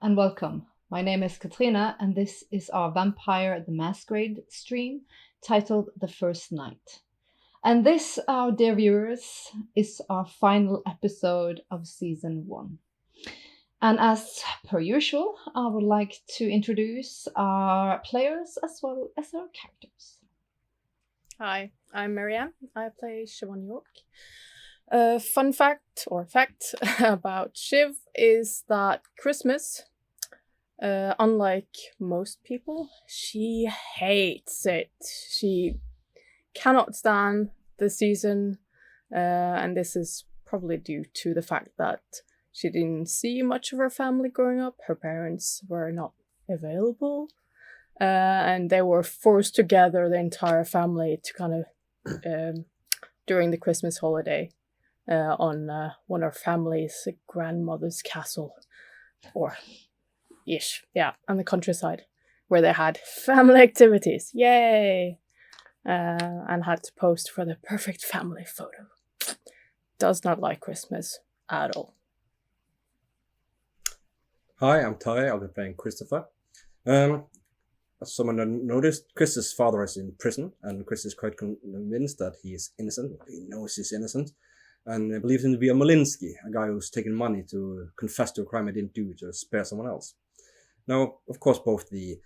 and welcome. My name is Katrina, and this is our Vampire the Masquerade stream titled The First Night. And this, our dear viewers, is our final episode of Season 1. And as per usual, I would like to introduce our players as well as our characters. Hi, I'm Marianne. I play Siobhan York. Fun fact about Shiv is that Christmas, unlike most people, she hates it. She cannot stand the season, and this is probably due to the fact that she didn't see much of her family growing up. Her parents were not available, and they were forced to gather the entire family to kind of during the Christmas holiday on one of her family's grandmother's castle, or ish, yeah, on the countryside, where they had family activities, yay, and had to post for the perfect family photo. Does not like Christmas at all. Hi, I'm Ty. I'll be playing Christopher. As someone noticed, Chris's father is in prison, and Chris is quite convinced that he is innocent. He knows he's innocent, and believes him to be a Malinsky, a guy who's taken money to confess to a crime he didn't do to spare someone else. Now, of course, both the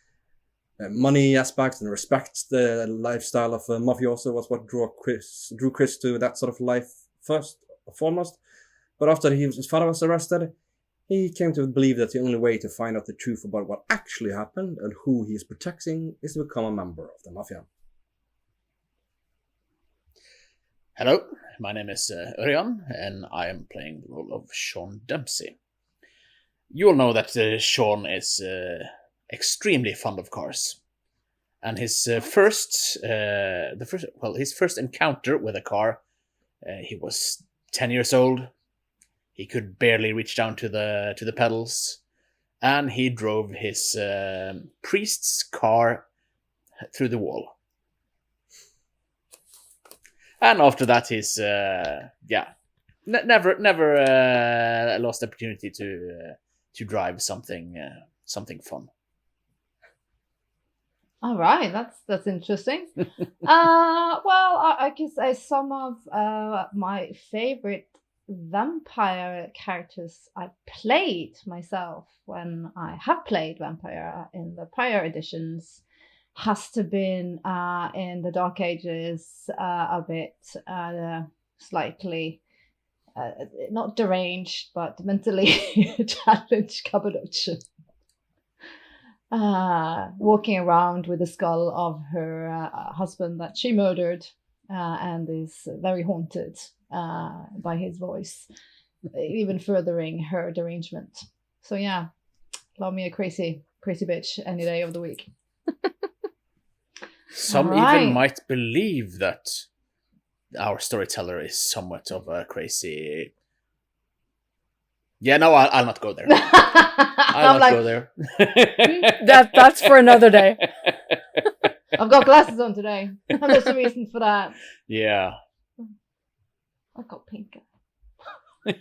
money aspects and respects the lifestyle of a mafioso was what drew Chris to that sort of life first and foremost. But after his father was arrested, he came to believe that the only way to find out the truth about what actually happened and who he is protecting is to become a member of the mafia. Hello, my name is Örjan, and I am playing the role of Sean Dempsey. You all know that Sean is extremely fond of cars, and his first encounter with a car, he was 10 years old. He could barely reach down to the pedals, and he drove his priest's car through the wall. And after that, he's never lost the opportunity to drive something fun. All right, that's interesting. I can say some of my favorite vampire characters I played myself when I have played vampire in the prior editions has to been in the Dark Ages a bit slightly not deranged but mentally challenged Cappadocia. Walking around with the skull of her husband that she murdered and is very haunted by his voice, even furthering her derangement. So yeah, love me a crazy bitch any day of the week. Some even might believe that our storyteller is somewhat of a crazy... Yeah, no, I'll not go there. I'll not go there. That's for another day. I've got glasses on today. There's a reason for that. Yeah. I've got pink You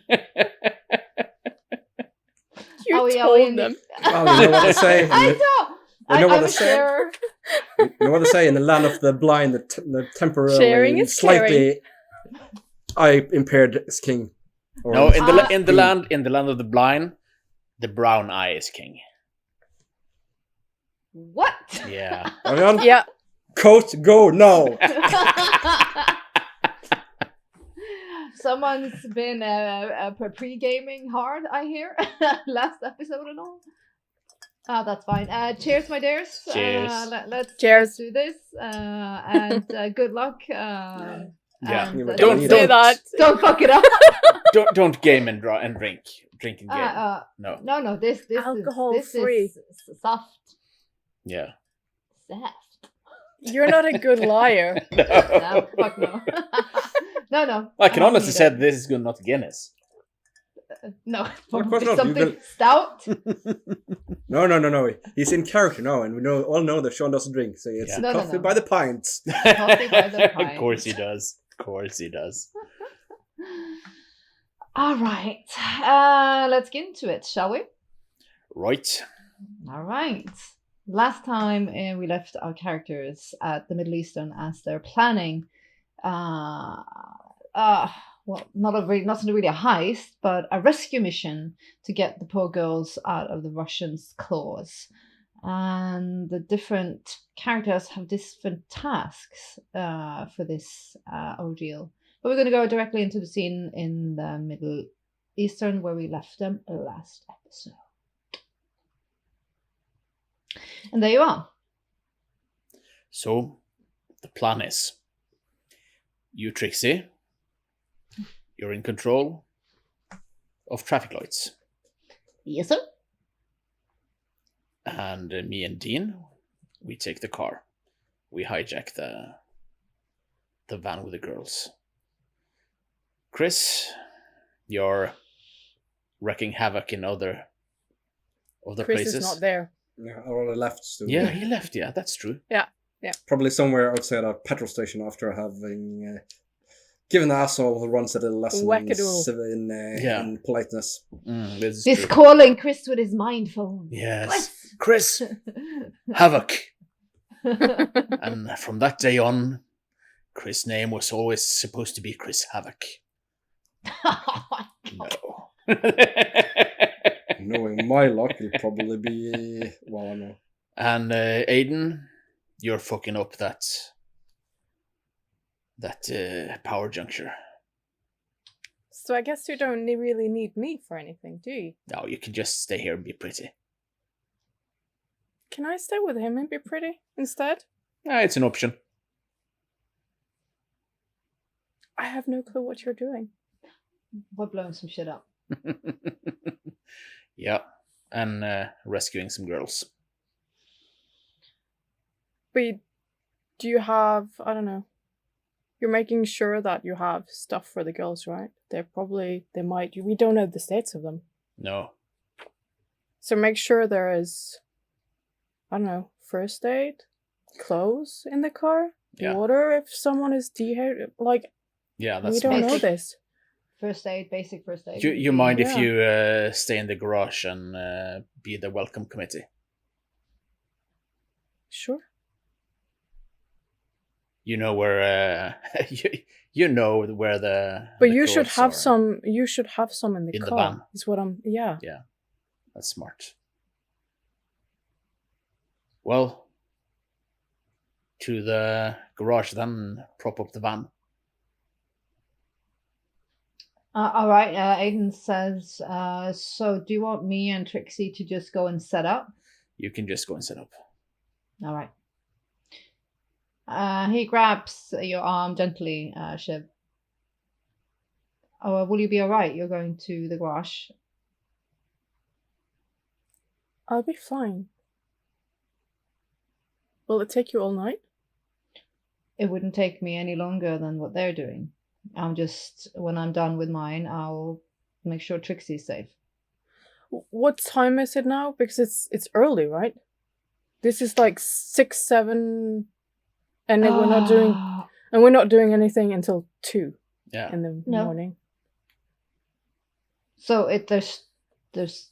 eye. told them. Well, you know what they say. I know. I'm a sharer. You know what they say, in the land of the blind, the temporarily Sharing is slightly eye impaired is king. Or No, in the land of the blind, the brown eye is king. What? Yeah. Ariane? Yeah. Coat, go, no! Someone's been pre-gaming hard, I hear. Last episode and all. That's fine. Cheers, my dears. Cheers. Let's do this. And good luck. Yeah. And, Don't say that. Don't fuck it up. Don't game and drink. Drink and game. No. No. This Alcohol is free. Soft. Yeah. Soft. You're not a good liar. No, fuck no. No. I can honestly say that this is good, not Guinness. No, Of course not. something stout. No. He's in character now, and we all know that Sean doesn't drink, so it's Yeah. coffee by the pints. Coffee by the pint. Of course he does. All right, let's get into it, shall we? Right. All right. Last time we left our characters at the Middle Eastern as they're planning, well, not really a heist, but a rescue mission to get the poor girls out of the Russians' claws. And the different characters have different tasks for this ordeal. But we're going to go directly into the scene in the Middle Eastern where we left them last episode. And there you are. So, the plan is, you, Trixie, you're in control of traffic lights. Yes, sir. And me and Dean, we take the car. We hijack the van with the girls. Chris, you're wreaking havoc in other Chris places. is not there. Yeah, I already left. So Yeah, he left. Yeah, that's true. Yeah. probably somewhere outside a petrol station after having given the asshole who runs at a lesson in politeness. This is This true. calling Chris with his mind phone. Yes, Chris, havoc. And from that day on, Chris' name was always supposed to be Chris Havoc. No. Knowing my luck, it'll probably be well, I know. And Aiden, you're fucking up that power juncture. So I guess you don't really need me for anything, do you? No, you can just stay here and be pretty. Can I stay with him and be pretty instead? It's an option. I have no clue what you're doing. We're blowing some shit up. Yeah, and rescuing some girls. But do you have, I don't know, you're making sure that you have stuff for the girls, right? We don't know the states of them. No. So make sure there is, I don't know, first aid, clothes in the car, Yeah. water if someone is dehydrated. Like, Yeah, that's we don't know basic. this. First aid, basic first aid. You mind if Yeah. you stay in the garage and be the welcome committee? Sure. You know where you know where the. But the you should clothes have are. some. You should have some in the In the car. van. Is what I'm. Yeah. That's smart. Well, to the garage then. Prop up the van. All right, Aiden says, so do you want me and Trixie to just go and set up? You can just go and set up. All right. He grabs your arm gently, Shiv. Oh, will you be all right? You're going to the garage. I'll be fine. Will it take you all night? It wouldn't take me any longer than what they're doing. When I'm done with mine, I'll make sure Trixie's safe. What time is it now? Because it's early, right? This is like 6, 7, and then we're not doing anything until 2 Yeah. in the No. morning. So there's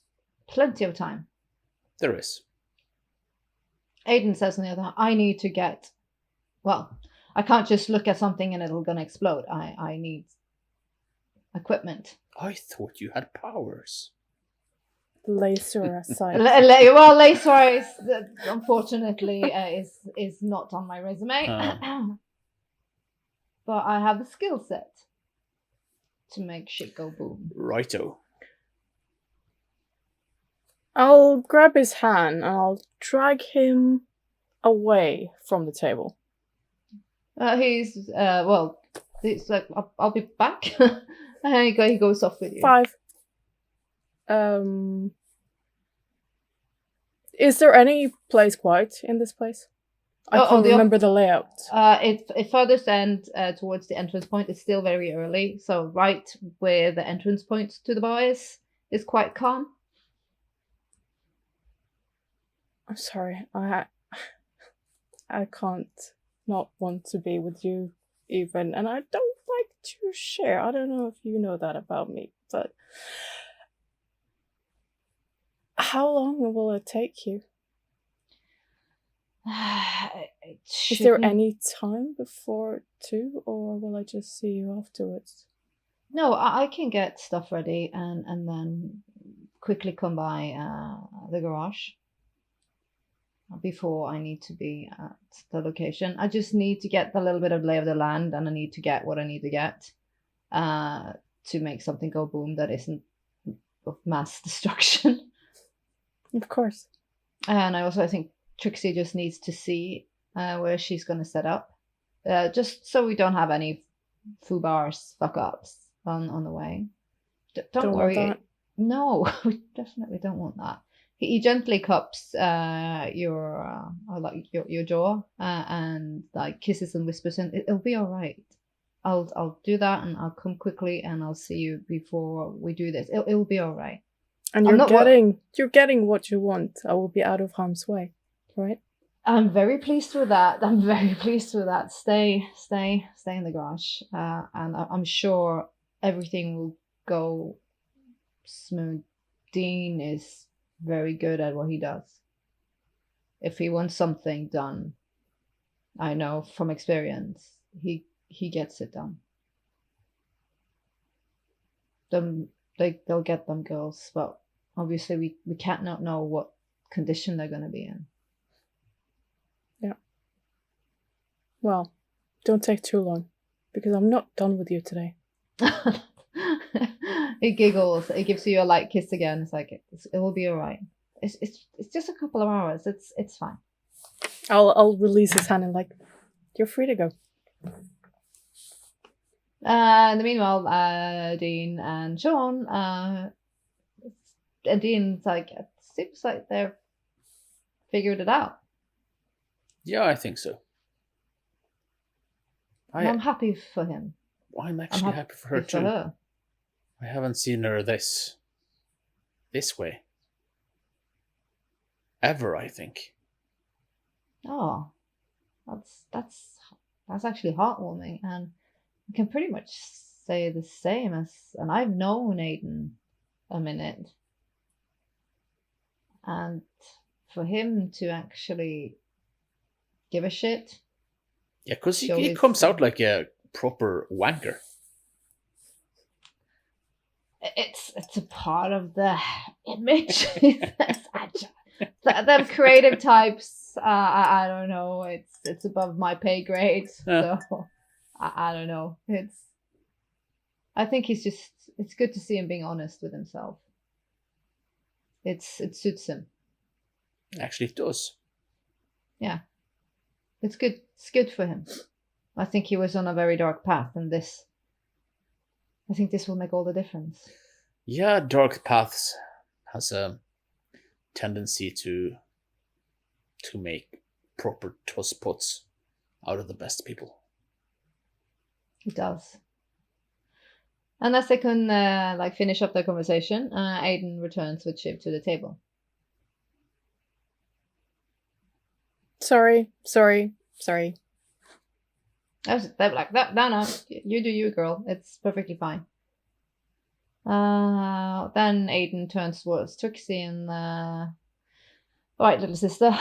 plenty of time. There is. Aiden says on the other hand, I need to get, well, I can't just look at something and it'll gonna explode. I need equipment. I thought you had powers. Laser aside. Well, laser is unfortunately is not on my resume, but I have the skill set to make shit go boom. Righto. I'll grab his hand and I'll drag him away from the table. He's like I'll be back. And he goes off with you. 5. Is there any place quiet in this place? I can't remember the layout. It furthest end towards the entrance point. It's still very early, so right where the entrance point to the bar is quite calm. I'm sorry. I can't not want to be with you even, and I don't like to share. I don't know if you know that about me, but How long will it take you? It Is there shouldn't- any time before 2, or will I just see you afterwards? No, I can get stuff ready and then quickly come by the garage before I need to be at the location. I just need to get a little bit of lay of the land, and I need to get what I need to get to make something go boom that isn't of mass destruction. Of course. And I think Trixie just needs to see where she's going to set up, just so we don't have any foobars fuck ups on the way. Don't Want worry. that. No, we definitely don't want that. He gently cups your jaw and like kisses and whispers, and it'll be all right. I'll do that, and I'll come quickly, and I'll see you before we do this. It'll be all right. And I'm you're getting what you want. I will be out of harm's way, right? I'm very pleased with that. Stay in the garage, and I'm sure everything will go smooth. Dean is very good at what he does. If he wants something done, I know from experience, he gets it done. They'll get them girls, but obviously we can't not know what condition they're going to be in. Yeah. Well, don't take too long, because I'm not done with you today. He giggles. He gives you a light kiss again. It's like it will be all right. It's just a couple of hours. It's fine. I'll release his hand and like, you're free to go. In the meanwhile, Dean and Sean, and Dean's like, it seems like they've figured it out. Yeah, I think so. And I'm happy for him. I'm actually happy for her too. Her. I haven't seen her this way ever, I think. Oh, that's actually heartwarming, and I can pretty much say the same and I've known Aiden a minute, and for him to actually give a shit. Yeah, because he comes out like a proper wanker. It's a part of the image. Them creative types. I don't know. It's above my pay grade, so I don't know. I think it's good to see him being honest with himself. It suits him. Actually, it does. Yeah, it's good. It's good for him. I think he was on a very dark path, and I think this will make all the difference. Yeah, dark paths has a tendency to make proper tosspots out of the best people. It does. Unless they can finish up their conversation, Aiden returns with Shiv to the table. Sorry. They're like, no, you do you, girl. It's perfectly fine. Then Aiden turns towards Trixie and, all right, little sister,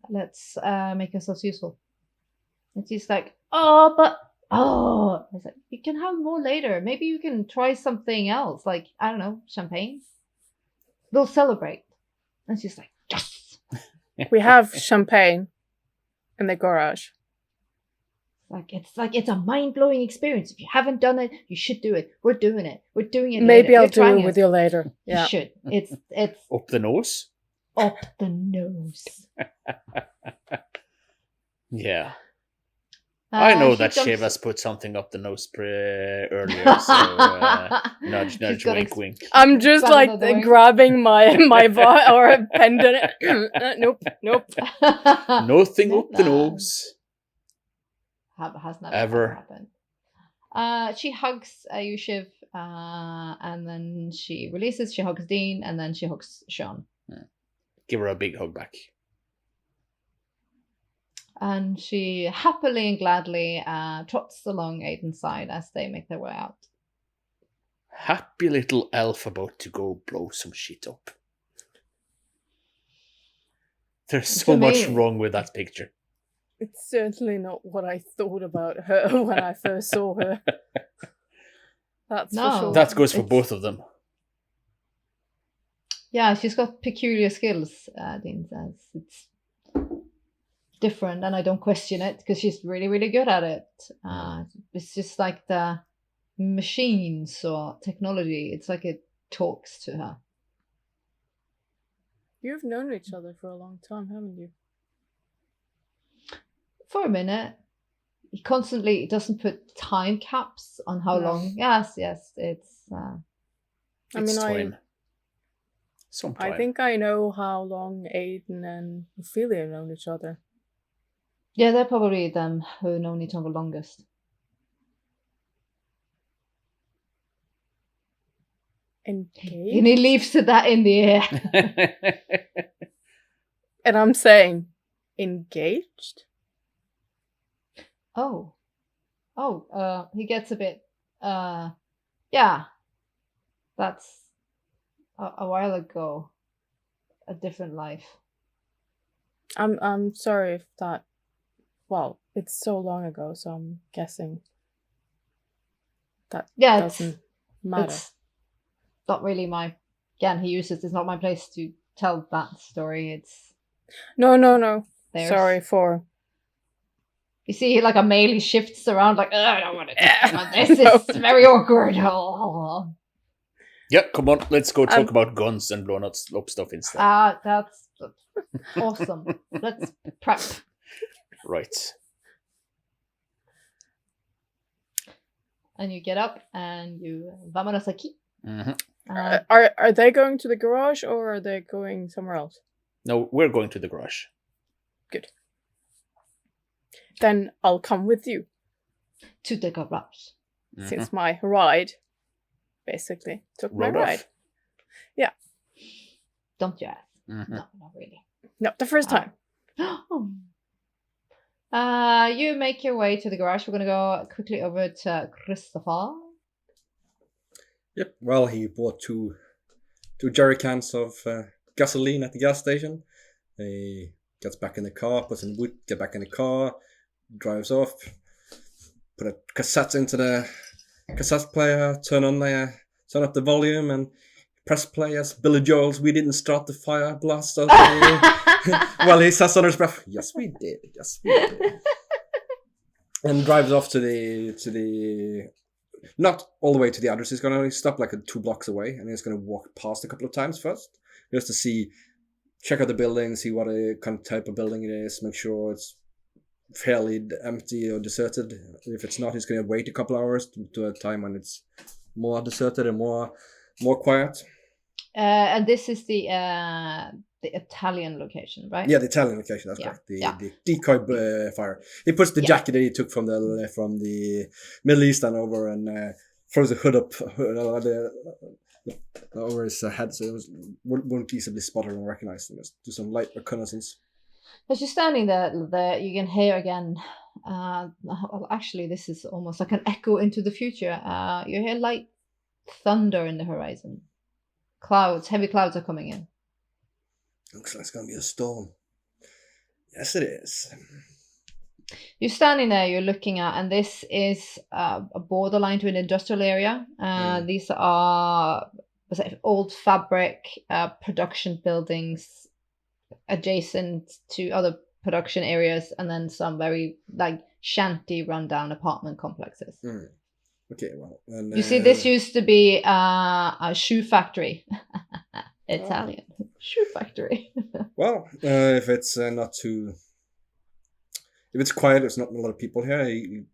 let's make ourselves useful. And she's like, it's like, you can have more later. Maybe you can try something else, like, I don't know, champagne. We'll celebrate. And she's like, yes. We have champagne in the garage. It's a mind-blowing experience. If you haven't done it, you should do it. We're doing it. Maybe later. I'll do it with you later. Yeah. You should. It's Up the nose? Up the nose. Yeah. I know that jumps... Shiv has put something up the nose earlier, so nudge, wink, wink. I'm just like grabbing my or a pendant. Nope. Nothing up the nose. Has never ever happened. She hugs you, Shiv, and then she releases. She hugs Dean, and then she hugs Sean. Give her a big hug back. And she happily and gladly trots along Aiden's side as they make their way out. Happy little elf about to go blow some shit up. There's so To much me- wrong with that picture. It's certainly not what I thought about her when I first saw her. That's No. for sure. That goes for It's- both of them. Yeah, she's got peculiar skills, Dean says. It's different, and I don't question it because she's really, really good at it. It's just like the machines or technology. It's like it talks to her. You've known each other for a long time, haven't you? For a minute, he constantly doesn't put time caps on how No. long. Yes, it's. I It's mean, time. Sometime. I think I know how long Aiden and Ophelia have known each other. Yeah, they're probably them who have known each other longest. Engaged? And he leaves that in the air. And I'm saying, engaged? Oh, he gets a bit. Yeah, that's a while ago. A different life. I'm sorry if that. Well, it's so long ago, so I'm guessing that Yeah, it's doesn't matter. it's not really my. Again, he uses. It's not my place to tell that story. It's No. theirs. Sorry for. You see, like a male, he shifts around, like, I don't want to talk about this. It's No. very awkward. Oh. Yep, come on, let's go talk about guns and blown up stuff instead. That's awesome. Let's prep. Right. And you get up and you vámonos aquí. Mm-hmm. Are they going to the garage or are they going somewhere else? No, we're going to the garage. Good. Then I'll come with you, To the garage. Mhm. since my ride basically took my Rode off. ride. Don't you ask? Mhm. No, not really. No, the first time. You make your way to the garage. We're going to go quickly over to Christopher. Yep. Well, he bought two jerry cans of gasoline at the gas station. He gets back in the car, puts in wood, get back in the car, drives off, put a cassette into the cassette player, turn up the volume, and press play as Billy Joel's "We Didn't Start the Fire" blast out. Well, he says under his breath, "Yes, we did. Yes, we did." And drives off to the not all the way to the address. He's going to stop like 2 blocks away, and he's going to walk past a couple of times first, just to check out the building, see what kind of type of building it is, make sure it's fairly empty or deserted. If it's not, he's going to wait a couple hours to a time when it's more deserted and more quiet. And this is the Italian location, right? Yeah, the Italian location. That's Yeah, correct. The yeah. decoy fire. He puts the Yeah. jacket that he took from the Middle East and over, and throws the hood up over his head, so it won't easily spotted and recognized. Just do some light reconnaissance. As you're standing there, you can hear again. Well, actually, this is almost like an echo into the future. You hear light thunder in the horizon. Heavy clouds are coming in. Looks like it's going to be a storm. Yes, it is. You're standing there, you're looking at, and this is a borderline to an industrial area. These are old fabric production buildings adjacent to other production areas, and then some very shanty rundown apartment complexes. Okay, well. And, You see, this used to be a shoe factory. Italian shoe factory. Well, if it's not too... If it's quiet, there's not a lot of people here,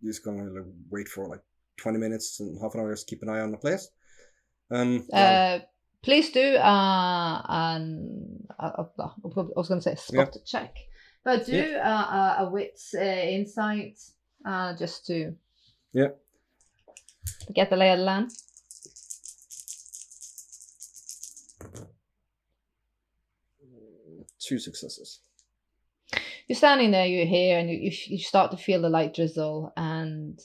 he's going to wait for 20 minutes and half an hour, just keep an eye on the place. Please do, and I was going to say spot check, but do a wits insight, just to get the lay of the land. 2 successes. you're standing there, you're here, and you start to feel the light drizzle, and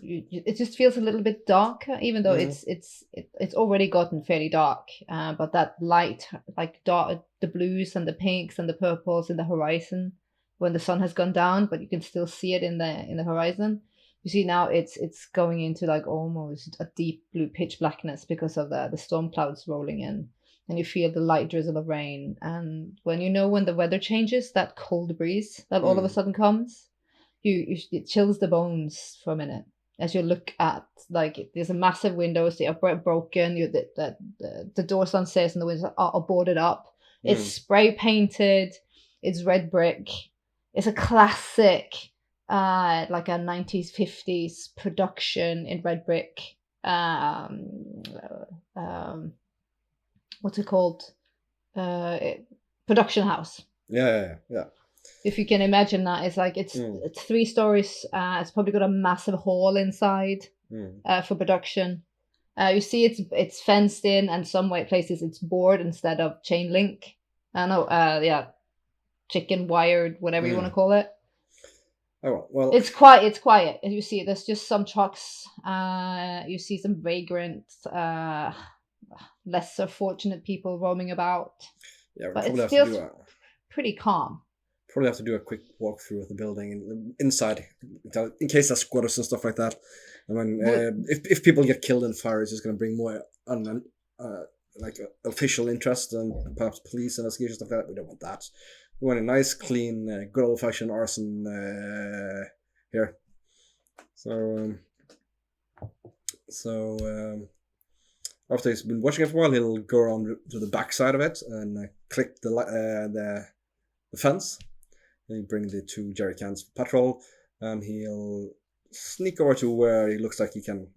it just feels a little bit darker, even though it's already gotten fairly dark. But that light, like dark, the blues and the pinks and the purples in the horizon, when the sun has gone down, but you can still see it in the horizon. You see now it's going into like almost a deep blue pitch blackness because of the storm clouds rolling in, and you feel the light drizzle of rain. And when the weather changes, that cold breeze that all of a sudden comes, it chills the bones for a minute as you look at, like, there's a massive windows, they are broken, the doors downstairs and the windows are boarded up. It's spray painted, it's red brick, it's a classic like a 90s 50s production in red brick. What's it called? Production house. Yeah. If you can imagine that, it's like it's 3 stories. It's probably got a massive hall inside for production. You see, it's fenced in, and some places it's board instead of chain link. I know, chicken wired, whatever you want to call it. Oh well. It's quiet. As you see, there's just some trucks. You see some vagrant, lesser fortunate people roaming about. Yeah, but it feels pretty calm. Probably have to do a quick walkthrough of the building inside, in case there's squatters and stuff like that. I mean, if people get killed in fire, it's just going to bring more official interest and perhaps police investigations, stuff like that. We don't want that. We want a nice, clean, good old-fashioned arson here. So after he's been watching it for a while, he'll go around to the back side of it and click the fence. Then he'll bring the 2 jerry cans for petrol, and he'll sneak over to where he looks like he can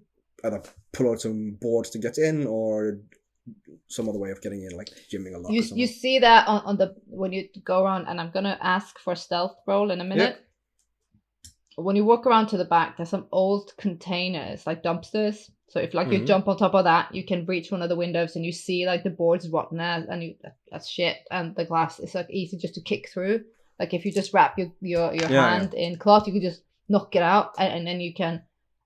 either pull out some boards to get in or some other way of getting in, like jimming a lock. You see that on the when you go around, and I'm gonna ask for a stealth roll in a minute. Yeah. When you walk around to the back, there's some old containers, like dumpsters. So if you jump on top of that, you can reach one of the windows and you see like the boards rotten and that's shit, and the glass is like easy just to kick through. Like if you just wrap your hand in cloth, you can just knock it out, and then you can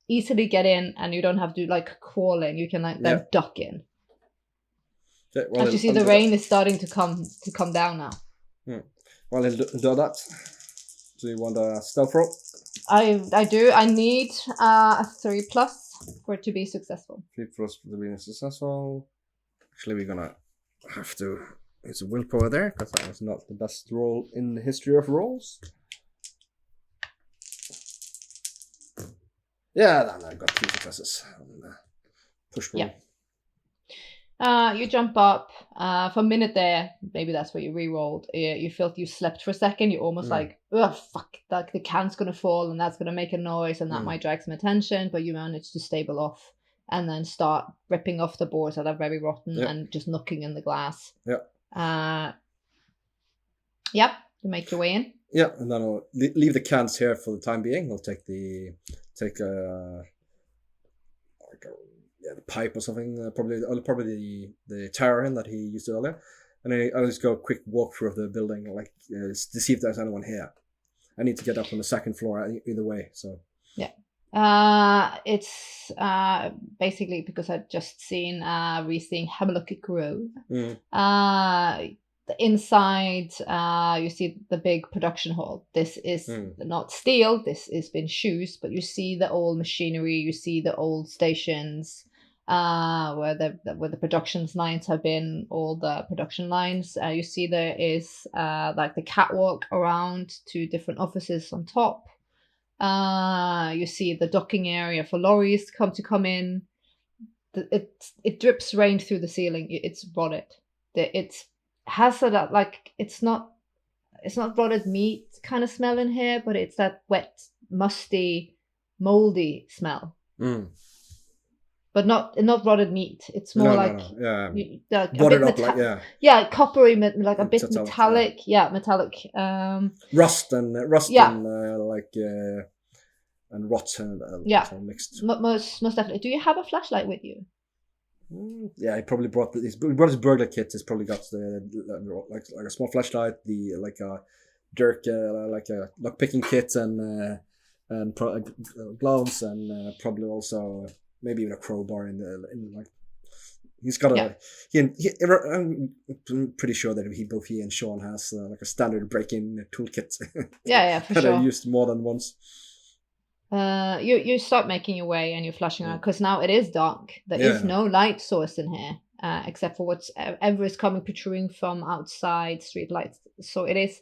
easily get in, and you don't have to like crawl in. You can then duck in. As you see, the rain is starting to come down now. Well, he'll do that. Do you want a stealth roll? I do. I need a 3+ for it to be successful. 3+ to be successful. Actually, we're gonna have to. It's a willpower there, because that was not the best roll in the history of rolls. Yeah, then I got 3 successes on the push roll. Yeah. You jump up. For a minute there, maybe that's what you re-rolled. You felt you slept for a second. You're almost like, oh fuck, like the can's gonna fall and that's gonna make a noise and that might drag some attention. But you manage to stable off and then start ripping off the boards that are very rotten and just knocking in the glass. You make your way in. Yeah, and then I'll leave the cans here for the time being. I'll take the pipe or something, probably the tire in that he used earlier, and I'll just go a quick walkthrough of the building, like to see if there's anyone here. I need to get up on the 2nd floor either way, so it's basically because I've just seen re-seeing Hamlet Grove. The inside, you see the big production hall. This is not steel, this has been shoes, but you see the old machinery, you see the old stations where the production lines have been, all the production lines. You see there is like the catwalk around to different offices on top. You see the docking area for lorries come in. It drips rain through the ceiling. It's rotted. It has a like it's not rotted meat kind of smell in here, but it's that wet, musty, moldy smell. But not rotted meat. It's more watered up, coppery, like a bit metallic. Metallic. Rust and and rot and mixed. Most definitely. Do you have a flashlight with you? Yeah, he probably brought his burglar kit. He's probably got the like a small flashlight, the dirk, like a lock picking kit and gloves and probably also maybe even a crowbar in like. He's got I'm pretty sure that both he and Sean has like a standard break-in toolkit. Yeah, for that sure. I used more than once. You start making your way and you're flashing around because now it is dark. There is no light source in here except for whatever is coming protruding from outside street lights. So it's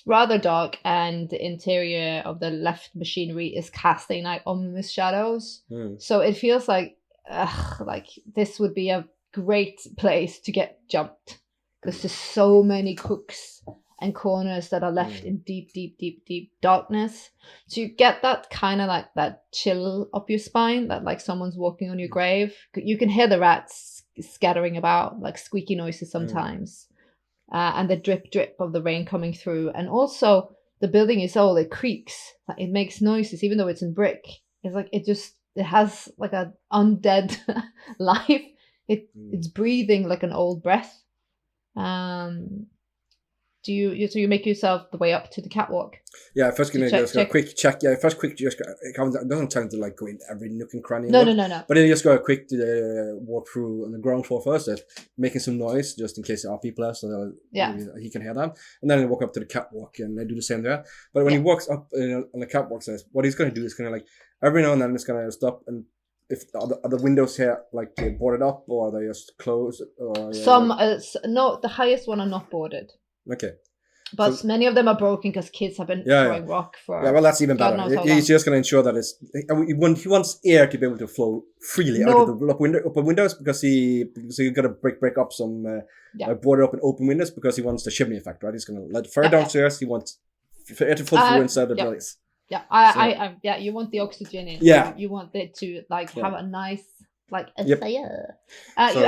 rather dark, and the interior of the left machinery is casting like ominous shadows. So it feels like this would be a great place to get jumped because there's so many crooks and corners that are left in deep darkness. So you get that kind of like that chill up your spine, that like someone's walking on your grave. You can hear the rats scattering about, like squeaky noises sometimes, and the drip of the rain coming through. And also the building is old, it creaks, it makes noises even though it's in brick. It's like it has like an undead life. It's breathing like an old breath. So you make yourself the way up to the catwalk? Yeah, first gonna just go a quick check. Yeah, first quick just it doesn't tend to like go in every nook and cranny. No. But then you just go a quick walk through on the ground floor first, making some noise just in case there are people there, so he can hear them. And then he walk up to the catwalk and they do the same there. But when he walks up on the catwalk, says what he's gonna do is gonna like every now and then it's gonna stop and. If are the windows here like boarded up or are they just closed? Or some no, the highest one are not boarded. Okay. But so, many of them are broken because kids have been throwing rock for. Yeah, well, that's even better. He's just going to ensure that he wants air to be able to flow freely out of the upper windows because he's got to break up some boarded up and open windows because he wants the chimney effect, right? He's going to let the fire downstairs. He wants air to flow through inside the place. Yeah, you want the oxygen in. Yeah. You want it to have a nice fire. So,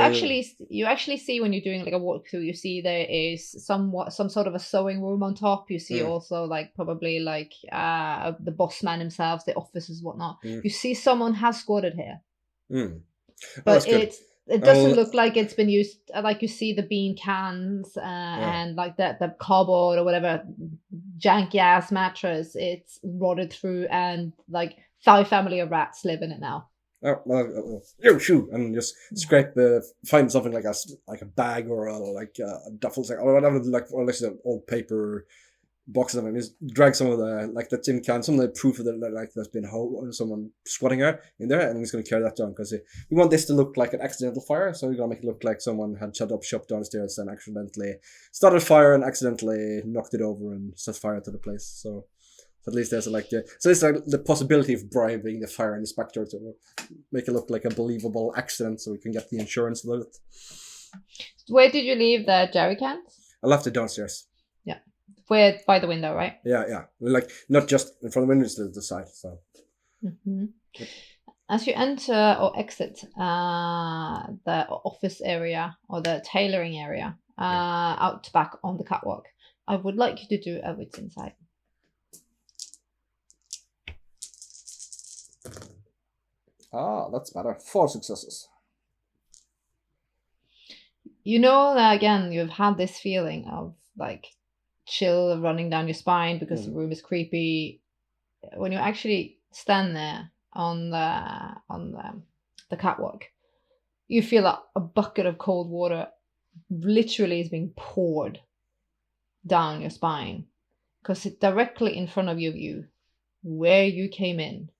you actually see when you're doing like a walkthrough, you see there is some sort of a sewing room on top. You see also like probably like the boss man himself, the officers, whatnot. You see someone has squatted here. But it doesn't look like it's been used. Like you see the bean cans and like the cardboard or whatever janky ass mattress. It's rotted through and like 5 family of rats live in it now. Shoot, and just scrape find something like a bag or a duffel sack or whatever, like or like an old paper box of them. Just drag some of the tin can, some of the proof of there's been someone squatting in there, and he's going to carry that down because we want this to look like an accidental fire. So we're going to make it look like someone had shut up shop downstairs and accidentally started a fire and accidentally knocked it over and set fire to the place. So at least there's so it's like the possibility of bribing the fire inspector to make it look like a believable accident so we can get the insurance with it. Where did you leave the jerry cans? I left it downstairs. Yeah. Where by the window, right? Yeah. Like not just in front of the window, to the side. So. Mm-hmm. Yep. As you enter or exit the office area or the tailoring area out back on the catwalk, I would like you to do a wits insight. That's better. 4 successes. You know that again, you've had this feeling of like chill running down your spine because the room is creepy. When you actually stand there on the catwalk, you feel like a bucket of cold water literally is being poured down your spine because directly in front of your view, where you came in,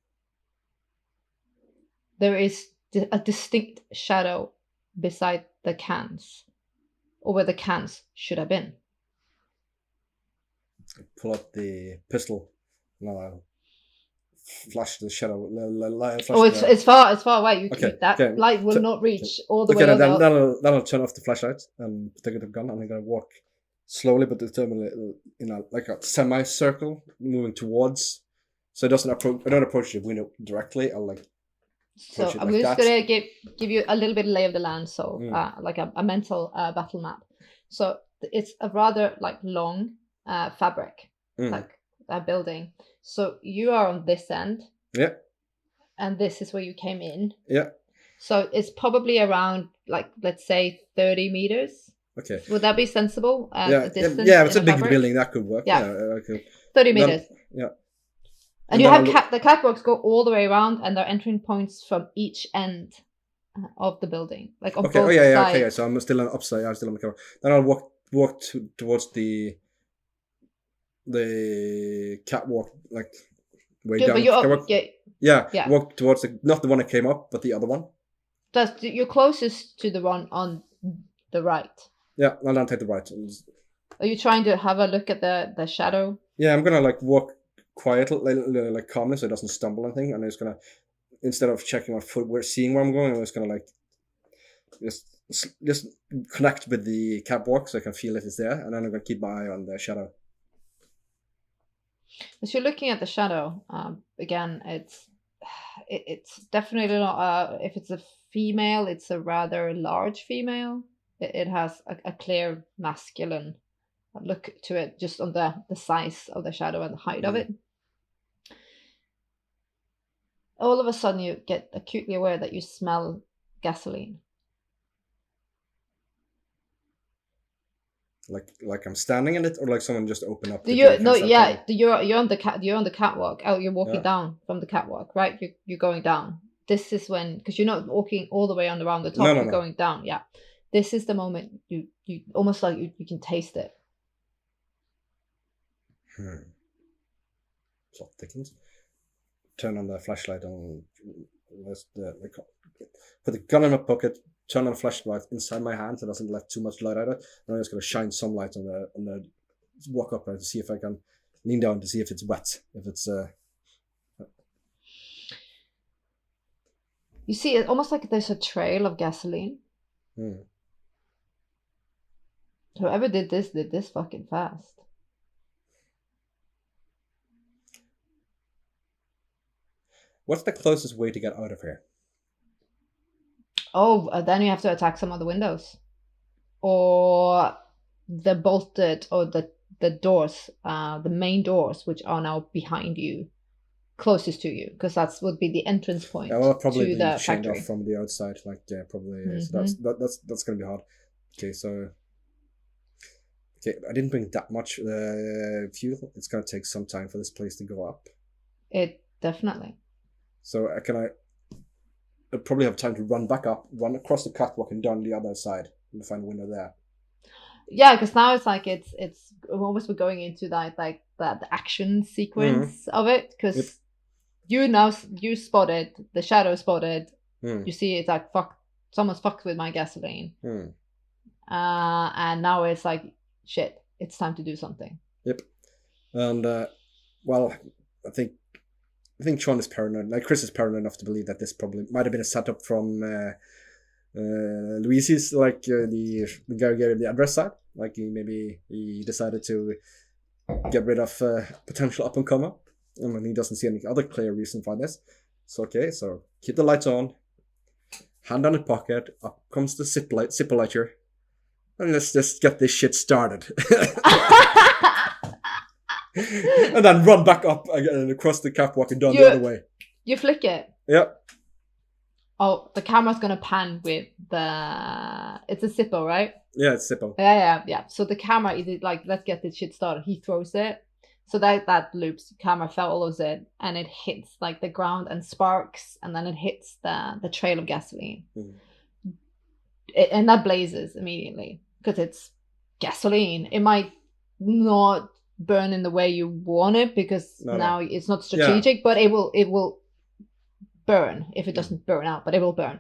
there is a distinct shadow beside the cans, or where the cans should have been. Pull up the pistol. No, flash the shadow. It's far away. That light will not reach all the way. Then I'll turn off the flashlight and take the gun, and I'm gonna walk slowly but determinedly in a semicircle, moving towards. So it doesn't approach. I don't approach the window directly. I'll So I'm just going to give you a little bit of lay of the land, so like a mental battle map. So it's a rather like long fabric, like a building. So you are on this end. Yeah. And this is where you came in. Yeah. So it's probably around like, let's say 30 meters Okay. Would that be sensible? Yeah, A distance yeah, it's a in big fabric? building. That could work. Yeah. Okay. 30 Then- meters. yeah. And you then have the catwalks go all the way around, and there are entering points from each end of the building, like on Okay. both Oh yeah. sides. Okay. Yeah. So I'm still on upside. I'm still on the camera. Then I'll walk towards the catwalk, like way Yeah, down. but you're Catwalk. yeah. Yeah. Walk towards not the one that came up, but the other one. You're closest to the one on the right. Yeah. And then take the right. Are you trying to have a look at the shadow? Yeah, I'm gonna like walk quietly, like calmly, so it doesn't stumble or anything. And I'm just gonna, instead of checking my foot, seeing where I'm going, I'm just gonna like just connect with the catwalk so I can feel if it's there, and then I'm gonna keep my eye on the shadow. As you're looking at the shadow, again, it's definitely not. If it's a female, it's a rather large female. It has a clear masculine look to it, just on the size of the shadow and the height of it. All of a sudden, you get acutely aware that you smell gasoline. Like I'm standing in it, or like someone just opened up. You're on the catwalk. Oh, you're walking down from the catwalk, right? You're going down. This is when, because you're not walking all the way around the top. No, you're going down. Yeah, this is the moment you almost like you can taste it. Plot thickens. Turn on the flashlight and put the gun in my pocket. Turn on the flashlight inside my hand so it doesn't let too much light out of it. And I'm just gonna shine some light on the walk up there to see if I can lean down to see if it's wet. If it's You see, it almost like there's a trail of gasoline. Whoever did this fucking fast. What's the closest way to get out of here? Oh, then you have to attack some of the windows, or the bolted, or the doors, the main doors, which are now behind you, closest to you, because that would be the entrance point Probably to be the chained factory. off from the outside. Like probably. Mm-hmm. So that's gonna be hard. Okay, so. Okay, I didn't bring that much fuel. It's gonna take some time for this place to go up. It definitely. So I'll probably have time to run back up, run across the catwalk and down the other side and find a window there. Yeah, because now it's like it's almost we're going into that like the action sequence of it, because you spotted the shadow spotted. You see it's like fuck, someone's fucked with my gasoline. And now it's like shit, it's time to do something. Yep. And well, I think Sean is paranoid. Like Chris is paranoid enough to believe that this probably might have been a setup from Luisi's, like the guy who gave him the address side. Like he decided to get rid of potential up and comer, and he doesn't see any other clear reason for this. So keep the lights on, hand on the pocket, up comes the zipper lighter, and let's just get this shit started. And then run back up again across the catwalk and down the other way. You flick it. Yep. Oh, the camera's gonna pan with the. It's a Zippo, right? Yeah, it's Zippo. Yeah. So the camera is like, let's get this shit started. He throws it, so that loops. The camera follows it, and it hits like the ground and sparks, and then it hits the trail of gasoline, and that blazes immediately because it's gasoline. It might not burn in the way you want it because now it's not strategic, but it will burn if it doesn't burn out, but it will burn.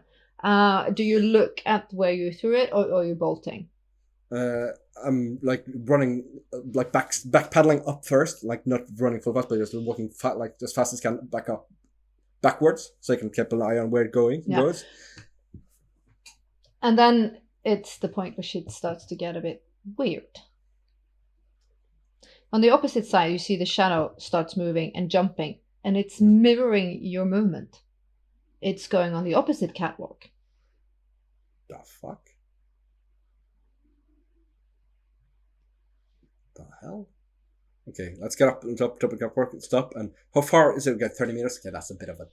Do you look at where you threw it, or are you bolting? I'm like running, like backpedaling up first, like not running full fast, but just walking like as fast as I can backwards, so I can keep an eye on where it goes. And then it's the point where shit starts to get a bit weird. On the opposite side, you see the shadow starts moving and jumping, and it's mirroring your movement. It's going on the opposite catwalk. The fuck? The hell? Okay, let's get up on top of the catwalk and stop. And how far is it? We got 30 meters? Okay, that's a bit of a...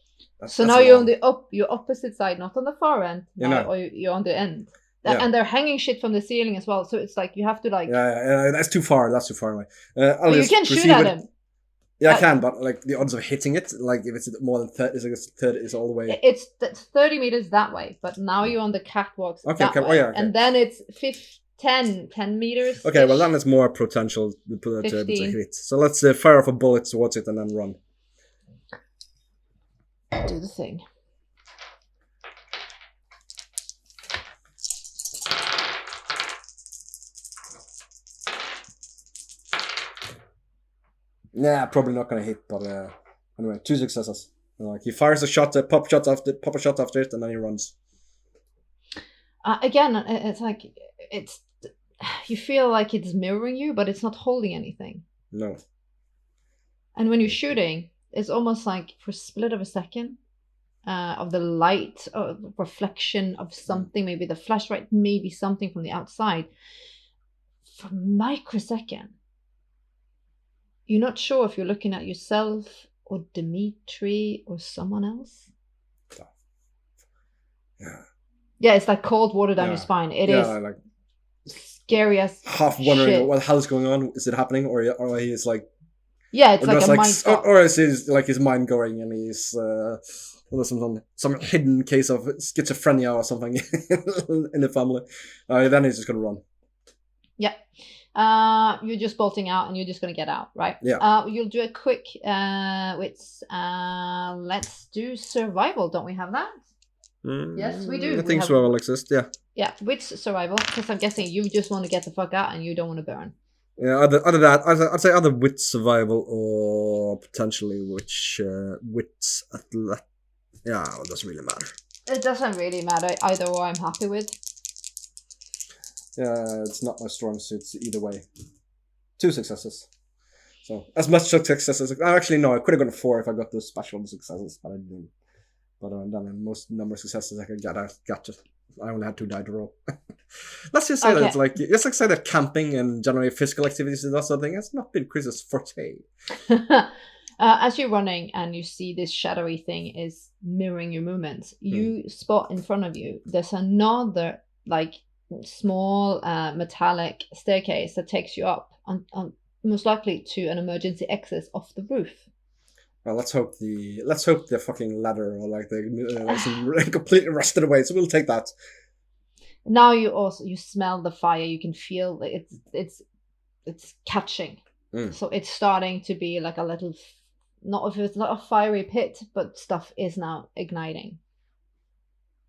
So now you're on your opposite side, not on the far end, or you're on the end. And they're hanging shit from the ceiling as well. So it's like you have to like. Yeah, that's too far. That's too far away. Well, you can shoot at him. Yeah, I can, but like the odds of hitting it, like if it's more than 30, is all the way. It's 30 meters that way, but now you're on the catwalks that way. Oh, yeah, okay. And then it's 10 meters. Okay, well then it's more potential to hit. So let's fire off a bullet towards it and then run. Do the thing. Nah, probably not gonna hit, but anyway, 2 successes. Like he fires a shot, pop a shot after it, and then he runs. Again, it's like you feel like it's mirroring you, but it's not holding anything. No. And when you're shooting, it's almost like for a split of a second of the light or reflection of something, maybe the flashlight, maybe something from the outside. For a microsecond, you're not sure if you're looking at yourself or Dimitri or someone else. Yeah, it's like cold water down your spine. It is like scary as half wondering shit. what the hell is going on. Is it happening, or he's like? Yeah, it's like a mind fuck. Or is his like his mind going and he's some hidden case of schizophrenia or something in the family. Then he's just gonna run. Yeah. You're just bolting out and you're just gonna get out, right? Yeah. You'll do a quick let's do survival. Don't we have that? Yes, we do. I think survival exists, yeah. Yeah, which survival? Because I'm guessing you just want to get the fuck out and you don't want to burn. Yeah, other that, I'd say other wit survival or potentially wits athletic. Yeah, it doesn't really matter. It doesn't really matter either or. I'm happy with. Yeah, it's not my strong suit either way. 2 successes. So, as much success as... Actually, no, I could have gone 4 if I got those special successes, but I didn't. But then most number of successes I could get, I only had 2 die to roll. Let's just say that it's like... Let's say that camping and generally physical activities and that sort of thing has not been Chris's forte. As you're running and you see this shadowy thing is mirroring your movements, you spot in front of you, there's another, like... small metallic staircase that takes you up on most likely to an emergency exit off the roof. Well, let's hope the fucking ladder or like the completely rusted away. So we'll take that. Now you smell the fire. You can feel it's catching. So it's starting to be like a little, not if it's not a fiery pit, but stuff is now igniting.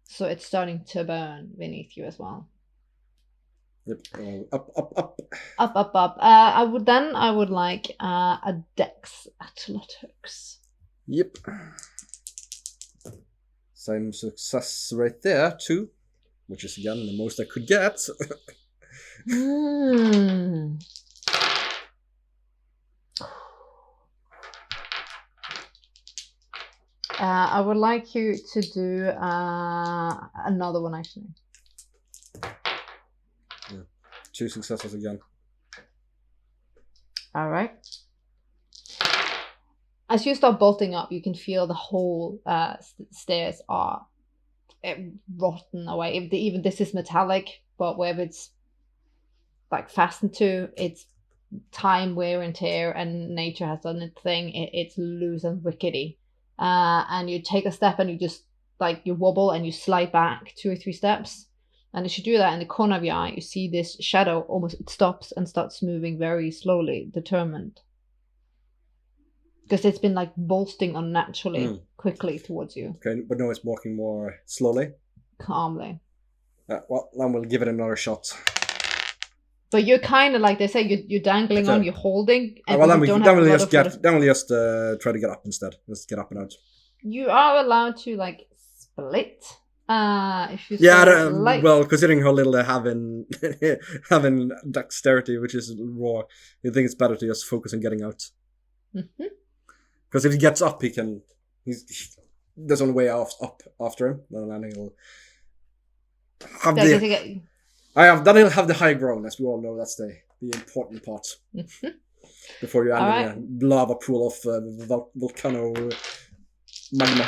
So it's starting to burn beneath you as well. Yep. Up. I would like a Dex Athletics. Yep. Same success right there, 2. Which is again the most I could get. I would like you to do another one actually. 2 successes again. All right. As you start bolting up, you can feel the whole stairs are rotten away. Even this is metallic, but wherever it's like fastened to, it's time wear and tear, and nature has done its thing. It's loose and rickety. And you take a step and you just like you wobble and you slide back 2 or 3 steps. And as you do that, in the corner of your eye, you see this shadow almost it stops and starts moving very slowly, determined. Because it's been like bolting unnaturally quickly towards you. Okay, but no, it's walking more slowly. Calmly. Well, then we'll give it another shot. But you're kind of like they say, you're dangling on, you're holding. And well, then we'll just try to get up instead. Just get up and out. You are allowed to like split. If you well, considering how little they have in having dexterity, which is raw, you think it's better to just focus on getting out. Because if he gets up, there's only way up after him. Then he'll have then he'll have the high ground, as we all know. That's the important part. Before you end in a lava pool of volcano magma.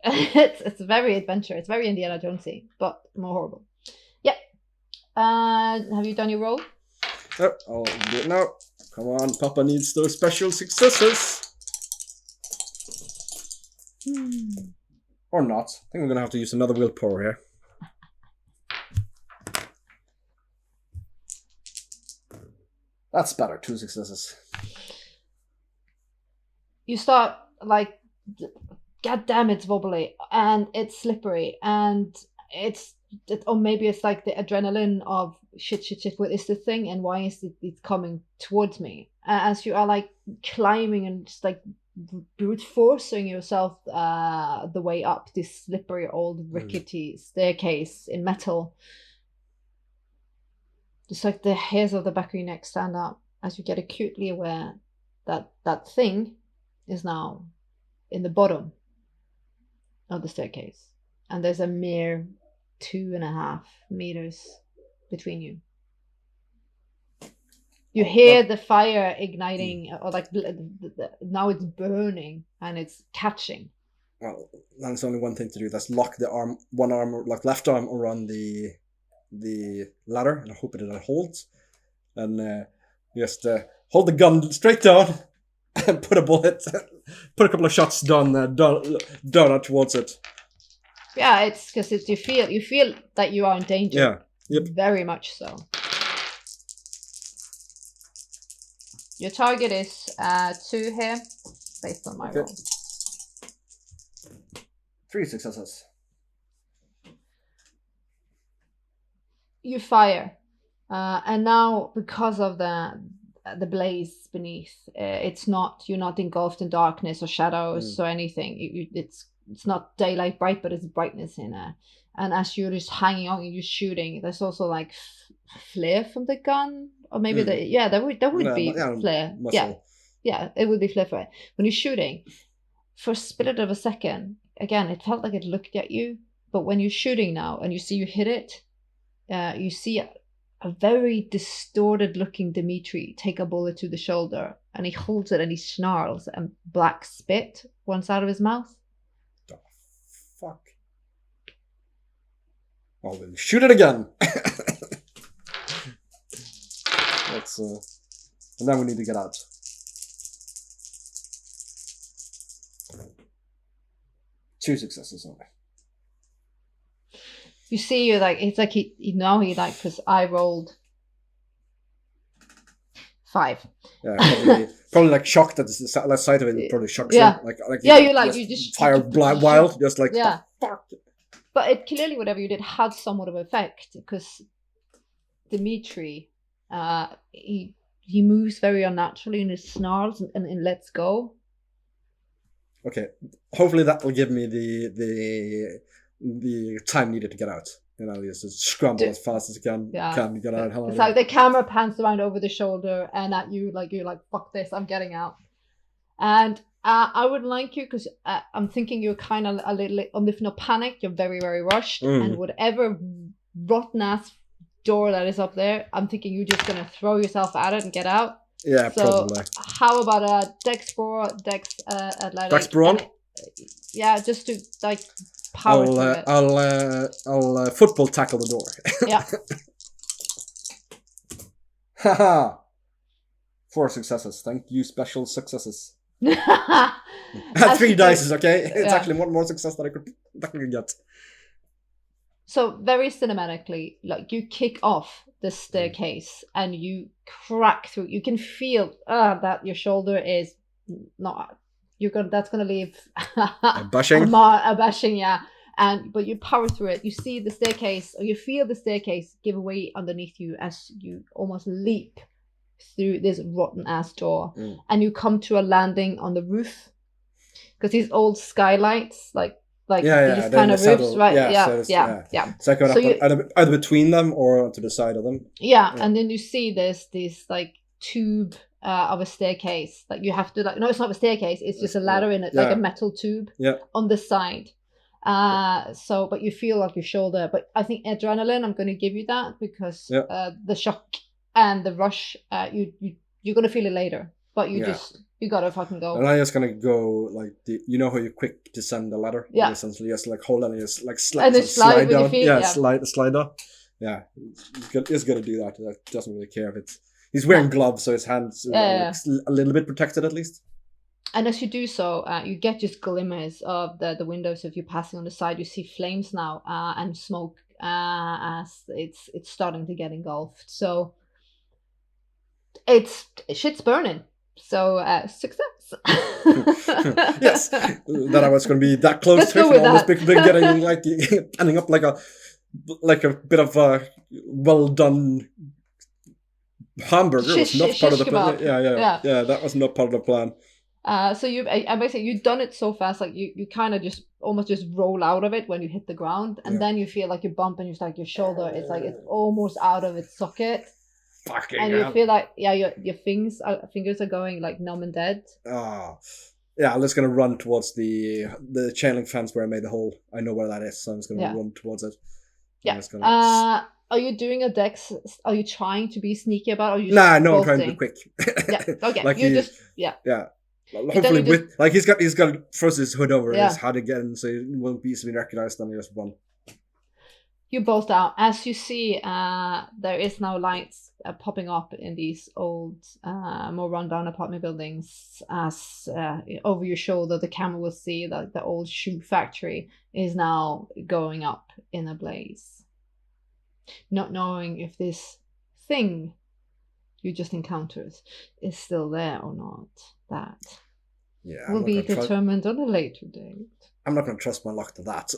It's very adventurous. It's very Indiana Jonesy, but more horrible. Yeah. Have you done your roll? Oh, I'll do it now. Come on, Papa needs those special successes. Or not. I think I'm gonna have to use another willpower here. That's better. 2 successes. You start like, God damn, it's wobbly and it's slippery and or maybe it's like the adrenaline of shit, what is the thing and why is it coming towards me? As you are like climbing and just like brute forcing yourself the way up this slippery old rickety staircase in metal. Just like the hairs of the back of your neck stand up as you get acutely aware that that thing is now in the bottom of the staircase. And there's a mere 2.5 meters between you. You hear the fire igniting, or like now it's burning and it's catching. Well, then there's only one thing to do. That's lock the arm, one arm, like left arm around the ladder, and I hope it holds. And just hold the gun straight down and put a bullet, put a couple of shots down towards it. Yeah, it's because you feel that you are in danger. Yeah. Yep. Very much so. Your target is 2 here, based on my roll. 3 successes. You fire, and now because of the blaze beneath, you're not engulfed in darkness or shadows or anything. It's not daylight bright, but it's brightness in there. And as you're just hanging on and you're shooting, there's also like flare from the gun, or maybe that would be flare. Muscle. Yeah, it would be flare for it. When you're shooting, for a split of a second, again, it felt like it looked at you. But when you're shooting now and you see you hit it, you see a very distorted looking Dimitri take a bullet to the shoulder, and he holds it and he snarls, and black spit runs out of his mouth. The fuck? Oh, then shoot it again. Let's and then we need to get out. Two successes only. You see, you're like, it's like he because I rolled 5. Yeah, probably like shocked at the left side of it. Probably shocks Yeah. him. Like yeah, you just fire wild, just like yeah. The fuck. But it clearly, whatever you did had somewhat of effect, because Dimitri, he moves very unnaturally in his snarls and lets go. Okay, hopefully that will give me the time needed to get out. You know, just scramble as fast as I can to get out. It's like the camera pans around over the shoulder and at you, like you're like, fuck this, I'm getting out. And I would like you, because I'm thinking you're kind of a little, if not panicked, you're very, very rushed. And whatever rotten ass door that is up there, I'm thinking you're just going to throw yourself at it and get out. Yeah, so probably. How about a Dex Athletic? Dex Brawn? Yeah, just to like power through it. I'll football tackle the door. Yeah. Haha. 4 successes. Thank you, special successes. 3 dice, okay? It's actually one more success that I could get. So very cinematically, like you kick off the staircase and you crack through. You can feel that your shoulder is not. That's gonna leave a bashing. A bashing, yeah. But you power through it. You see the staircase, or you feel the staircase give way underneath you as you almost leap through this rotten ass door, and you come to a landing on the roof, because these old skylights, these kind of roofs, right? Yeah. So I go up either between them or to the side of them. Yeah, and then you see this like tube of a staircase. Like you have to no, it's not a staircase. It's just a ladder in it, like a metal tube on the side. But you feel like your shoulder. But I think adrenaline, I'm going to give you that, because the shock and the rush, you're going to feel it later. But you gotta fucking go. And I'm just gonna go like how you quick descend the ladder? Yeah. You essentially just like hold on and just like slide down. with your feet, slide down. Yeah, he's gonna do that. He doesn't really care if it's. He's wearing gloves, so his hands are a little bit protected at least. And as you do so, you get just glimmers of the windows. If you're passing on the side, you see flames now and smoke as it's starting to get engulfed. So shit's burning. So success. Yes, that I was going to be that close Let's to it, go with and almost that. getting like ending up like a bit of a well done hamburger. Was not part of the plan. Yeah. That was not part of the plan. So I basically you've done it so fast, like you kind of just almost just roll out of it when you hit the ground, and then you feel like you bump and your shoulder. It's like it's almost out of its socket. Fucking and hell. You feel like your fingers are going like numb and dead. Yeah, I'm just gonna run towards the chain link fence where I made the hole. I know where that is, so I'm just gonna run towards it. Yeah. Are you doing a dex? Are you trying to be sneaky about? Or are you I'm trying to be quick. Yeah. Okay. Like you just Yeah. Hopefully, he's got throws his hood over his head again, so he won't be easily recognized. Then he just run. You bolt out. As you see, there is now lights popping up in these old, more rundown apartment buildings. As over your shoulder, the camera will see that the old shoe factory is now going up in a blaze. Not knowing if this thing you just encountered is still there or not. That will be determined on a later date. I'm not going to trust my luck to that.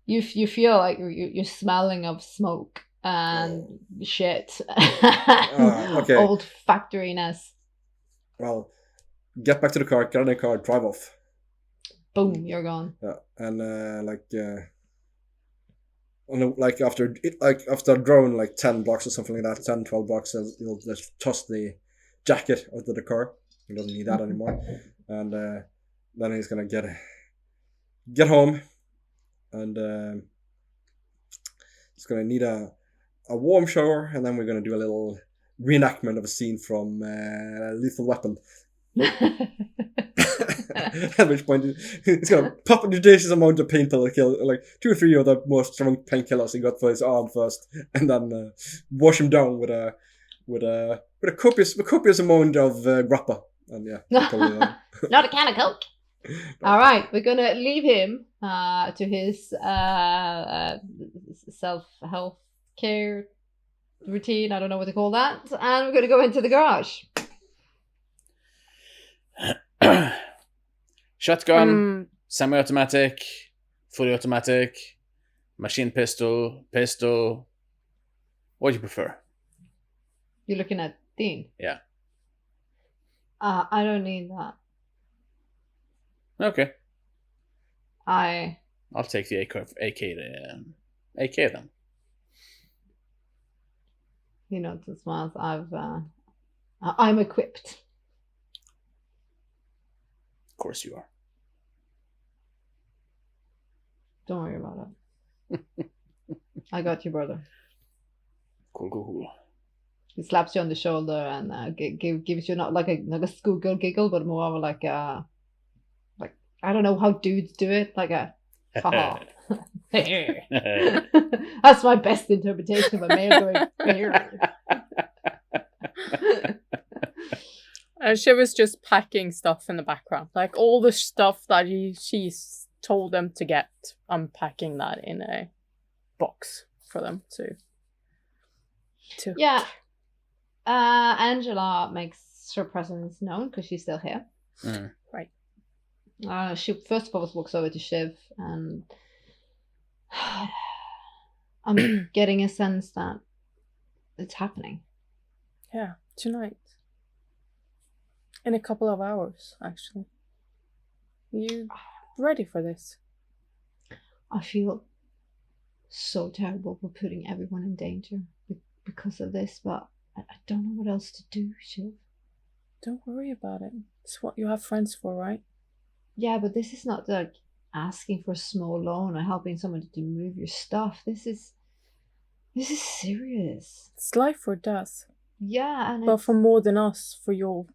You feel like you're smelling of smoke and shit. Okay. Old factoriness. Well, get back to the car, get in the car, drive off. Boom, you're gone. Yeah, and after driving like 10 blocks or something like that, 10, 12 blocks, he'll just toss the jacket out of the car. He doesn't need that anymore. And then he's gonna get home, and he's gonna need a warm shower, and then we're gonna do a little reenactment of a scene from Lethal Weapon. At which point he's gonna pop a judicious amount of painkiller, kill like 2 or 3 of the most strong painkillers he got for his arm first, and then wash him down with a copious amount of grappa. And not a can of Coke. All right, we're gonna leave him to his self-health care routine. I don't know what to call that, and we're gonna go into the garage. Shotgun, semi-automatic, fully automatic, machine pistol. What do you prefer? You're looking at Dean? Yeah. I don't need that. Okay. I'll take the AK then. You know, as well as I'm equipped. Of course you are. Don't worry about it. I got you, brother. Cool. He slaps you on the shoulder and gives you not like a schoolgirl giggle, but more of like I don't know how dudes do it, like a haha. That's my best interpretation of a male going. Shiv is just packing stuff in the background, like all the stuff that she's told them to get. I'm packing that in a box for them to. Yeah. Angela makes her presence known because she's still here. Right. She first of all walks over to Shiv, and I'm getting a sense that it's happening. Yeah, tonight. In a couple of hours, actually. Are you ready for this? I feel so terrible for putting everyone in danger because of this, but I don't know what else to do, Shiv. Don't worry about it. It's what you have friends for, right? Yeah, but this is not like asking for a small loan or helping someone to move your stuff. This is serious. It's life or death. Yeah, and but for more than us, for your,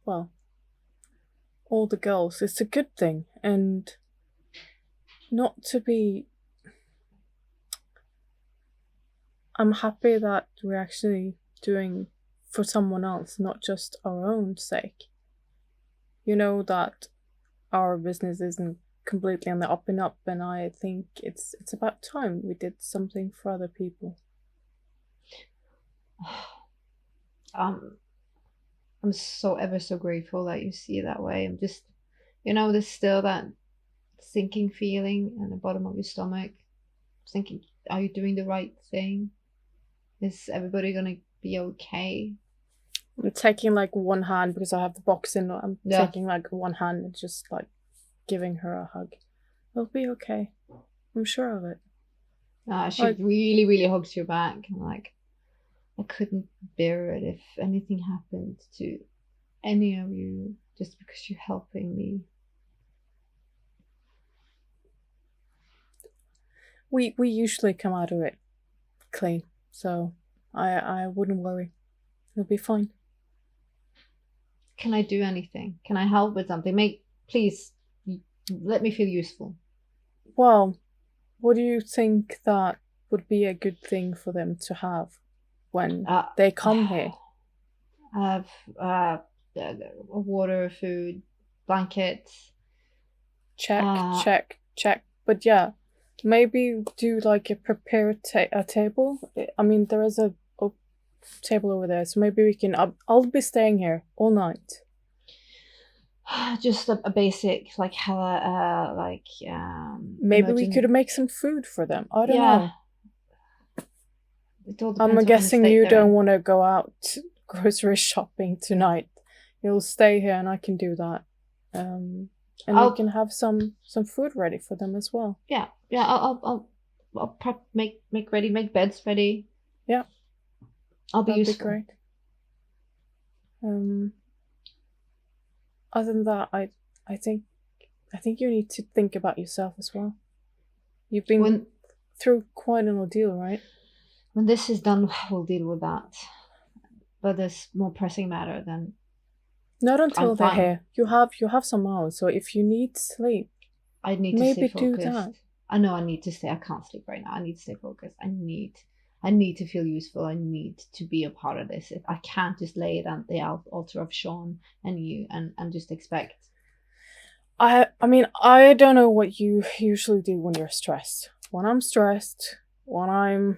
well, all the girls, it's a good thing. And not to be... I'm happy that we're actually doing for someone else, not just our own sake. You know that our business isn't completely on the up and up, and I think it's about time we did something for other people. I'm so ever so grateful that you see it that way. I'm just, there's still that sinking feeling in the bottom of your stomach, thinking, are you doing the right thing? Is everybody gonna be okay? I'm taking like one hand because I have the box in. I'm taking like one hand and just like giving her a hug. It'll be okay. I'm sure of it. She really, really hugs your back. I'm like, I couldn't bear it if anything happened to any of you just because you're helping me. We usually come out of it clean, so I wouldn't worry. It'll be fine. Can I do anything? Can I help with something? Please, let me feel useful. Well, what do you think that would be a good thing for them to have when they come here? Water, food, blankets. Check. But yeah, maybe do like a prepare a table. I mean, there is a table over there, so maybe we can. I'll be staying here all night. Just a basic maybe we could make some food for them. I don't know. I'm guessing you don't want to go out grocery shopping tonight. You'll stay here, and I can do that. And we can have some food ready for them as well. Yeah. I'll prep, make ready, make beds ready. Yeah. That'd be great. Other than that, I think you need to think about yourself as well. You've been through quite an ordeal, right? When this is done, we'll deal with that. But there's more pressing matter than. Not until they're here. You have some hours, so if you need sleep, I need to stay focused. Do that. I know I need to stay. I can't sleep right now. I need to stay focused. I need to feel useful. I need to be a part of this. I can't just lay it at the altar of Sean and you and just expect. I mean, I don't know what you usually do when you're stressed. When I'm stressed, when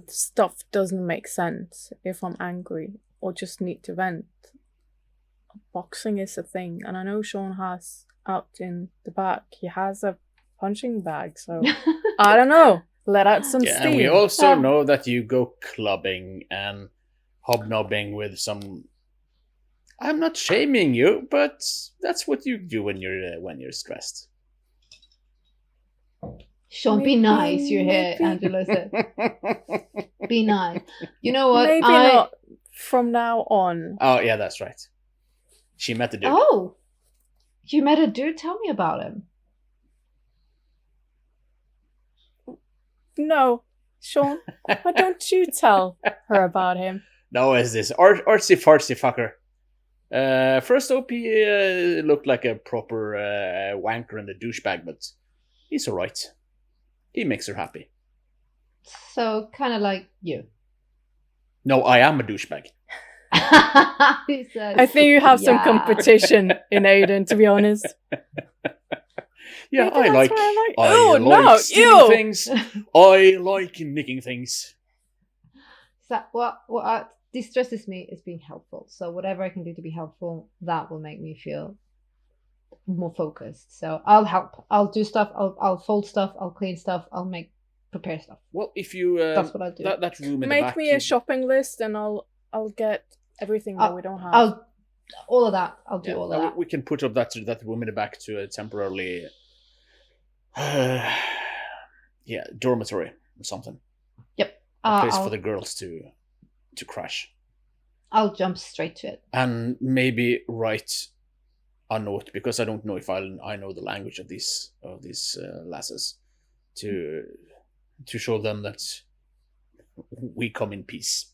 stuff doesn't make sense, if I'm angry or just need to vent, boxing is a thing. And I know Sean has out in the back, he has a punching bag, so I don't know. Let out some steam. And we also know that you go clubbing and hobnobbing with some. I'm not shaming you, but that's what you do when you're stressed. Sean, be nice. You're here, Angela said. Be nice. You know what? Maybe not from now on. Oh yeah, that's right. She met the dude. Oh, you met a dude? Tell me about him. No, Sean, why don't you tell her about him? No, it's this artsy fartsy fucker. First up, he looked like a proper wanker and a douchebag, but he's alright. He makes her happy. So, kind of like you. No, I am a douchebag. I think you have some competition in Aiden, to be honest. Yeah, I like stealing things. I like nicking things. So what distresses me is being helpful. So whatever I can do to be helpful, that will make me feel more focused. So I'll help. I'll do stuff. I'll fold stuff. I'll clean stuff. I'll prepare stuff. Well, if you that's what I'll do. That room in make the back, me a shopping list, and I'll get everything that we don't have. All of that. I'll do all of that. We can put up that room in the back to a temporarily. Dormitory or something. Yep. A place for the girls to crash. I'll jump straight to it. And maybe write a note, because I don't know if I know the language of these lasses, to show them that we come in peace.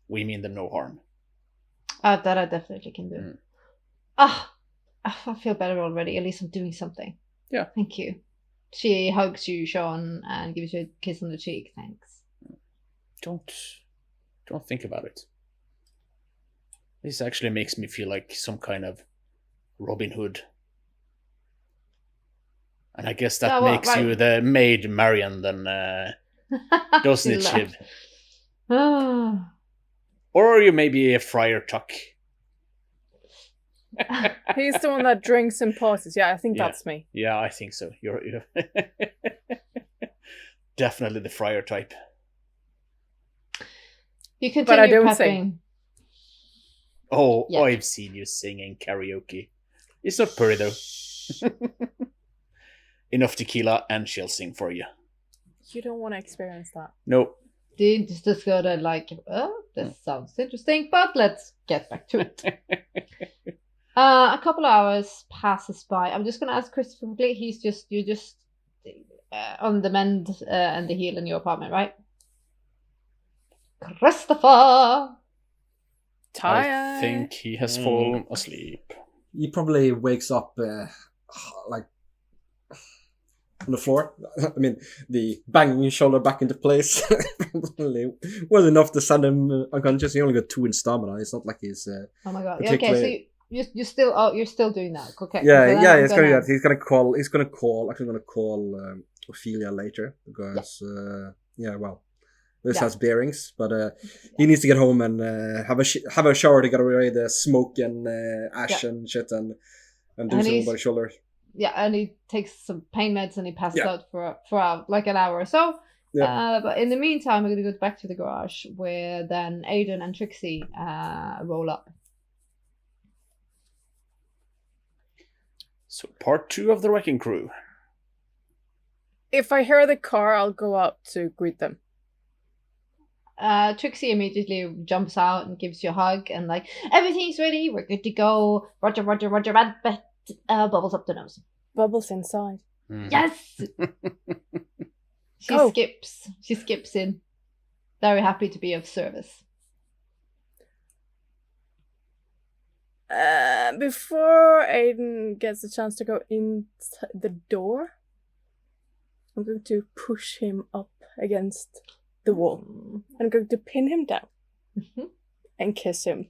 We mean them no harm. That I definitely can do. I feel better already. At least I'm doing something. Yeah. Thank you. She hugs you, Sean, and gives you a kiss on the cheek. Thanks. Don't think about it. This actually makes me feel like some kind of Robin Hood. And I guess that makes you the maid Marian then, doesn't it, Shiv? Or are you maybe a Friar Tuck? He's the one that drinks and parties. Yeah, I think that's me. Yeah, I think so. You're definitely the Friar type. You continue but I don't prepping. sing. Oh, yeah. I've seen you singing karaoke. It's not pretty though. Enough tequila and she'll sing for you. You don't want to experience that. No. Dean just got to like, this sounds interesting, but let's get back to it. A couple of hours passes by. I'm just going to ask Christopher quickly. You're just on the mend and the heel in your apartment, right? Christopher! Tired. I think he has fallen asleep. He probably wakes up like on the floor. I mean, the banging his shoulder back into place probably was enough to send him unconscious. He only got 2 in stamina. It's not like he's. Oh my god! Okay, so you're still doing that. Okay. Yeah, so he's gonna. He's gonna call. Actually, gonna call Ophelia later because well, this has bearings, but he needs to get home and have a shower to get away the smoke and ash and shit and do something by the shoulder. Yeah, and he takes some pain meds and he passes out for like an hour or so. Yeah. But in the meantime, we're going to go back to the garage where then Aiden and Trixie roll up. So part 2 of the Wrecking Crew. If I hear the car, I'll go up to greet them. Trixie immediately jumps out and gives you a hug and like, everything's ready, we're good to go. Roger, but bubbles up the nose. Bubbles inside. Yes! She skips in. Very happy to be of service. Before Aiden gets a chance to go in the door, I'm going to push him up against the wall. I'm going to pin him down and kiss him.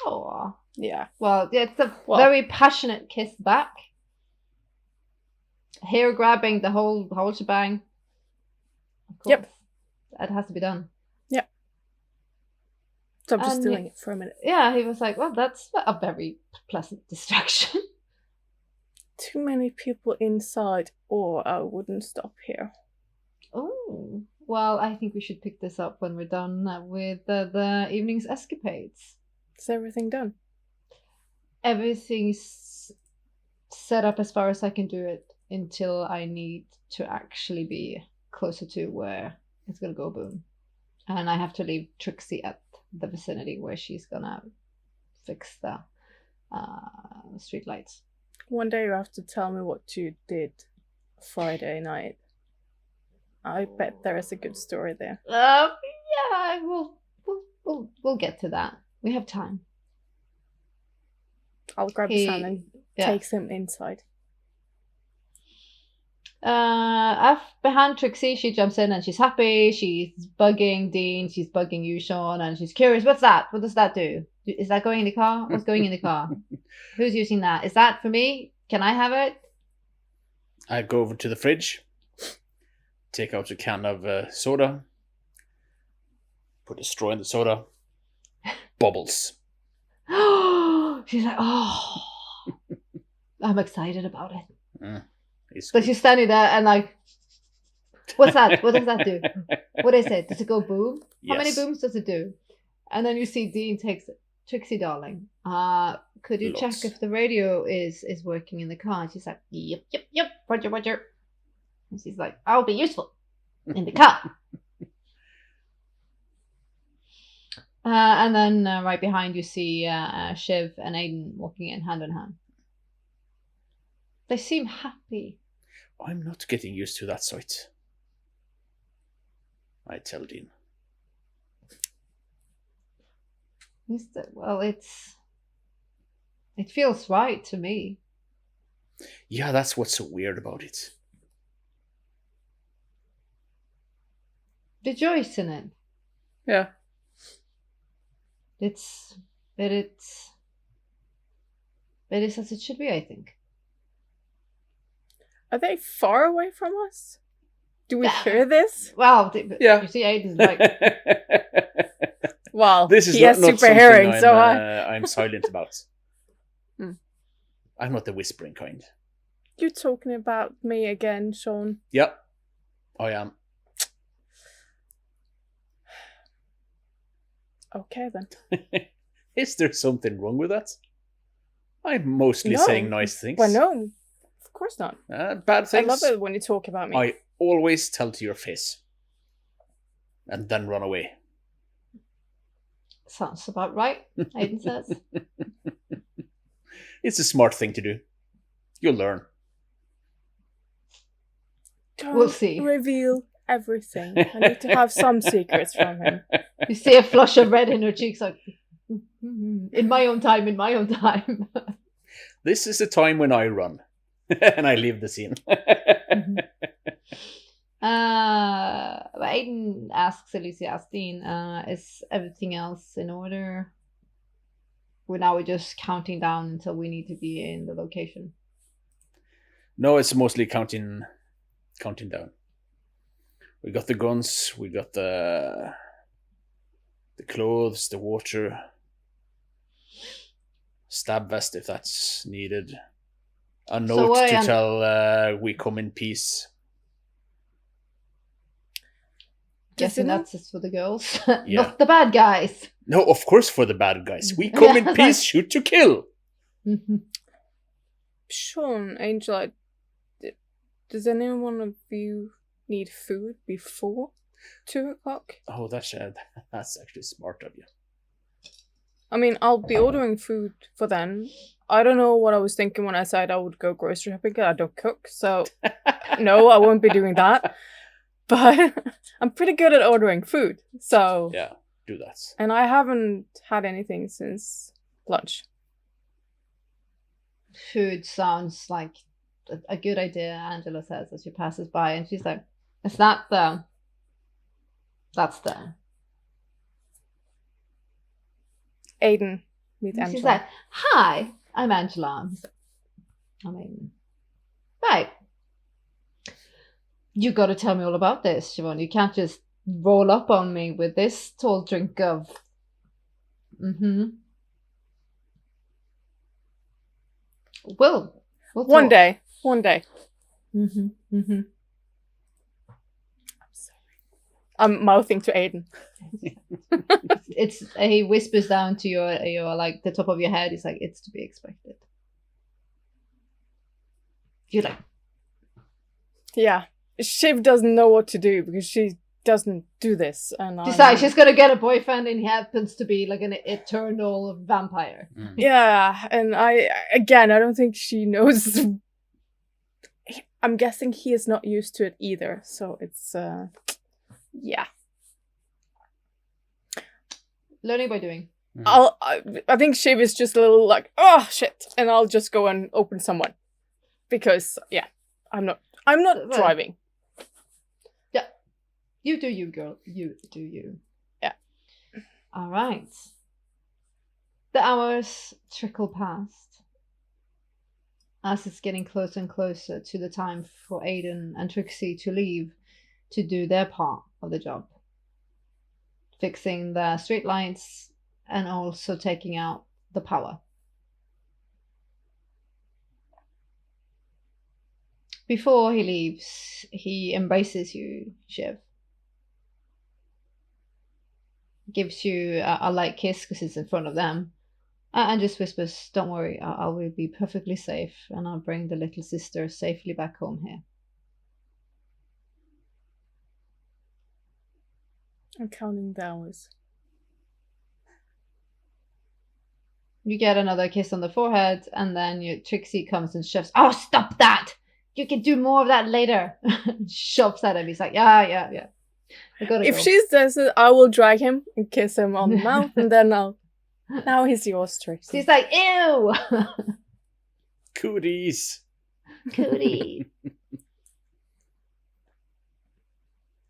Aww. Yeah. Well, it's a very passionate kiss back. Hair grabbing, the whole shebang. Of course. Yep. That has to be done. Yeah. So I'm just doing it for a minute. Yeah, he was like, well, that's a very pleasant distraction. Too many people inside or I wouldn't stop here. Oh. Well, I think we should pick this up when we're done with the evening's escapades. Is everything done? Everything's set up as far as I can do it until I need to actually be closer to where it's going to go boom. And I have to leave Trixie at the vicinity where she's going to fix the street lights. One day you have to tell me what you did Friday night. I bet there is a good story there. Yeah, we'll get to that. We have time. I'll grab Sam and takes him inside. Behind Trixie, she jumps in and she's happy. She's bugging Dean. She's bugging you, Sean, and she's curious. What's that? What does that do? Is that going in the car? What's going in the car? Who's using that? Is that for me? Can I have it? I go over to the fridge, take out a can of soda, put a straw in the soda, bubbles. She's like, oh, I'm excited about it. So good. she's standing there and like, what's that? What does that do? What is it? Does it go boom? How many booms does it do? And then you see Dean takes it. Trixie, darling, could you check if the radio is working in the car? And she's like, yep, Roger. And she's like, I'll be useful in the car. And then right behind you see Shiv and Aiden walking in hand. They seem happy. I'm not getting used to that sight, I tell Dean. Well, it feels right to me. Yeah, that's what's so weird about it. The joy's in it. Yeah. It's as it should be, I think. Are they far away from us? Do we hear this? Well, Yeah. you see, Aiden's like, Well, This is he has not super something hearing, I'm, so I'm silent about. I'm not the whispering kind. You talking about me again, Sean? Yep, I am. Okay then. Is there something wrong with that? I'm mostly No. saying nice things. Well, no, of course not. Bad things. I love it when you talk about me. I always tell to your face. And then run away. sounds about right, Aiden says. It's a smart thing to do. You'll learn. Don't We'll see. reveal everything. I need to have some secrets from him. You see a flush of red in her cheeks, like, in my own time, in my own time. This is the time when I run. And I leave the scene. Aiden asks Elysiastine, is everything else in order? We're just counting down until we need to be in the location. No, it's mostly counting down. We got the guns, we got the clothes, the water, stab vest if that's needed. A note to tell we come in peace. Guessing that's just for the girls, Yeah. not the bad guys. No, of course for the bad guys. We come in peace, shoot to kill. Sean, Angel, does anyone of you need food before 2:00? Oh, that's actually smart of you. I mean, I'll be ordering food for then. I don't know what I was thinking when I said I would go grocery shopping. I don't cook, so no, I won't be doing that. But I'm pretty good at ordering food, so... Yeah, do that. And I haven't had anything since lunch. Food sounds like a good idea, Angela says as she passes by, and she's like, is that the... That's the... Aiden, meet Angela. She's like, hi, I'm Angela. I'm Aiden. Right. You gotta tell me all about this, Siobhan. You can't just roll up on me with this tall drink of... We'll One day. I'm sorry. I'm mouthing to Aiden. He whispers down to your like the top of your head. He's like, it's to be expected. You're like, Yeah. Shiv doesn't know what to do because she doesn't do this. And decides she's gonna get a boyfriend, and he happens to be like an eternal vampire. Yeah, and I don't think she knows. I'm guessing he is not used to it either, so it's yeah. Learning by doing. I think Shiv is just a little like, oh shit, and I'll just go and open someone because I'm not driving. Yeah, you do you, girl. You do you. Yeah. All right. The hours trickle past as it's getting closer and closer to the time for Aiden and Trixie to leave to do their part of the job. Fixing the street lights and also taking out the power. Before he leaves, he embraces you, Shiv. Gives you a light kiss because it's in front of them. And just whispers, don't worry, I will be perfectly safe, and I'll bring the little sister safely back home here. I'm counting the hours. You get another kiss on the forehead, and then your Trixie comes and shoves. Oh, stop that! You can do more of that later. Shoves at him. He's like, yeah. I gotta If go. she says it, I will drag him and kiss him on the mouth, and then now he's yours, Trixie. She's like, ew! Cooties. Cootie.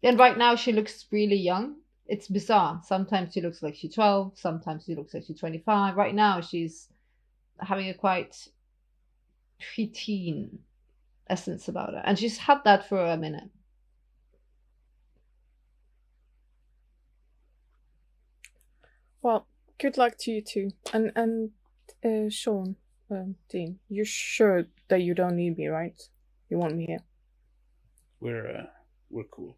And right now she looks really young. It's bizarre. Sometimes she looks like she's 12. Sometimes she looks like she's 25. Right now she's having a quite preteen essence about her. And she's had that for a minute. Well, good luck to you two. And Sean, Dean, you're sure that you don't need me, right? You want me here? We're cool.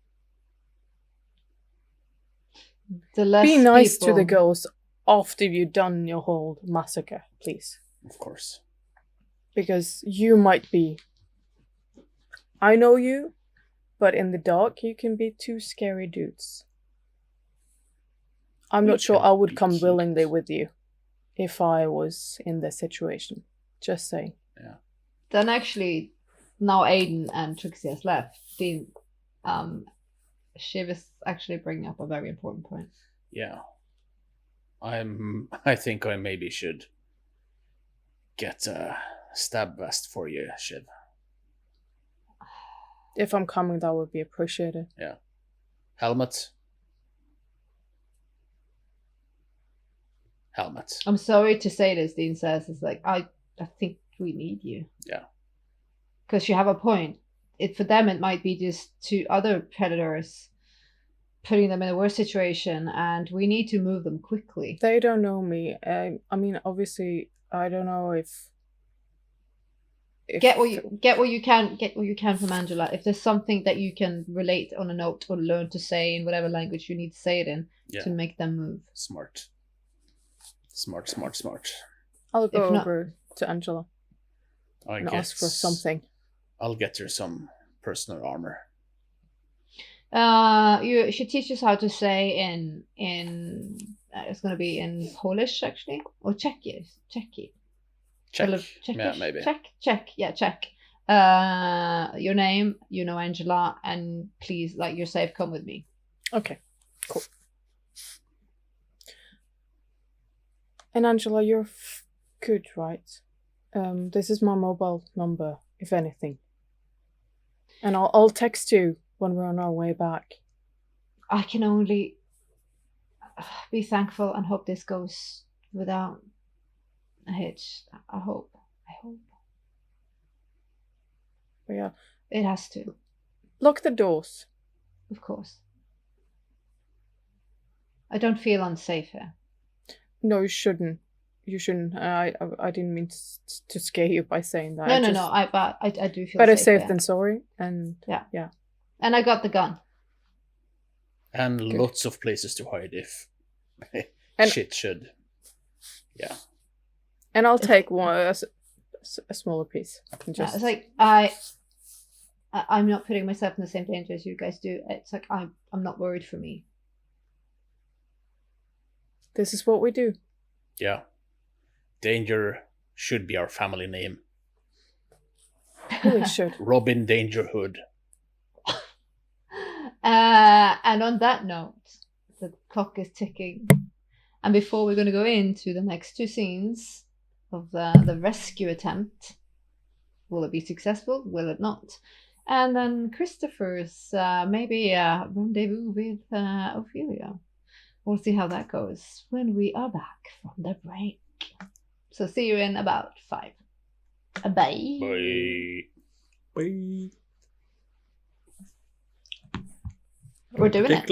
The less Be nice people... to the girls after you've done your whole massacre, please. Of course. Because you might be... I know you, but in the dark you can be two scary dudes. I'm not sure I would come willingly with you if I was in this situation. Just saying. Yeah. Then actually, now Aiden and Trixie has left, Shiv is actually bringing up a very important point. Yeah. I think I maybe should get a stab vest for you, Shiv. If I'm coming, that would be appreciated. Yeah. Helmet. I'm sorry to say this, Dean says. It's like, I think we need you. Yeah. Because you have a point. For them, it might be just two other predators putting them in a worse situation, and we need to move them quickly. They don't know me. I mean, obviously, I don't know if get what you can from Angela. If there's something that you can relate on a note or learn to say in whatever language you need to say it in to make them move. Smart. I'll go over to Angela and ask for something. I'll get her some personal armor. She teaches how to say in it's going to be in Polish actually, or Czech. Yeah, maybe. Czech. Your name, Angela, and please, like, you're safe, come with me. Okay, cool. And Angela, you're good, right? This is my mobile number, if anything. And I'll text you when we're on our way back. I can only be thankful and hope this goes without a hitch. I hope. But yeah. It has to. Lock the doors. Of course. I don't feel unsafe here. No, you shouldn't. You shouldn't. I didn't mean to scare you by saying that. No. I do feel better safe safe than sorry. And yeah. And I got the gun. And lots of places to hide if shit should. Yeah. And I'll take a smaller piece. It's like I'm not putting myself in the same danger as you guys do. It's like I'm not worried for me. This is what we do. Yeah. Danger should be our family name. Really should. Robin Dangerhood. And on that note, the clock is ticking. And before we're going to go into the next two scenes of the rescue attempt, will it be successful? Will it not? And then Christopher's maybe rendezvous with Ophelia. We'll see how that goes when we are back from the break. So see you in about 5. Bye. Bye. Bye. We're doing it.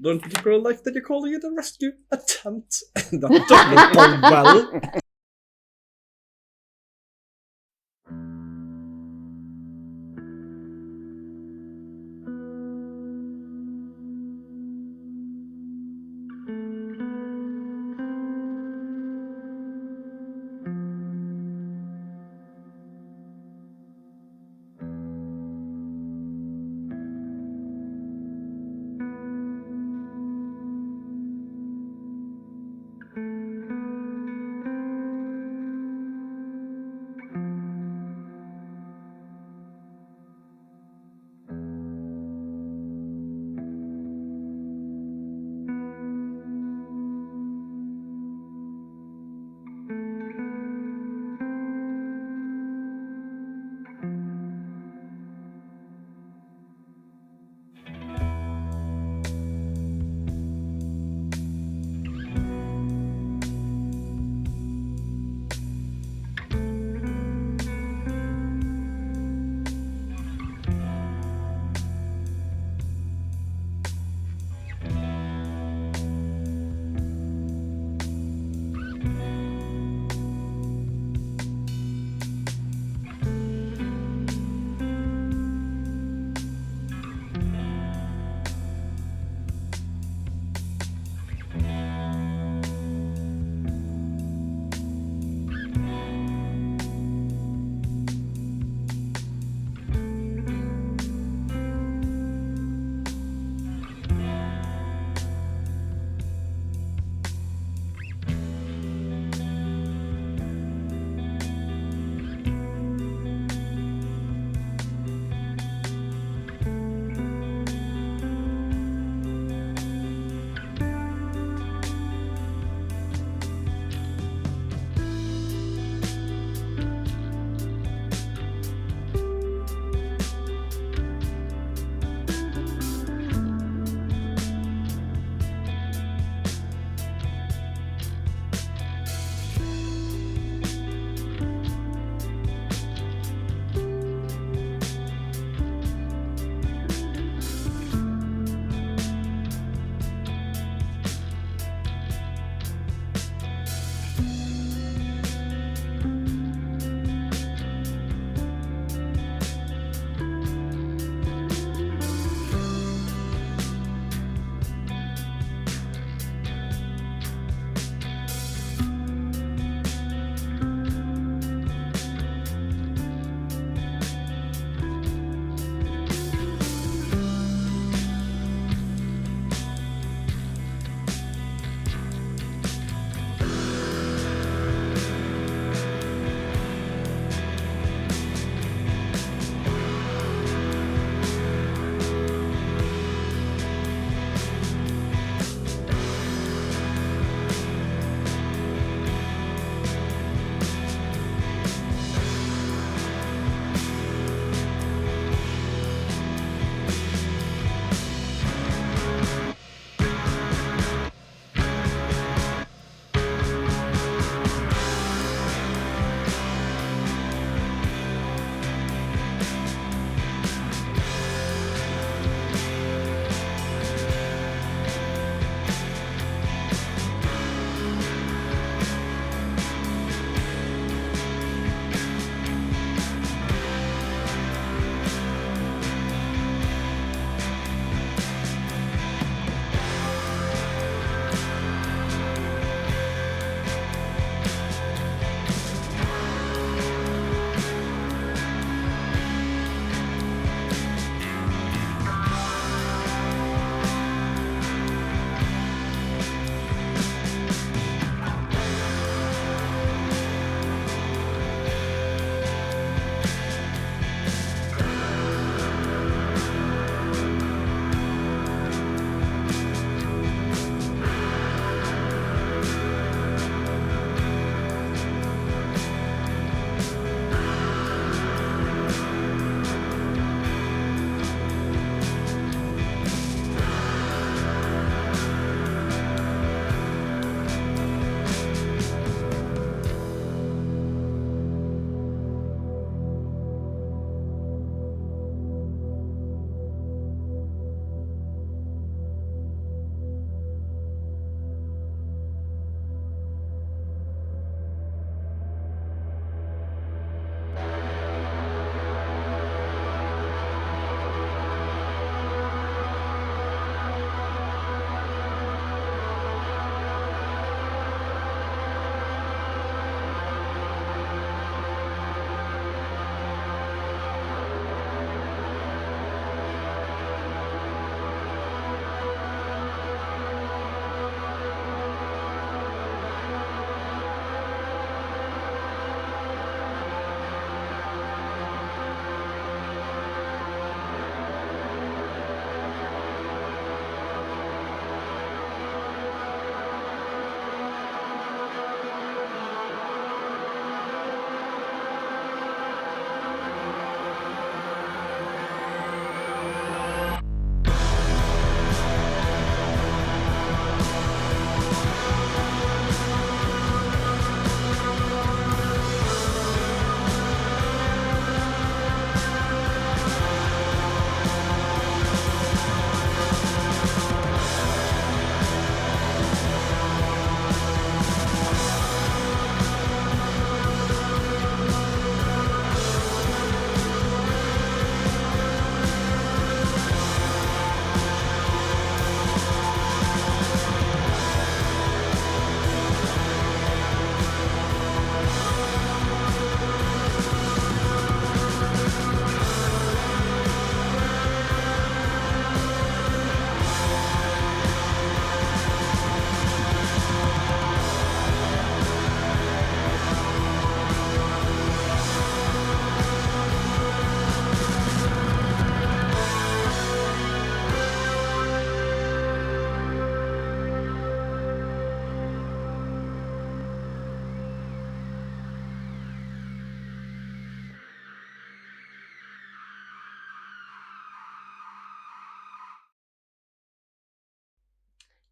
Don't particularly like that you're calling it a rescue attempt. That doesn't go well.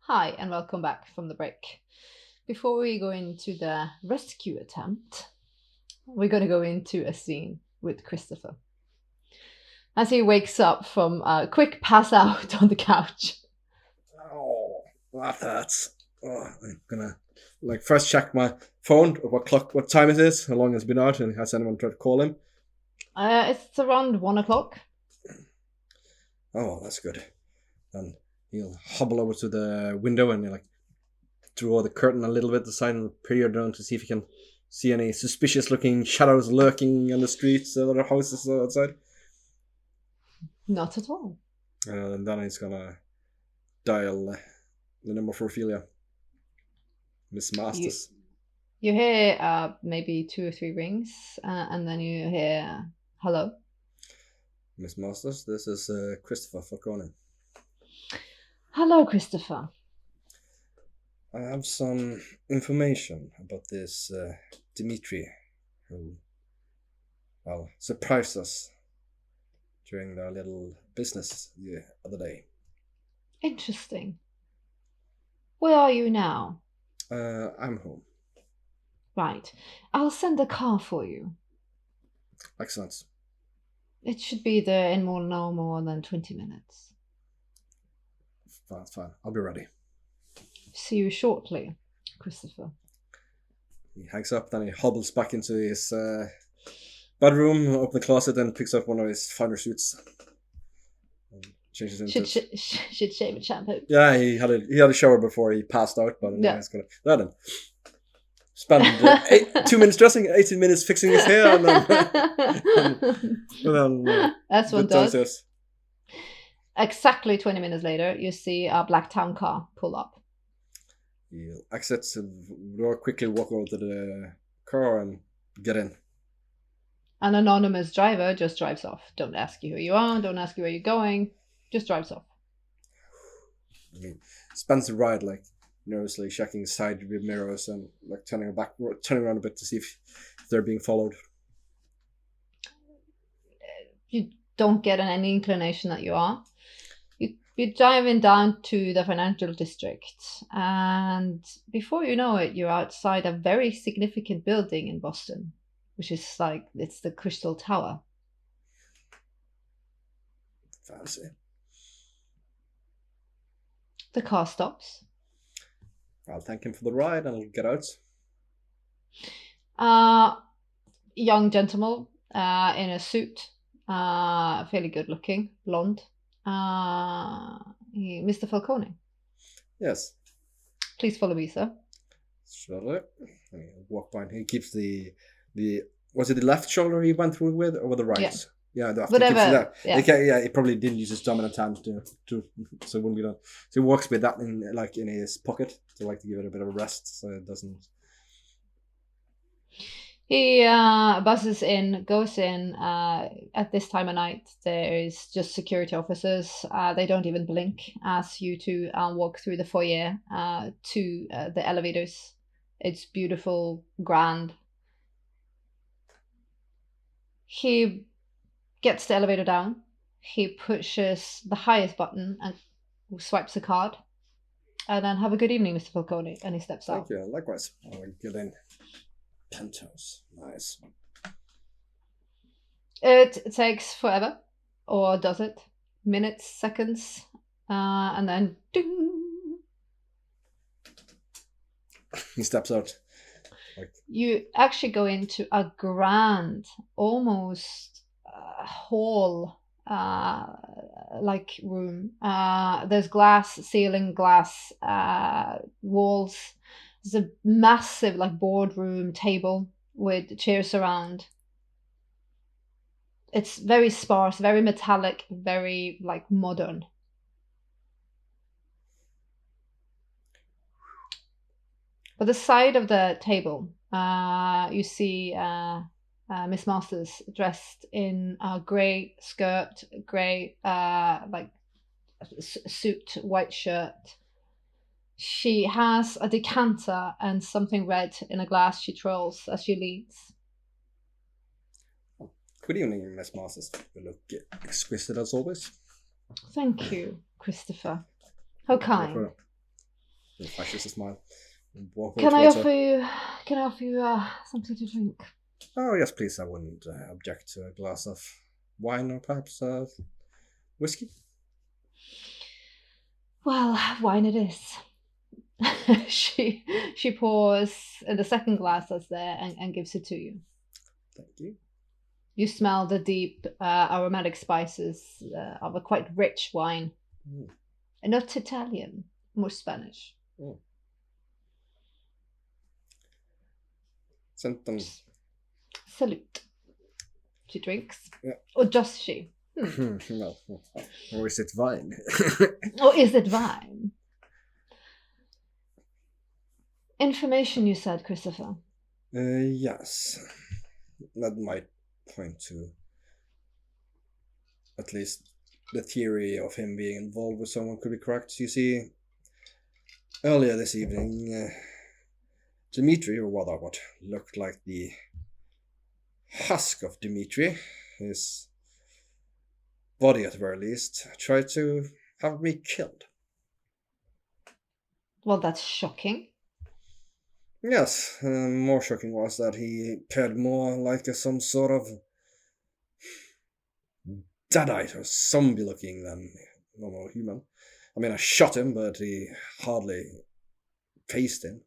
Hi, and welcome back from the break. Before we go into the rescue attempt, we're going to go into a scene with Christopher. As he wakes up from a quick pass out on the couch. Oh, that hurts. Oh, I'm gonna first check my phone, what time it is, how long it's been out, and has anyone tried to call him? It's around 1 o'clock. Oh, that's good. And he'll hobble over to the window and draw the curtain a little bit aside and peer down to see if he can see any suspicious-looking shadows lurking in the streets or the houses outside. Not at all. And then he's gonna dial the number for Ophelia. Miss Masters. You hear maybe 2 or 3 rings, and then you hear, hello? Miss Masters, this is Christopher Falcone. Hello, Christopher. I have some information about this Dimitri, who, surprised us during their little business the other day. Interesting. Where are you now? I'm home. Right. I'll send a car for you. Excellent. It should be there in no more than 20 minutes. Fine. I'll be ready. See you shortly, Christopher. He hangs up, then he hobbles back into his bedroom, opens the closet, and picks up one of his finer suits. And changes into Should shave with shampoo. Yeah, he had a shower before he passed out, but yeah. He's gonna then spend 2 minutes dressing, 18 minutes fixing his hair, and then that's what does. Exactly 20 minutes later, you see a black town car pull up. He exits and quickly walk over to the car and get in. An anonymous driver just drives off. Don't ask you who you are, don't ask you where you're going, just drives off. Spends the ride nervously checking side rear mirrors and turning around a bit to see if they're being followed. You don't get any inclination that you are. You're driving down to the financial district, and before you know it, you're outside a very significant building in Boston, which is it's the Crystal Tower. Fancy. The car stops. I'll thank him for the ride and I'll get out. Young gentleman in a suit, fairly good looking, blonde. Mr. Falcone. Yes. Please follow me, sir. Sure. Walk by. He keeps the was it the left shoulder he went through with, or the right? Yeah, whatever. He probably didn't use his dominant hand to so it wouldn't be done. So he walks with that in his pocket to give it a bit of a rest, so it doesn't. He buzzes in, goes in. At this time of night, there is just security officers. They don't even blink as you two walk through the foyer to the elevators. It's beautiful, grand. He gets the elevator down. He pushes the highest button and swipes a card. And then, have a good evening, Mr. Falcone. And he steps out. Thank you. Likewise. I'll get in. Penthouse. Nice. It takes forever. Or does it? Minutes, seconds. And then, ding! He steps out. You actually go into a grand, almost hall room. There's glass ceiling, glass walls. There's a massive boardroom table with chairs around. It's very sparse, very metallic, very modern. By the side of the table, you see Miss Masters dressed in a grey skirt, grey suit, white shirt. She has a decanter and something red in a glass she twirls as she leads. Good evening, Miss Masters. You look exquisite as always. Thank you, Christopher. How kind. He flashes a smile. And walk Can I towards offer her. you? Can I offer you something to drink? Oh, yes, please. I wouldn't object to a glass of wine or perhaps whiskey. Well, wine it is. she pours the second glass that's there and gives it to you. Thank you. You smell the deep aromatic spices of a quite rich wine. Mm. And not Italian, more Spanish. Mm. Something. Salute. She drinks. Yeah. Or just she. Well, or is it wine? Or is it wine? Information, you said, Christopher. Yes. That might point to at least the theory of him being involved with someone could be correct. You see, earlier this evening, Dmitri, or rather what looked like the husk of Dmitri, his body at the very least, tried to have me killed. Well, that's shocking. Yes, more shocking was that he appeared more like some sort of deadite or zombie looking than normal human. I mean, I shot him, but he hardly faced him.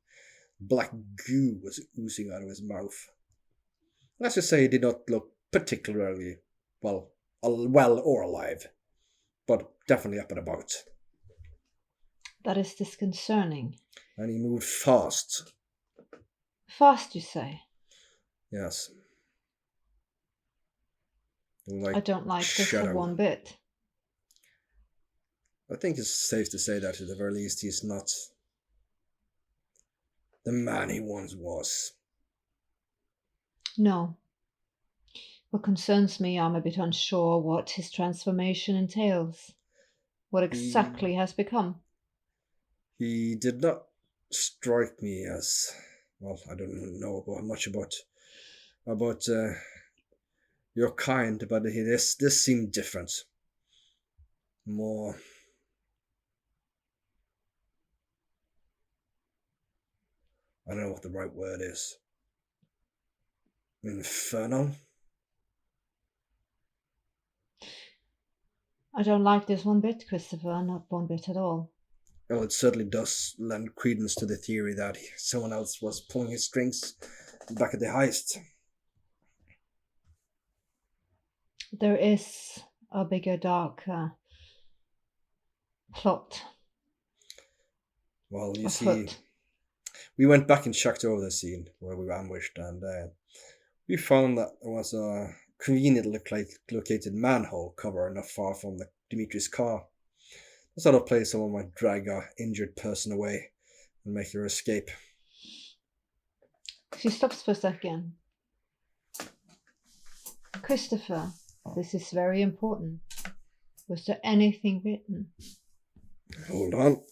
Black goo was oozing out of his mouth. Let's just say he did not look particularly well or alive, but definitely up and about. That is disconcerting. And he moved fast. Fast, you say? Yes. Like I don't like this for shadow. one bit. I think it's safe to say that at the very least he's not the man he once was. No. What concerns me, I'm a bit unsure what his transformation entails. What exactly has become? He did not strike me as, well, I don't know much about your kind, but this seemed different. More. I don't know what the right word is. Infernal? I don't like this one bit, Christopher, not one bit at all. Well, it certainly does lend credence to the theory that someone else was pulling his strings back at the heist. There is a bigger, dark plot. Well, you see, afoot. we went back and checked over the scene where we were ambushed, and we found that there was a conveniently located manhole cover not far from Dimitri's car. The sort of place someone might drag a injured person away and make their escape. She stops for a second. Christopher, this is very important. Was there anything written? Hold on.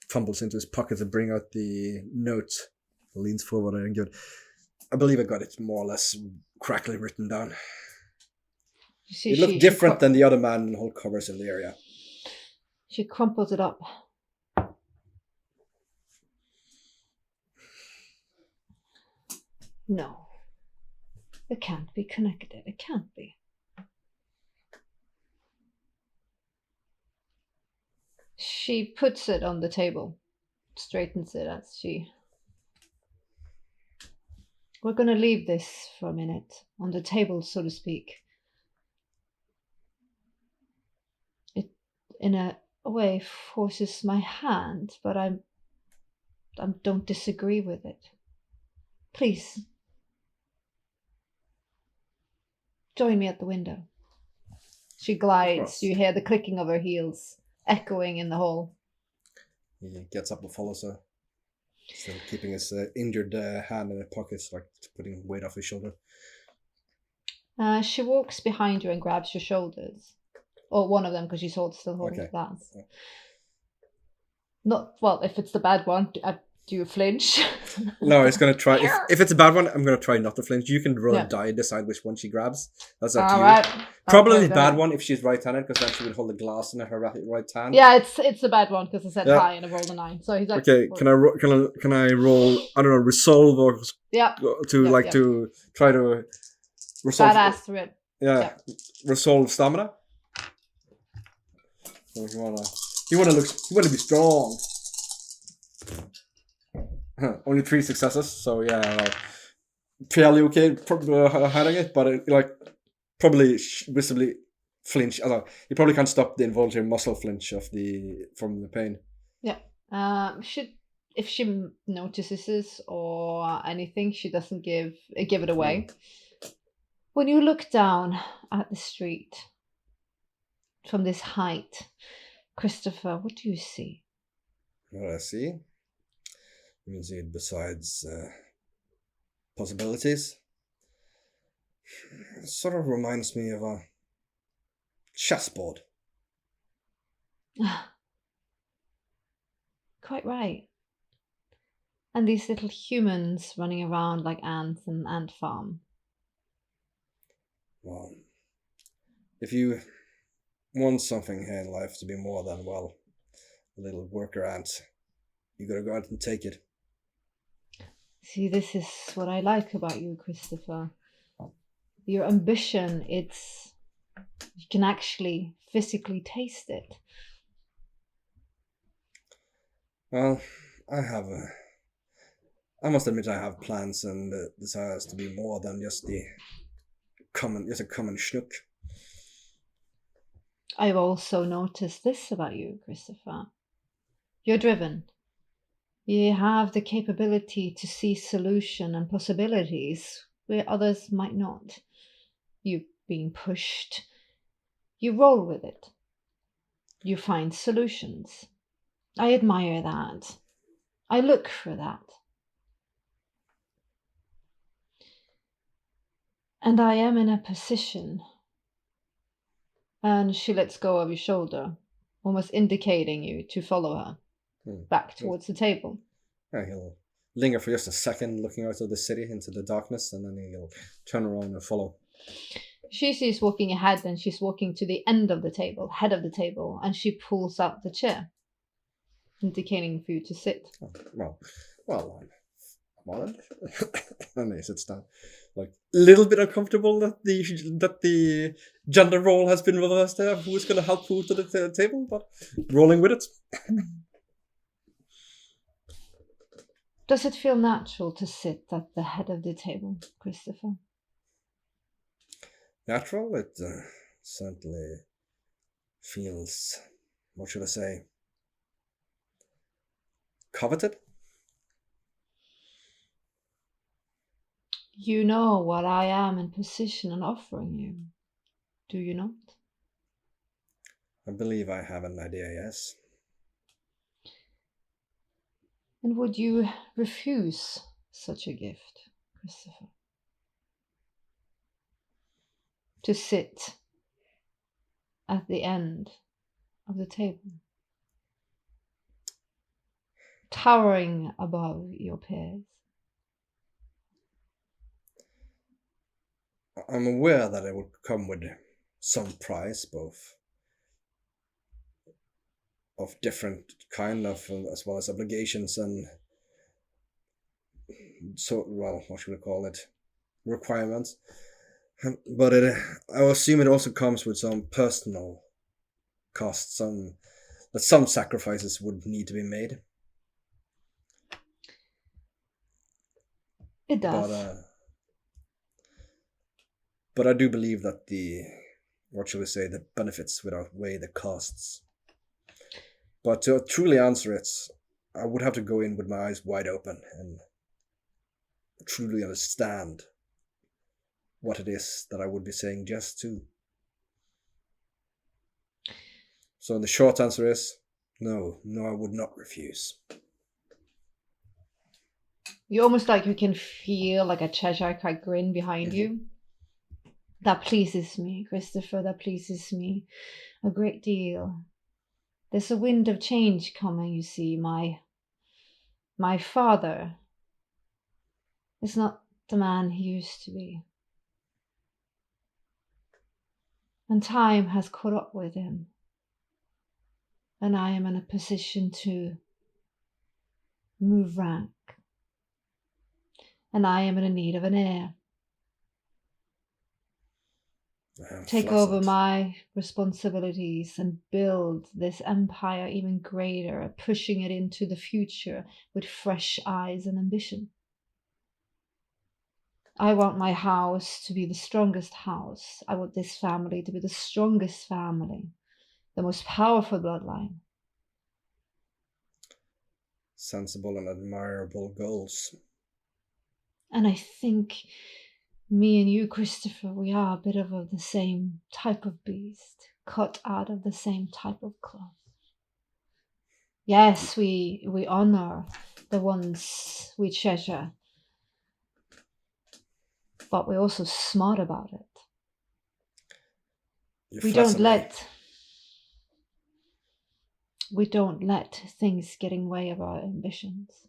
Fumbles into his pocket to bring out the note. Leans forward and goes, I believe I got it more or less crackly written down. It looked different than the other manhole covers in the area. She crumples it up. No. It can't be connected. It can't be. She puts it on the table. Straightens it as she... We're going to leave this for a minute. On the table, so to speak. It, in a way, forces my hand, but I don't disagree with it. Please. Join me at the window. She glides. You hear the clicking of her heels echoing in the hall. He gets up and follows her. Still keeping his injured hand in her pockets, like putting weight off his shoulder. She walks behind you and grabs your shoulders. Or one of them, because she's still holding the glass. Yeah. Not, well, if it's the bad one, Do you flinch? No, it's gonna try. If it's a bad one, I'm gonna try not to flinch. You can roll a Yeah. die, decide which one she grabs. That's up to All you. right. Probably Okay, the go bad ahead. one if she's right-handed, because then she would hold the glass in her right hand. Yeah, it's a bad one because I said Yeah. high and I rolled a 9. So he's like, Okay, can I roll? I don't know, resolve or Yeah. to Yep, like yep. to try to resolve. Badass to it. Yeah, resolve stamina. So you wanna be strong. Only 3 successes, so yeah, fairly okay hiding it, but probably visibly flinch. You probably can't stop the involuntary muscle flinch from the pain. Yeah. If she notices this or anything, she doesn't give it away. When you look down at the street from this height, Christopher, what do you see? What I see? You can see it besides possibilities. It sort of reminds me of a chessboard. Quite right. And these little humans running around like ants in an ant farm. Well, if you want something here in life to be more than, well, a little worker ant, you gotta go out and take it. See, this is what I like about you, Christopher. Your ambition, you can actually physically taste it. Well, I must admit I have plans and desires to be more than just a common schnook. I've also noticed this about you, Christopher. You're driven. You have the capability to see solution and possibilities where others might not. You being pushed, you roll with it. You find solutions. I admire that. I look for that. And I am in a position. And she lets go of your shoulder, almost indicating you to follow her back towards the table. Yeah, he'll linger for just a second, looking out of the city into the darkness, and then he'll turn around and follow. She's walking ahead, and she's walking to the head of the table, and she pulls out the chair, indicating for you to sit. Oh, well, I'm on it. And he sits down. Like, a little bit uncomfortable that the gender role has been reversed there. Who's going to help who to the table, but rolling with it. Does it feel natural to sit at the head of the table, Christopher? Natural? It certainly feels, what should I say, coveted? You know what I am in position on offering you, do you not? I believe I have an idea, yes. And would you refuse such a gift, Christopher? To sit at the end of the table, towering above your peers? I'm aware that it would come with some price, both of different kind of, as well as obligations and so, well, what should we call it, requirements. But I assume it also comes with some personal costs, some sacrifices would need to be made. It does. But I do believe that the benefits would outweigh the costs. But to truly answer it, I would have to go in with my eyes wide open and truly understand what it is that I would be saying yes to. So the short answer is no, I would not refuse. You almost like you can feel like a Cheshire Cat grin behind you. That pleases me, Christopher, that pleases me a great deal. There's a wind of change coming, you see. My My father is not the man he used to be. And time has caught up with him. And I am in a position to move rank. And I am in need of an heir. Take over my responsibilities and build this empire even greater, pushing it into the future with fresh eyes and ambition. I want my house to be the strongest house. I want this family to be the strongest family, the most powerful bloodline. Sensible and admirable goals. And I think me and you, Christopher, we are a bit of the same type of beast, cut out of the same type of cloth. Yes, we honor the ones we treasure, but we're also smart about it. We don't let things get in the way of our ambitions.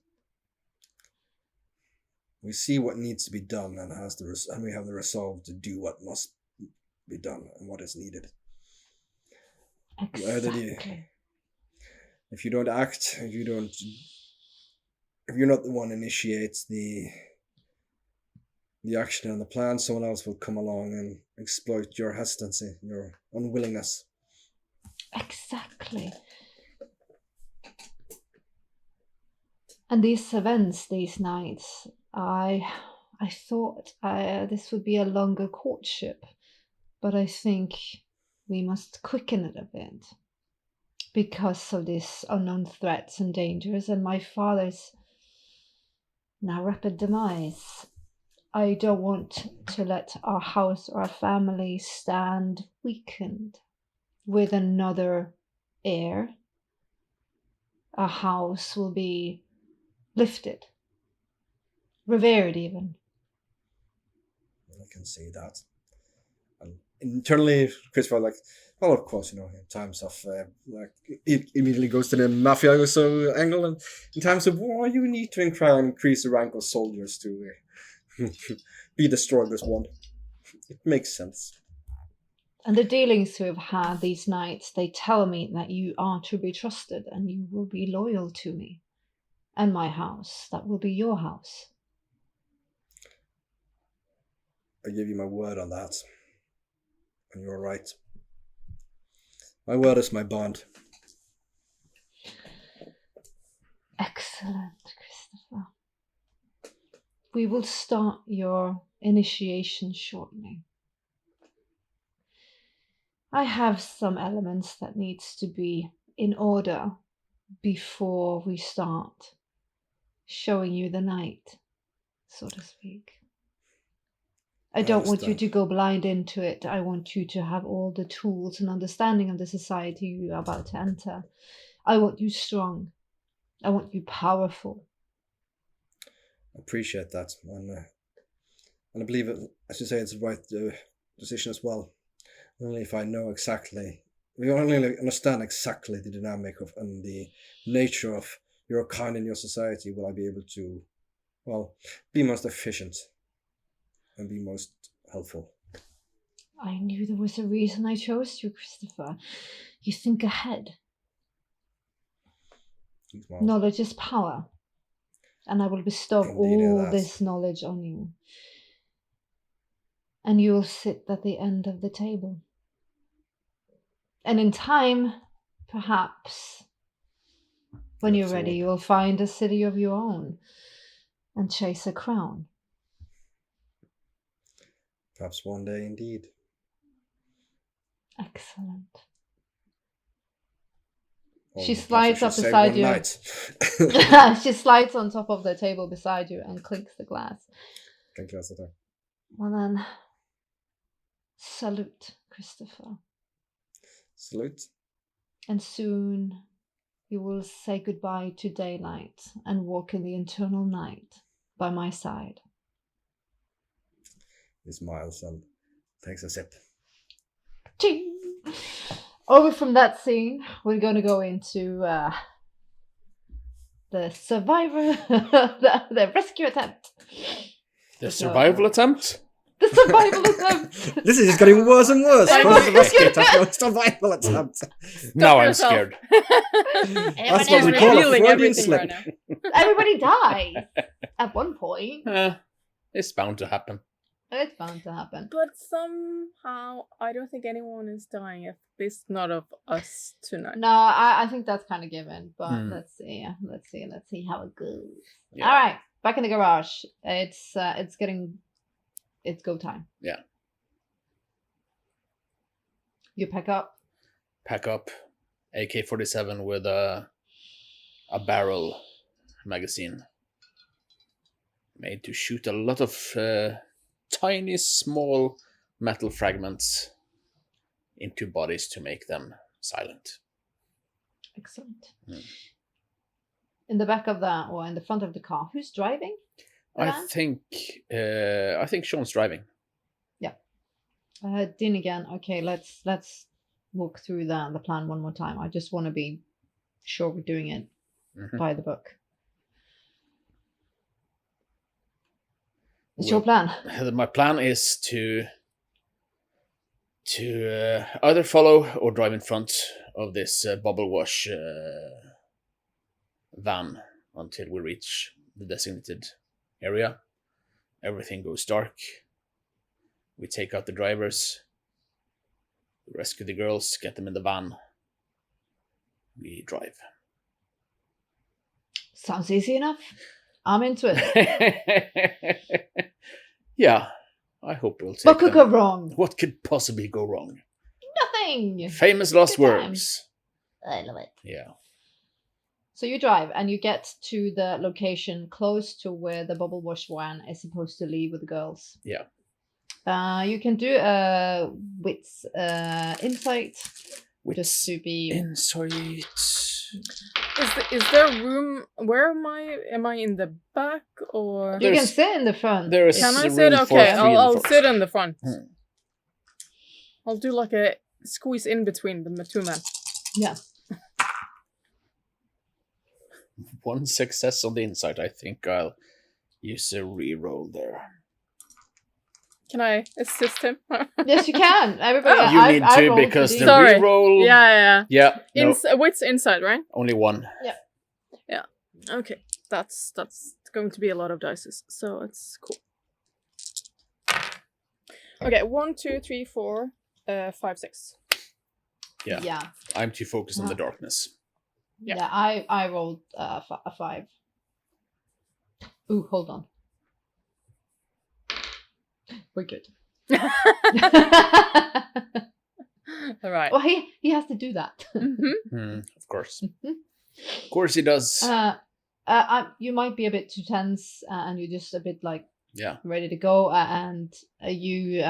We see what needs to be done and we have the resolve to do what must be done and what is needed. Exactly. If you don't act, if you're not the one who initiates the action and the plan, someone else will come along and exploit your hesitancy, your unwillingness. Exactly. And these events, these nights, I thought this would be a longer courtship, but I think we must quicken it a bit because of these unknown threats and dangers and my father's now rapid demise. I don't want to let our house or our family stand weakened with another heir. Our house will be lifted, revered even. I can see that. And internally, Christopher, well, of course, in times of, it immediately goes to the mafioso angle, and in times of war, you need to increase the rank of soldiers to be the strongest one. It makes sense. And the dealings we've had these nights, they tell me that you are to be trusted and you will be loyal to me and my house. That will be your house. I give you my word on that. And you're right. My word is my bond. Excellent, Christopher. We will start your initiation shortly. I have some elements that needs to be in order before we start showing you the night, so to speak. I don't want you to go blind into it. I want you to have all the tools and understanding of the society you are about to enter. I want you strong. I want you powerful. I appreciate that. And I believe, as you say, it's the right decision as well. Only if I know exactly, we only understand exactly the dynamic of and the nature of your kind in your society, will I be able to, well, be most efficient and be most helpful. I knew there was a reason I chose you, Christopher. You think ahead. Well, knowledge is power. And I will bestow all this knowledge on you. And you will sit at the end of the table. And in time, perhaps, when you're ready, you will find a city of your own and chase a crown. Perhaps one day indeed. Excellent. She slides up beside you. She slides on top of the table beside you and clinks the glass. Well then, salute, Christopher. Salute. And soon you will say goodbye to daylight and walk in the eternal night by my side. He smiles and takes a sip. Ching! Over from that scene, we're going to go into the survivor, the rescue attempt. The survival attempt? The survival attempt. This is just getting worse and worse. I First know. rescue attempt, now survival attempt. Now I'm yourself. scared. That's what we call a Feeling Freudian everything slip. right now. Everybody dies at one point. It's bound to happen. It's bound to happen. But somehow, I don't think anyone is dying, at least not of us tonight. No, I think that's kind of given, but Hmm. let's see how it goes. Yeah. All right, back in the garage. It's go time. Yeah. You pack up. Pack up AK-47 with a barrel magazine made to shoot a lot of tiny, small metal fragments into bodies to make them silent. Excellent. Hmm. In the back of the, or in the front of the car, who's driving? the I van? think Sean's driving. Dean again. Okay, let's walk through the plan one more time. I just want to be sure we're doing it Mhm. by the book. What's your plan? My plan is to either follow or drive in front of this bubble wash van until we reach the designated area. Everything goes dark. We take out the drivers, we rescue the girls, get them in the van. We drive. Sounds easy enough. I'm into it. Yeah, I hope we'll take What could them. go wrong? What could possibly go wrong? Nothing. Famous last Good time. words. I love it. Yeah. So you drive and you get to the location close to where the bubble wash van is supposed to leave with the girls. Yeah. You can do a wits insight Wits just to be. insight. Is there room? Where am I? Am I in the back or? You can There's- sit in the front. there is- Can I room sit? for Okay, three in the I'll front. sit in the front. Hmm. I'll do like a squeeze in between the two men. Yeah. One success on the insight. I think I'll use a re-roll there. Can I assist him? Yes, you can. Everybody. Oh. You I need to rolled because for the D. Sorry. re-roll. Yeah. Yeah. No, Wits inside, right? only one. Okay, that's going to be a lot of dices, so it's cool. Okay, 1, 2, 3, 4, 5, 6. Yeah. Yeah. I'm too focused on the darkness. Yeah. Yeah. I rolled a 5. Ooh, hold on. We're good. All right. Well, he has to do that. Of course. Of course he does. You might be a bit too tense, and you're just a bit like Yeah. ready to go. And you,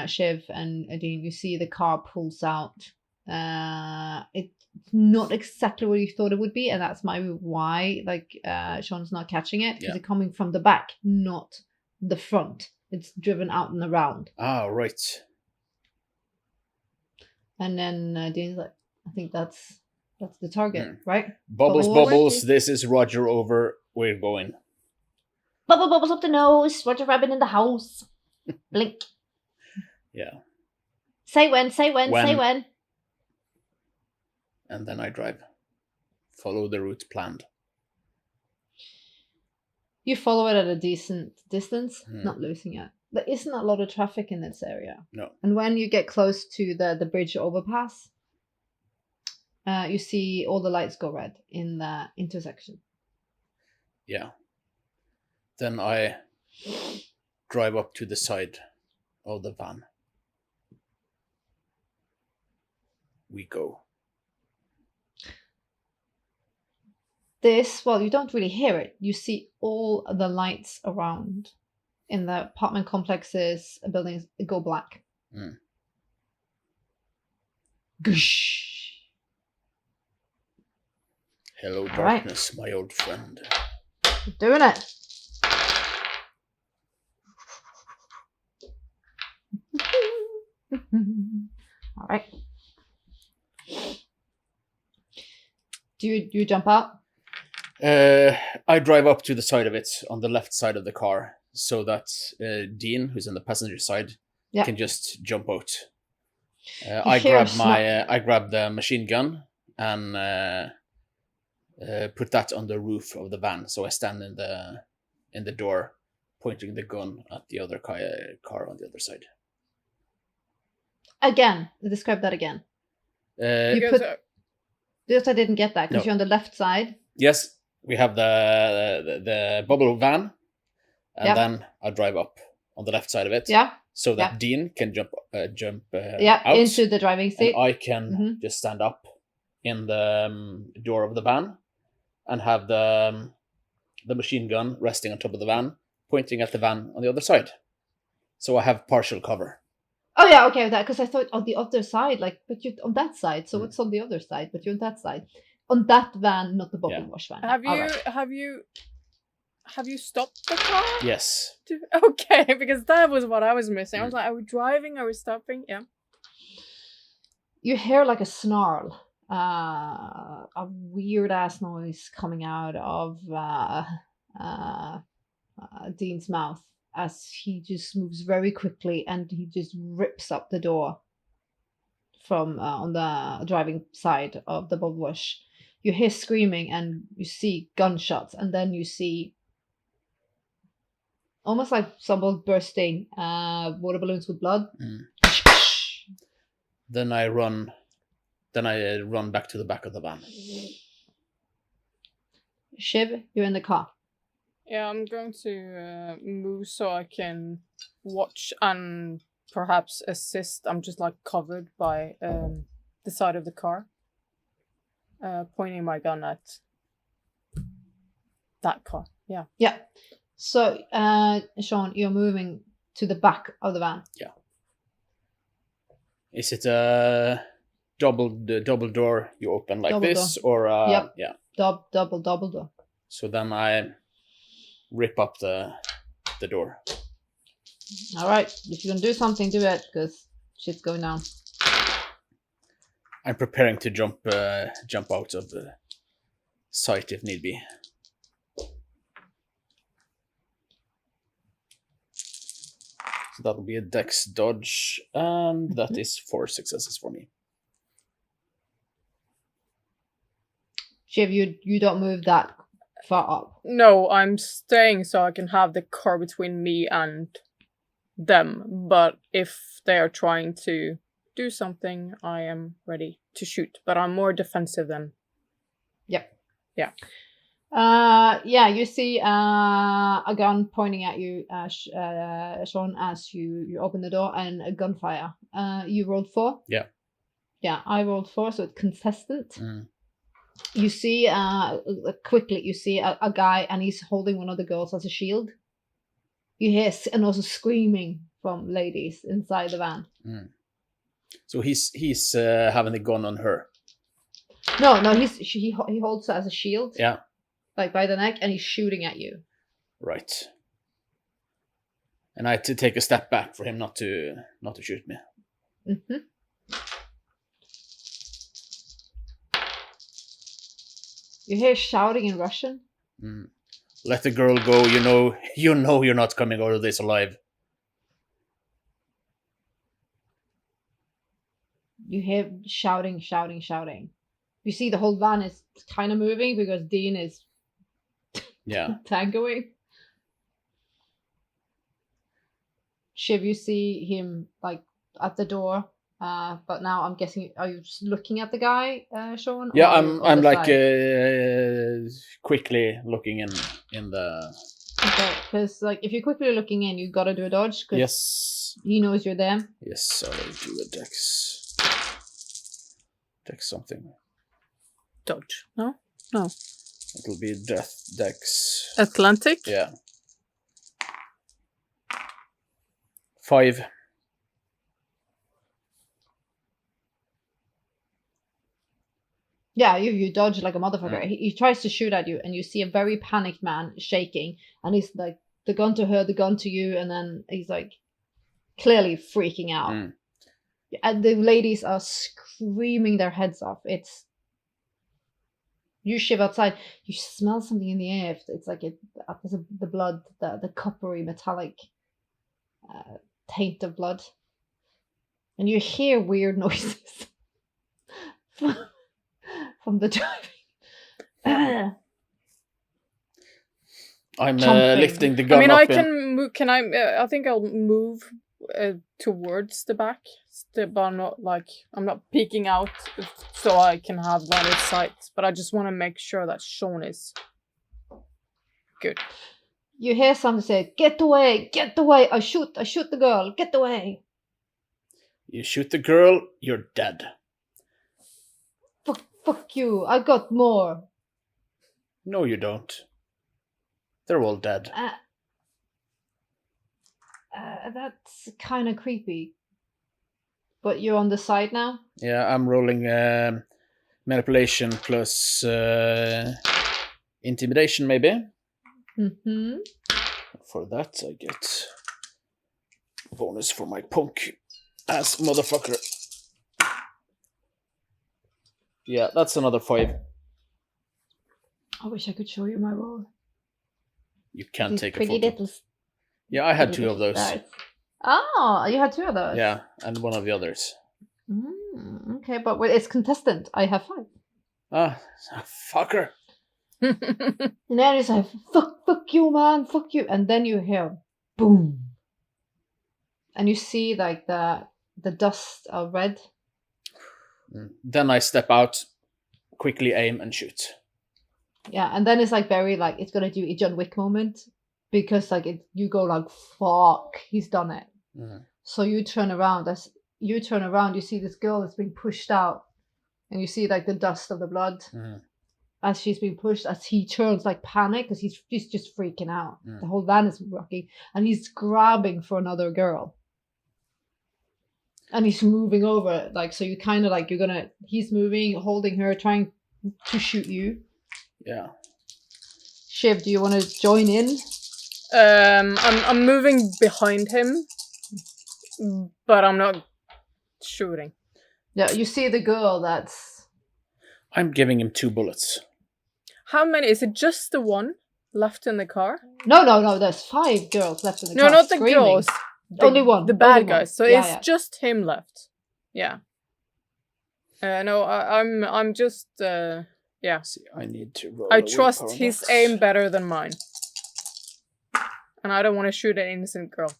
Shiv and Dean, you see the car pulls out. It's not exactly what you thought it would be, and that's maybe why Sean's not catching it, because Yeah. it's coming from the back, not the front. It's driven out and around. Ah, right. And then Dean's like, I think that's the target, right? Bubbles, Bubble bubbles. wash. This is Roger over. We're going. Bubble bubbles up the nose. Roger Rabbit in the house. Blink. Yeah. Say when. Say when. When. Say when. And then I drive. Follow the route planned. You follow it at a decent distance, Hmm. not losing it. There isn't a lot of traffic in this area. No. And when you get close to the bridge overpass, you see all the lights go red in the intersection. Yeah. Then I drive up to the side of the van. We go. Well, you don't really hear it. You see all the lights around in the apartment complexes, buildings go black. Mm. Goosh. Hello, All right. darkness, my old friend. You're doing it. All right. Do you jump out? I drive up to the side of it on the left side of the car so that Dean, who's on the passenger side, can just jump out. I grab the machine gun and put that on the roof of the van. So I stand in the door, pointing the gun at the other car on the other side. Again, describe that again. Just I didn't get that because you're on the left side. Yes, we have the bubble van, and then I drive up on the left side of it. Yeah. So that Dean can jump out into the driving seat. And I can just stand up in the door of the van and have the machine gun resting on top of the van, pointing at the van on the other side. So I have partial cover. Oh yeah, okay, that because I thought on the other side, like, but you're on that side, so it's on the other side, but you're on that side, on that van, not the bubble wash van. Have you stopped the car? Yes. Okay, because that was what I was missing. I was like, are we driving? Are we stopping? Yeah. You hear like a snarl, a weird ass noise coming out of Dean's mouth as he just moves very quickly and he just rips up the door from on the driving side of the bubble wash. You hear screaming and you see gunshots, and then you see almost like someone bursting water balloons with blood. Then I run back to the back of the van. Shiv, you're in the car. Yeah, I'm going to move so I can watch and perhaps assist. I'm just like covered by the side of the car, pointing my gun at that car. Yeah. Yeah. So, Sean, you're moving to the back of the van. Yeah. Is it a double door you open like double this, door. Or yep. Yeah, double door? So then I rip up the door. All right, if you're gonna do something, do it, because shit's going down. I'm preparing to jump out of the sight if need be. So that'll be a dex dodge, and that is 4 successes for me. Shiv, you don't move that far up. No, I'm staying so I can have the car between me and them. But if they are trying to do something, I am ready to shoot. But I'm more defensive than. Yep. Yeah. You see a gun pointing at you, Sean, as you open the door, and a gunfire. You rolled 4? Yeah. Yeah, I rolled 4, so it's consistent. You see, quickly, you see a guy, and he's holding one of the girls as a shield. You hear, and also screaming from ladies inside the van. So he's having the gun on her. No, he holds her as a shield. Yeah. Like by the neck, and he's shooting at you. Right. And I had to take a step back for him not to shoot me. You hear shouting in Russian. Let the girl go. You know you're not coming out of this alive. You hear shouting. You see the whole van is kind of moving because Dean is tangoing. Shiv, you see him like at the door, but now I'm guessing, are you just looking at the guy, Sean? Yeah, I'm like quickly looking in the. Okay, because like if you're quickly looking in, you gotta do a dodge. Cause yes. He knows you're there. Yes, I'll do a dex. Dex something. Dodge. No. It'll be dex. Atlantic? Yeah. 5. Yeah, you dodge like a motherfucker. He tries to shoot at you, and you see a very panicked man shaking, and he's like, the gun to her, the gun to you, and then he's like, clearly freaking out. And the ladies are screaming their heads off. You Shiv outside. You smell something in the air. It's like the blood, the coppery metallic taint of blood, and you hear weird noises from the driving. I'm Jumping. lifting the gun I mean, up. I can move. Can I? I think I'll move towards the back, but I'm not peeking out so I can have line of sight. But I just want to make sure that Sean is good. You hear something say, "Get away! Get away! I shoot the girl! Get away!" You shoot the girl, you're dead. Fuck you! I got more. No, you don't. They're all dead. That's kind of creepy. But you're on the side now? Yeah, I'm rolling manipulation plus intimidation, maybe. Mm-hmm. For that, I get bonus for my punk ass motherfucker. Yeah, that's another 5. I wish I could show you my roll. You can't These take a pretty photo. little. Yeah, I had pretty 2 of little those. stars. Oh, you had 2 of those? Yeah, and one of the others. Okay, but it's contestant. I have 5. Ah, fucker. And then it's like, fuck you, man, fuck you. And then you hear boom. And you see like the dust of red. Then I step out, quickly aim and shoot. Yeah, and then it's like very like it's gonna do a John Wick moment because like you go like fuck, he's done it. So you turn around. You see this girl that's being pushed out, and you see like the dust of the blood as she's being pushed. As he turns like panic because he's just freaking out. The whole van is rocking, and he's grabbing for another girl. And he's moving over, like, so you kind of like, he's moving, holding her, trying to shoot you. Yeah. Shiv, do you want to join in? I'm moving behind him, but I'm not shooting. Yeah, you see the girl that's... I'm giving him 2 bullets. How many? Is it just the one left in the car? No, there's 5 girls left in the car. No, not the screaming. girls. Only one. The bad Only guys. one. So Yeah. it's just him left. Yeah. No, I'm just yeah. See, I need to roll. I a trust willpower his box. aim better than mine. And I don't want to shoot an innocent girl.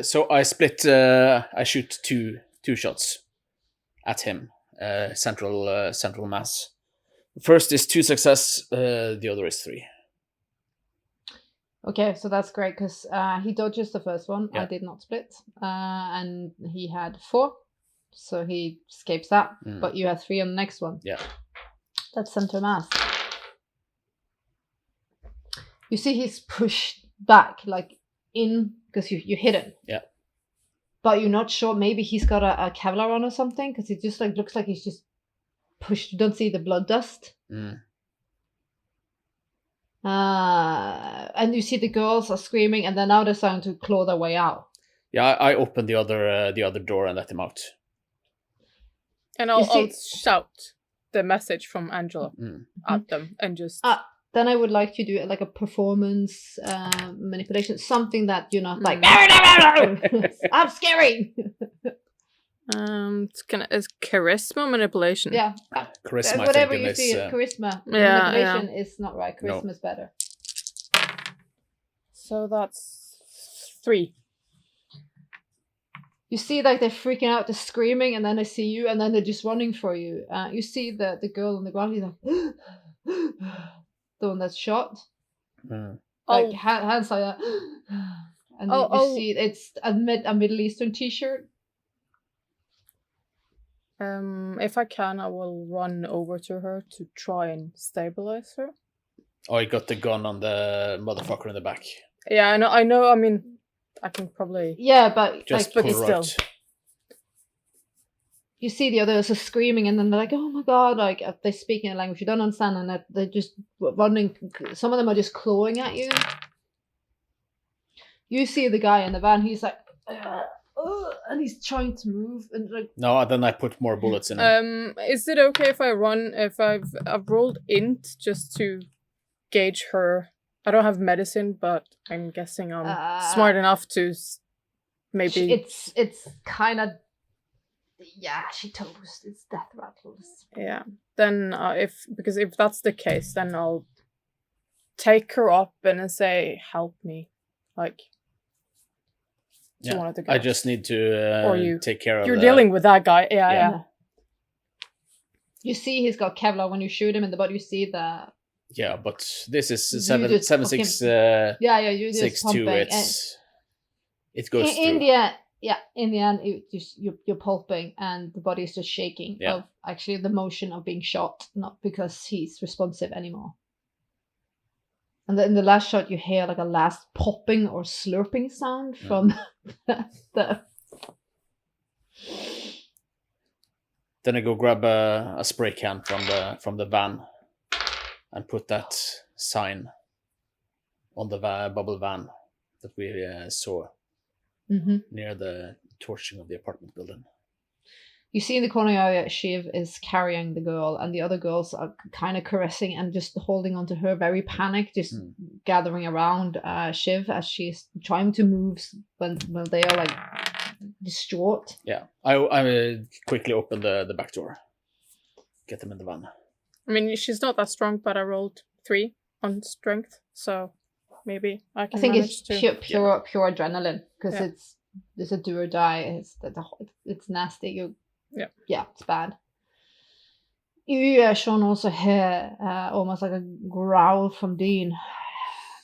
So I split. I shoot two shots at him. Central mass. First is 2 success. The other is 3. Okay, so that's great because he dodges the first one. Yeah. I did not split. And he had 4. So he escapes that. But you had 3 on the next one. Yeah. That's center mass. You see he's pushed back, like in, because you hit him. Yeah. But you're not sure. Maybe he's got a Kevlar on or something, because it just like looks like he's just pushed. You don't see the blood dust. And you see the girls are screaming, and then now they're starting to claw their way out. Yeah, I opened the other door and let him out. And I'll shout the message from Angela at them and just... Then I would like to do like a performance manipulation, something that you're not like, I'm scary. It's charisma manipulation. Yeah. Charisma, whatever I think, you is, see, charisma. Yeah, Manipulation is not right. Charisma is better. So that's 3. You see, like they're freaking out, they're screaming, and then they see you, and then they're just running for you. You see the girl on the ground. He's like, the one that's shot. Like hands like that. And then you see it's a Middle Eastern t-shirt. If I can, I will run over to her to try and stabilize her. Oh, I got the gun on the motherfucker in the back. Yeah, I know. I mean, I can probably... Yeah, but Just like, pull but right. still. You see the others are screaming, and then they're like, oh my god, like they speak in a language you don't understand, and they're just running. Some of them are just clawing at you. You see the guy in the van, he's like, and he's trying to move, and like No, then I put more bullets in him. Is it okay if I run? If I've rolled int just to gauge her. I don't have medicine, but I'm guessing I'm smart enough to maybe. It's kind of. Yeah, she toast. It's death rattles. Yeah. Then if that's the case, then I'll take her up and say, "Help me," like. To one of the girls. I just need to or you. Take care of. You're dealing with that guy. Yeah. You see, he's got Kevlar. When you shoot him in the butt, you see the. Yeah, but this is 7.6. You just 6.2. It goes through. In the end, you're pulping, and the body is just shaking of actually the motion of being shot, not because he's responsive anymore. And then in the last shot, you hear like a last popping or slurping sound from the. Then I go grab a spray can from the van, and put that sign on the bubble van that we saw near the torching of the apartment building. You see in the corner area, Shiv is carrying the girl, and the other girls are kind of caressing and just holding onto her, very panicked, just gathering around Shiv as she's trying to move when they are like distraught. Yeah, I quickly open the back door, get them in the van. I mean, she's not that strong, but I rolled 3 on strength, so maybe I can. I think manage it's pure adrenaline because it's a do or die. It's nasty. Yeah, it's bad. You, Sean, also hear almost like a growl from Dean.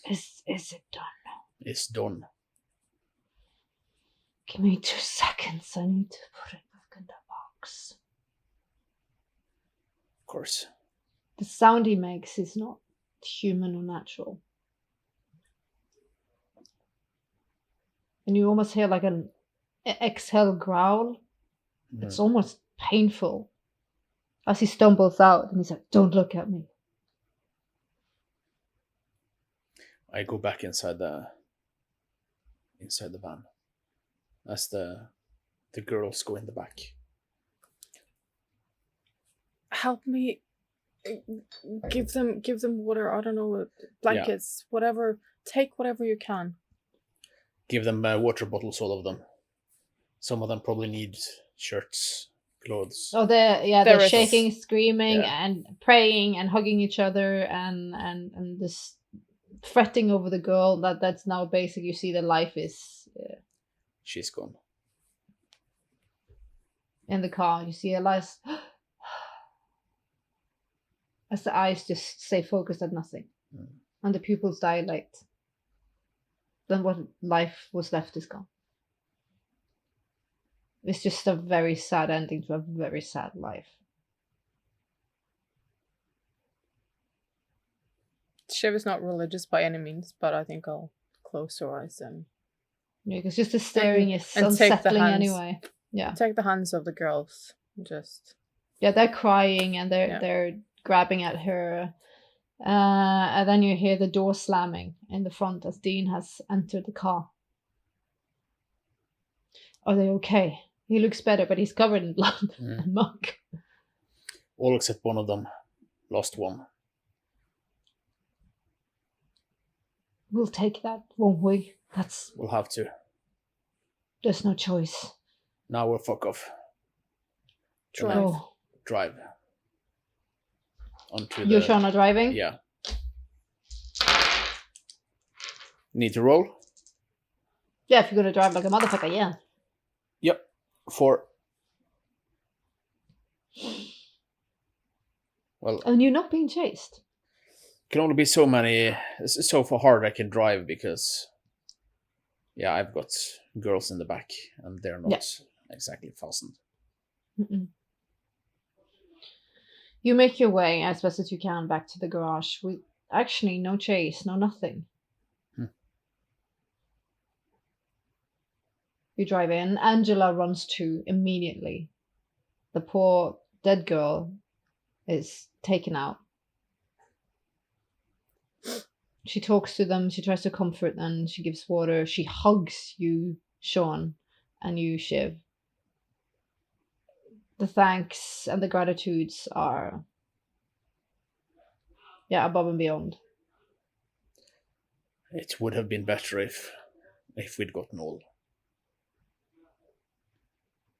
Is it done? It's done. Give me 2 seconds. I need to put it back in the box. Of course. The sound he makes is not human or natural. And you almost hear like an exhale growl. It's almost painful. As he stumbles out and he's like, "Don't look at me." I go back inside the van as the girls go in the back. Help me. Give them water. I don't know, blankets, whatever. Take whatever you can. Give them water bottles, all of them. Some of them probably need shirts, clothes. Oh, they're shaking, screaming, and praying, and hugging each other, and just fretting over the girl. That's now basic. You see, the life is. She's gone. In the car, you see Elias. As the eyes just stay focused at nothing, and the pupils dilate. Then what life was left is gone. It's just a very sad ending to a very sad life. Shiv is not religious by any means, but I think I'll close her eyes and. Yeah, because just the staring is unsettling anyway. Yeah. Take the hands of the girls. Just. Yeah, they're crying and they're grabbing at her. And then you hear the door slamming in the front as Dean has entered the car. Are they okay? He looks better, but he's covered in blood and muck. All except one of them. Lost one. We'll take that, won't we? We'll have to. There's no choice. Now we'll fuck off. Drive. You're Shauna driving? Yeah. Need to roll? Yeah, if you're gonna drive like a motherfucker, yeah. Yep. 4. Well. And you're not being chased. Can only be so far hard I can drive because, I've got girls in the back and they're not exactly fastened. Mm-mm. You make your way as best as you can back to the garage with actually no chase, no nothing. You drive in. Angela runs to immediately. The poor dead girl is taken out. She talks to them. She tries to comfort them. She gives water. She hugs you, Sean, and you, Shiv. The thanks and the gratitudes are, above and beyond. It would have been better if we'd gotten all.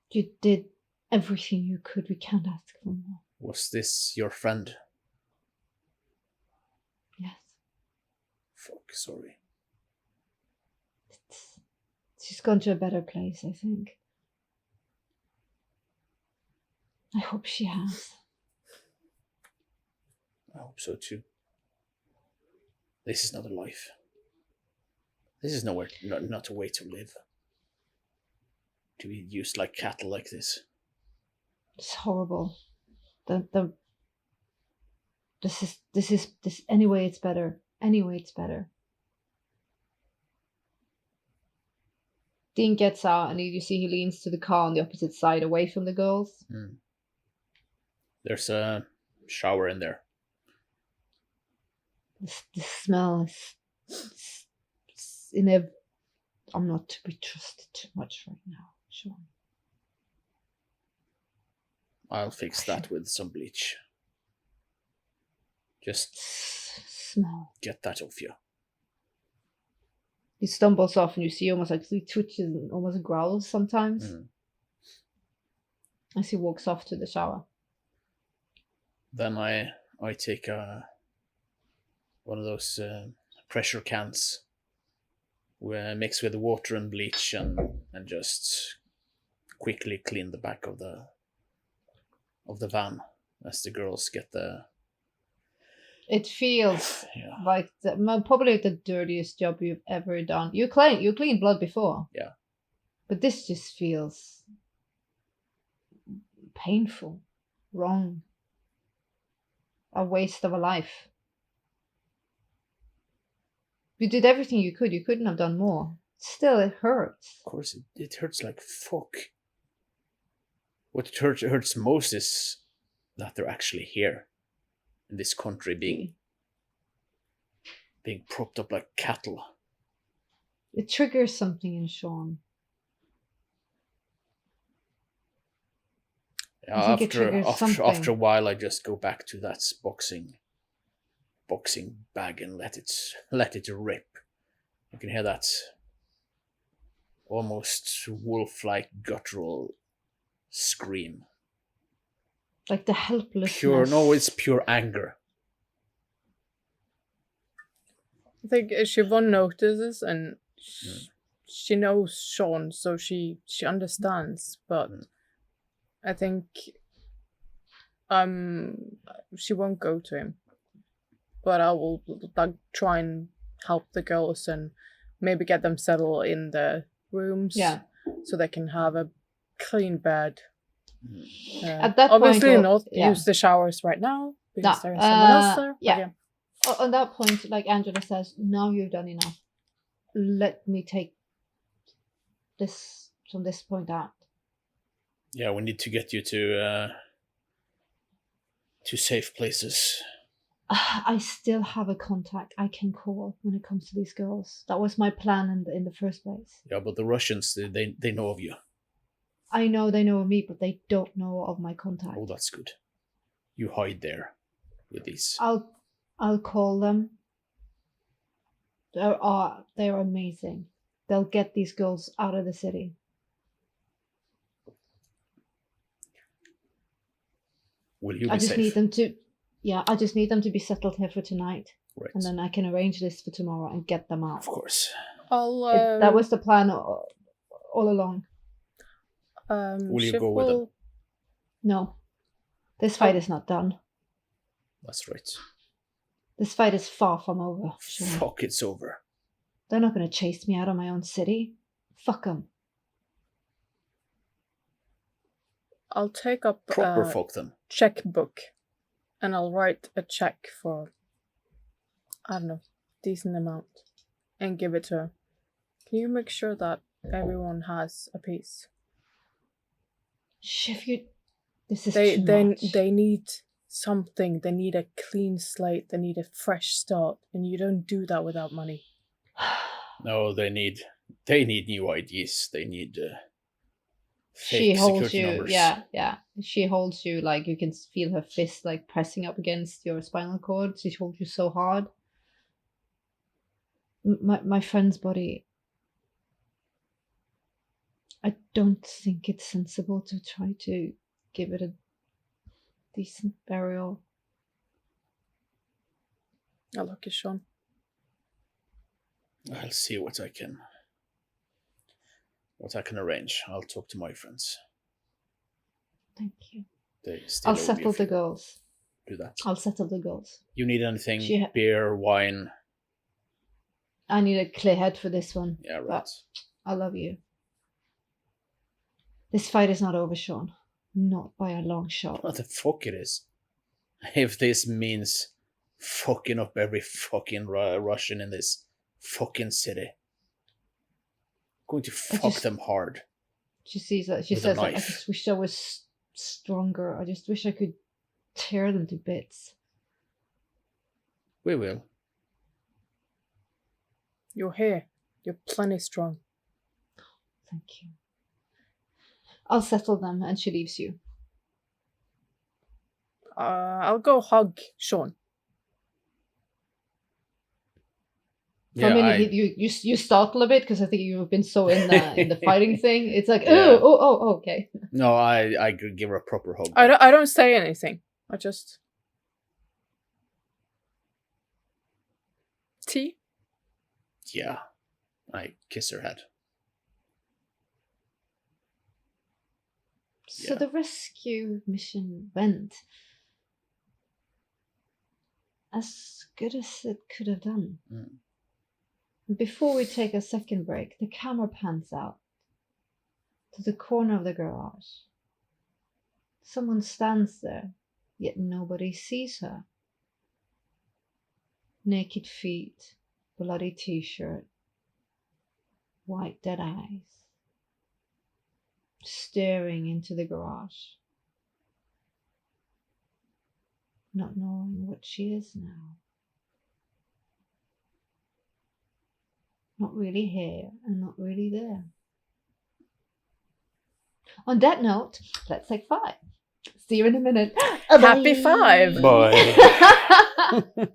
You did everything you could. We can't ask for more. Was this your friend? Yes. Fuck, sorry. She's gone to a better place, I think. I hope she has. I hope so too. This is not a life. This is not a way to live. To be used like cattle like this. It's horrible. This anyway it's better. Anyway it's better. Dean gets out and you see he leans to the car on the opposite side away from the girls. There's a shower in there. The smell is I'm not to be trusted too much right now, Sean. I'll fix that with some bleach. Just smell. Get that off you. He stumbles off and you see almost like he twitches and almost growls sometimes. As he walks off to the shower. Then I take one of those pressure cans, mix with water and bleach, and just quickly clean the back of the van as the girls get the. It feels like probably the dirtiest job you've ever done. You cleaned blood before. Yeah. But this just feels painful, wrong, a waste of a life. You did everything you could. You couldn't have done more. Still, it hurts. Of course, it hurts like fuck. What hurts most is that they're actually here. In this country being propped up like cattle. It triggers something in Sean. Yeah, after a while I just go back to that boxing bag and let it rip. You can hear that almost wolf-like guttural scream. Like the helplessness. It's pure anger. I think Siobhan notices and she knows Sean, so she understands, but I think she won't go to him. But I will try and help the girls and maybe get them settled in the rooms so they can have a clean bed. At that obviously point, not use the showers right now because there is someone else there. Yeah. On that point, like Angela says, now you've done enough. Let me take this from this point out. Yeah, we need to get you to safe places. I still have a contact I can call when it comes to these girls. That was my plan in the first place. Yeah, but the Russians, they know of you. I know they know of me, but they don't know of my contact. Oh, that's good. You hide there with these. I'll call them. They're amazing. They'll get these girls out of the city. Will you be I just safe? need them to. Yeah, I just need them to be settled here for tonight. Right. And then I can arrange this for tomorrow and get them out. Of course. That was the plan all along. Will you go with them? No. This fight is not done. That's right. This fight is far from over. Sure. Fuck, it's over. They're not going to chase me out of my own city. Fuck them. I'll take up Proper fuck them. Checkbook and I'll write a check for, I don't know, decent amount and give it to her. Can you make sure that everyone has a piece? Shiv, this is too much. They need something. They need a clean slate. They need a fresh start, and you don't do that without money. No, they need new ideas. They need She fake holds security you. numbers. Yeah. She holds you like you can feel her fist like pressing up against your spinal cord. She holds you so hard. My friend's body. I don't think it's sensible to try to give it a decent burial. I'll look at Sean. I'll see what I can arrange. I'll talk to my friends. Thank you. They still I'll owe me a settle the few. girls. Do that. I'll settle the girls. You need anything? She ha- Beer, wine? I need a clear head for this one. Yeah, right. But I love you. This fight is not over, Sean. Not by a long shot. What the fuck it is? If this means fucking up every fucking Russian in this fucking city. I'm going to fuck them hard. She sees that. She With a says, like, I knife. just wish I was stronger. I just wish I could tear them to bits. We will. You're here. You're plenty strong. Thank you. I'll settle them, and she leaves you. I'll go hug Sean. For a minute, you startle a bit because I think you've been so in the fighting thing. It's like, Yeah. oh, okay. No, I could give her a proper hug. I don't say anything. I just... Tea? Yeah. I kiss her head. So Yeah. the rescue mission went as good as it could have done. Mm. Before we take a second break, the camera pans out to the corner of the garage. Someone stands there, yet nobody sees her. Naked feet, bloody t-shirt, white dead eyes, staring into the garage, not knowing what she is now. Not really here and not really there. On that note, let's take 5. See you in a minute. Happy 5. Bye.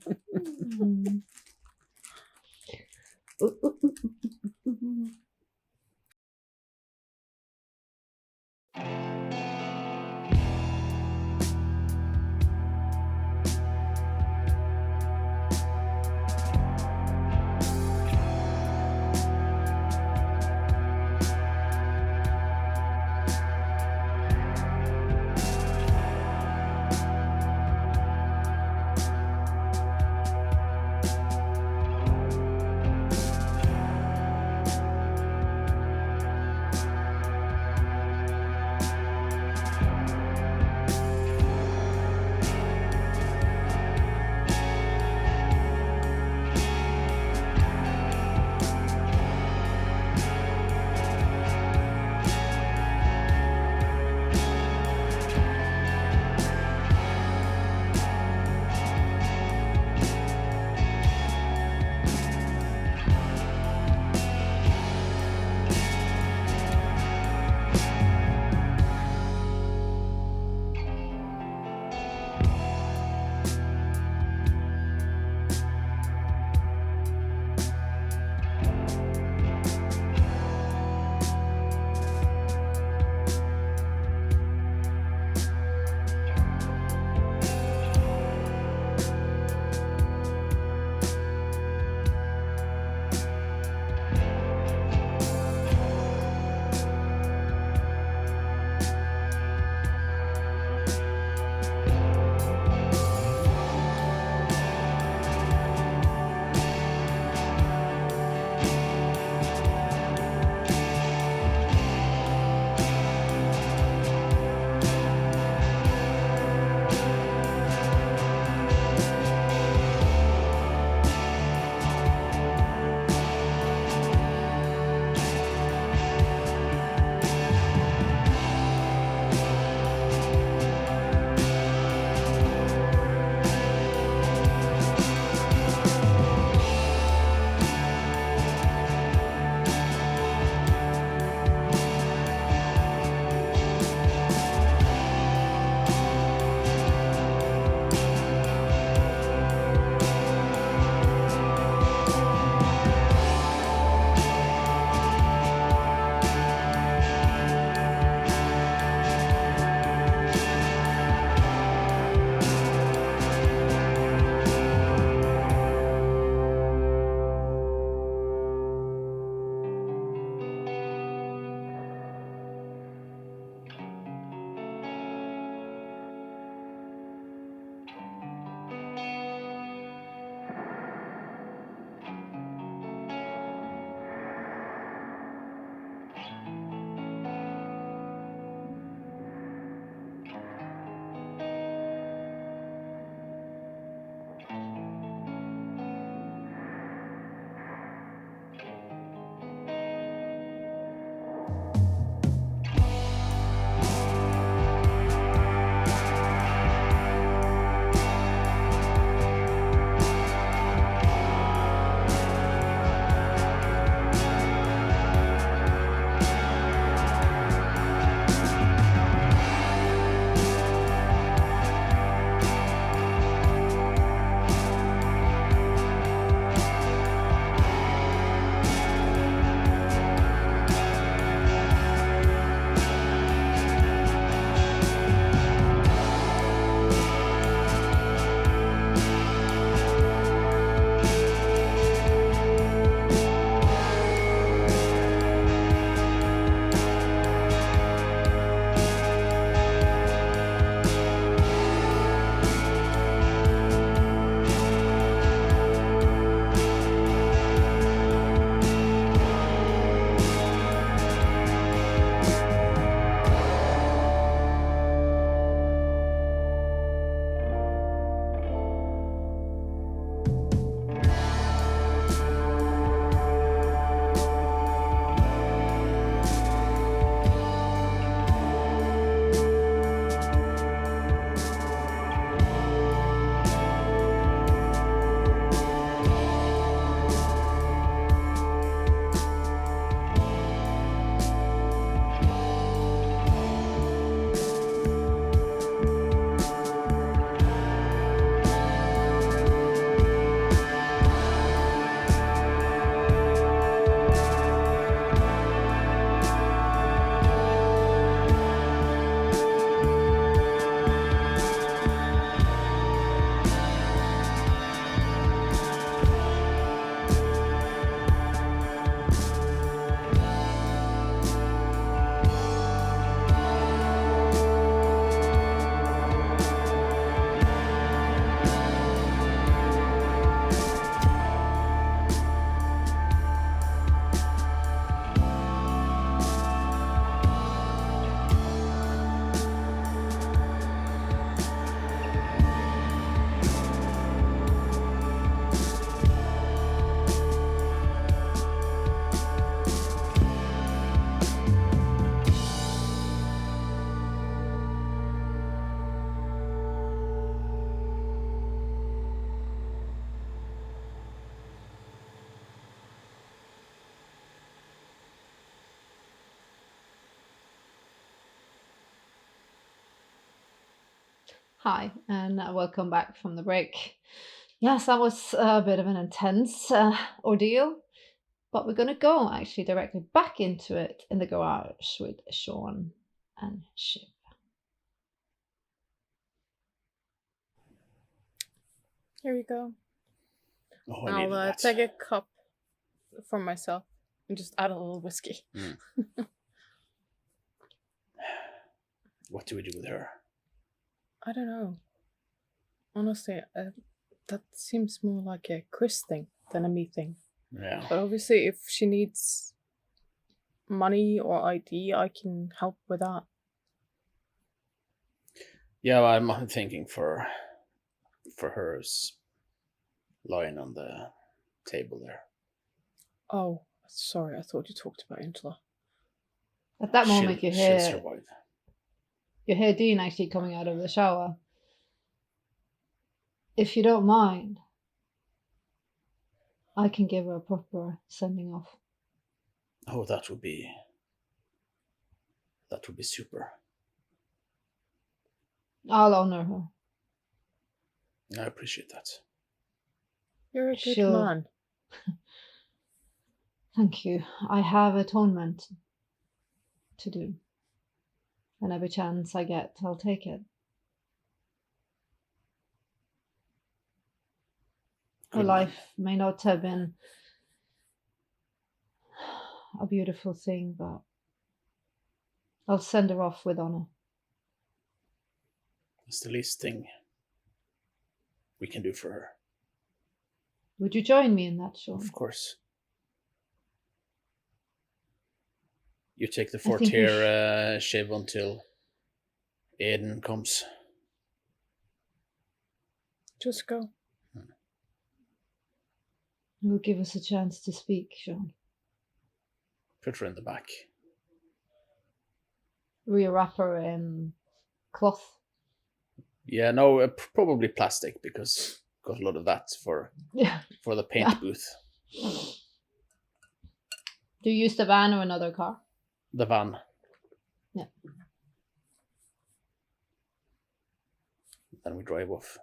Hi, and welcome back from the break. Yes, that was a bit of an intense ordeal, but we're going to go actually directly back into it in the garage with Sean and Shiv. Here you go. Oh, I needed I'll that. take a cup for myself and just add a little whiskey. What do we do with her? I don't know. Honestly, that seems more like a Chris thing than a me thing. Yeah. But obviously, if she needs money or ID, I can help with that. Yeah, I'm thinking for hers lying on the table there. Oh, sorry, I thought you talked about Angela. At that moment, She'll survive. you hear Dean actually coming out of the shower. If you don't mind, I can give her a proper sending off. Oh, that would be super. I'll honor her. I appreciate that. You're a good She'll- man. Thank you. I have atonement to do. And every chance I get, I'll take it. Her Good man. life may not have been a beautiful thing, but I'll send her off with honor. It's the least thing we can do for her. Would you join me in that, Sean? Of course. You take the I think fort we here, Shiv, until Aiden comes. Just go. It will give us a chance to speak, Sean. Put her in the back. Rewrap her in cloth. Yeah, no, probably plastic, because got a lot of that for Yeah. the paint Yeah. booth. Do you use the van or another car? The van. Yeah. Then we drive off.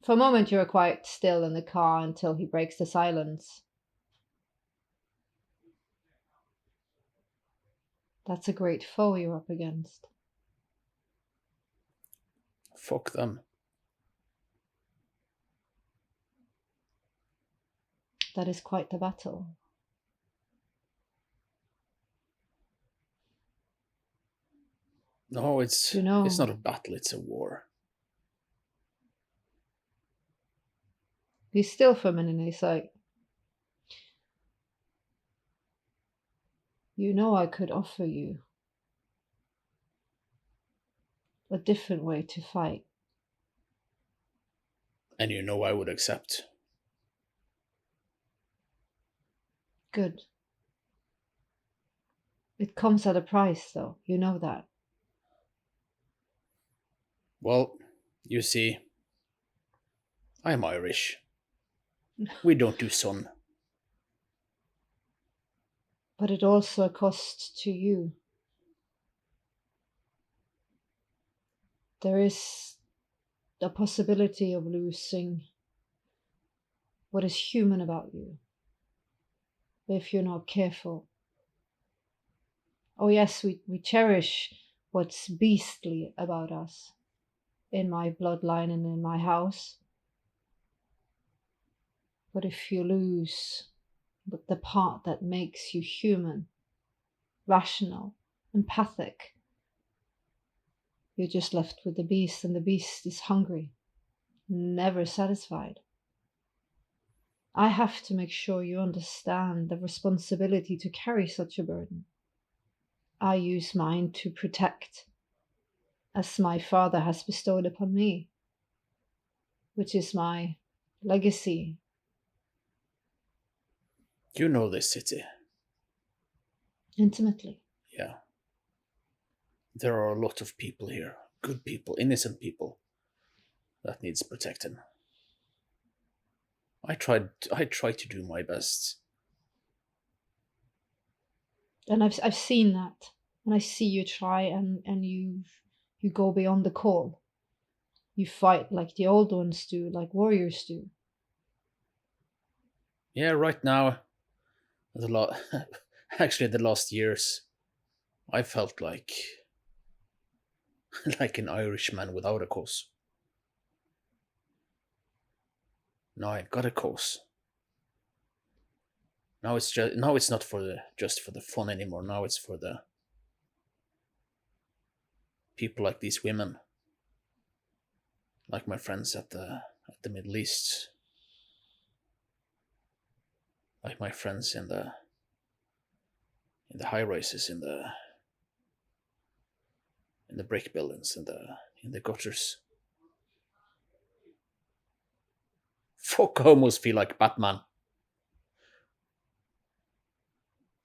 For a moment, you're quite still in the car until he breaks the silence. That's a great foe you're up against. Fuck them. That is quite the battle. No, it's You know- it's not a battle, it's a war. He's still for a minute and he's like, you know, I could offer you a different way to fight. And you know I would accept. Good. It comes at a price, though. You know that. Well, you see, I'm Irish. We don't do sun. But it also a cost to you. There is the possibility of losing what is human about you if you're not careful. Oh yes, we cherish what's beastly about us in my bloodline and in my house. But if you lose the part that makes you human, rational, empathic, you're just left with the beast, and the beast is hungry, never satisfied. I have to make sure you understand the responsibility to carry such a burden. I use mine to protect, as my father has bestowed upon me, which is my legacy. You know this city. Intimately. Yeah. There are a lot of people here. Good people, innocent people. That needs protecting. I tried to do my best. And I've seen that. And I see you try, and you go beyond the call. You fight like the old ones do, like warriors do. Yeah, right now, actually the last years, I felt like like an Irishman without a cause. Now I got a cause. Now it's not just for the fun anymore. Now it's for the people like these women, like my friends at the Middle East, like my friends in the high rises, in the brick buildings, in the gutters. Fuck, I almost feel like Batman.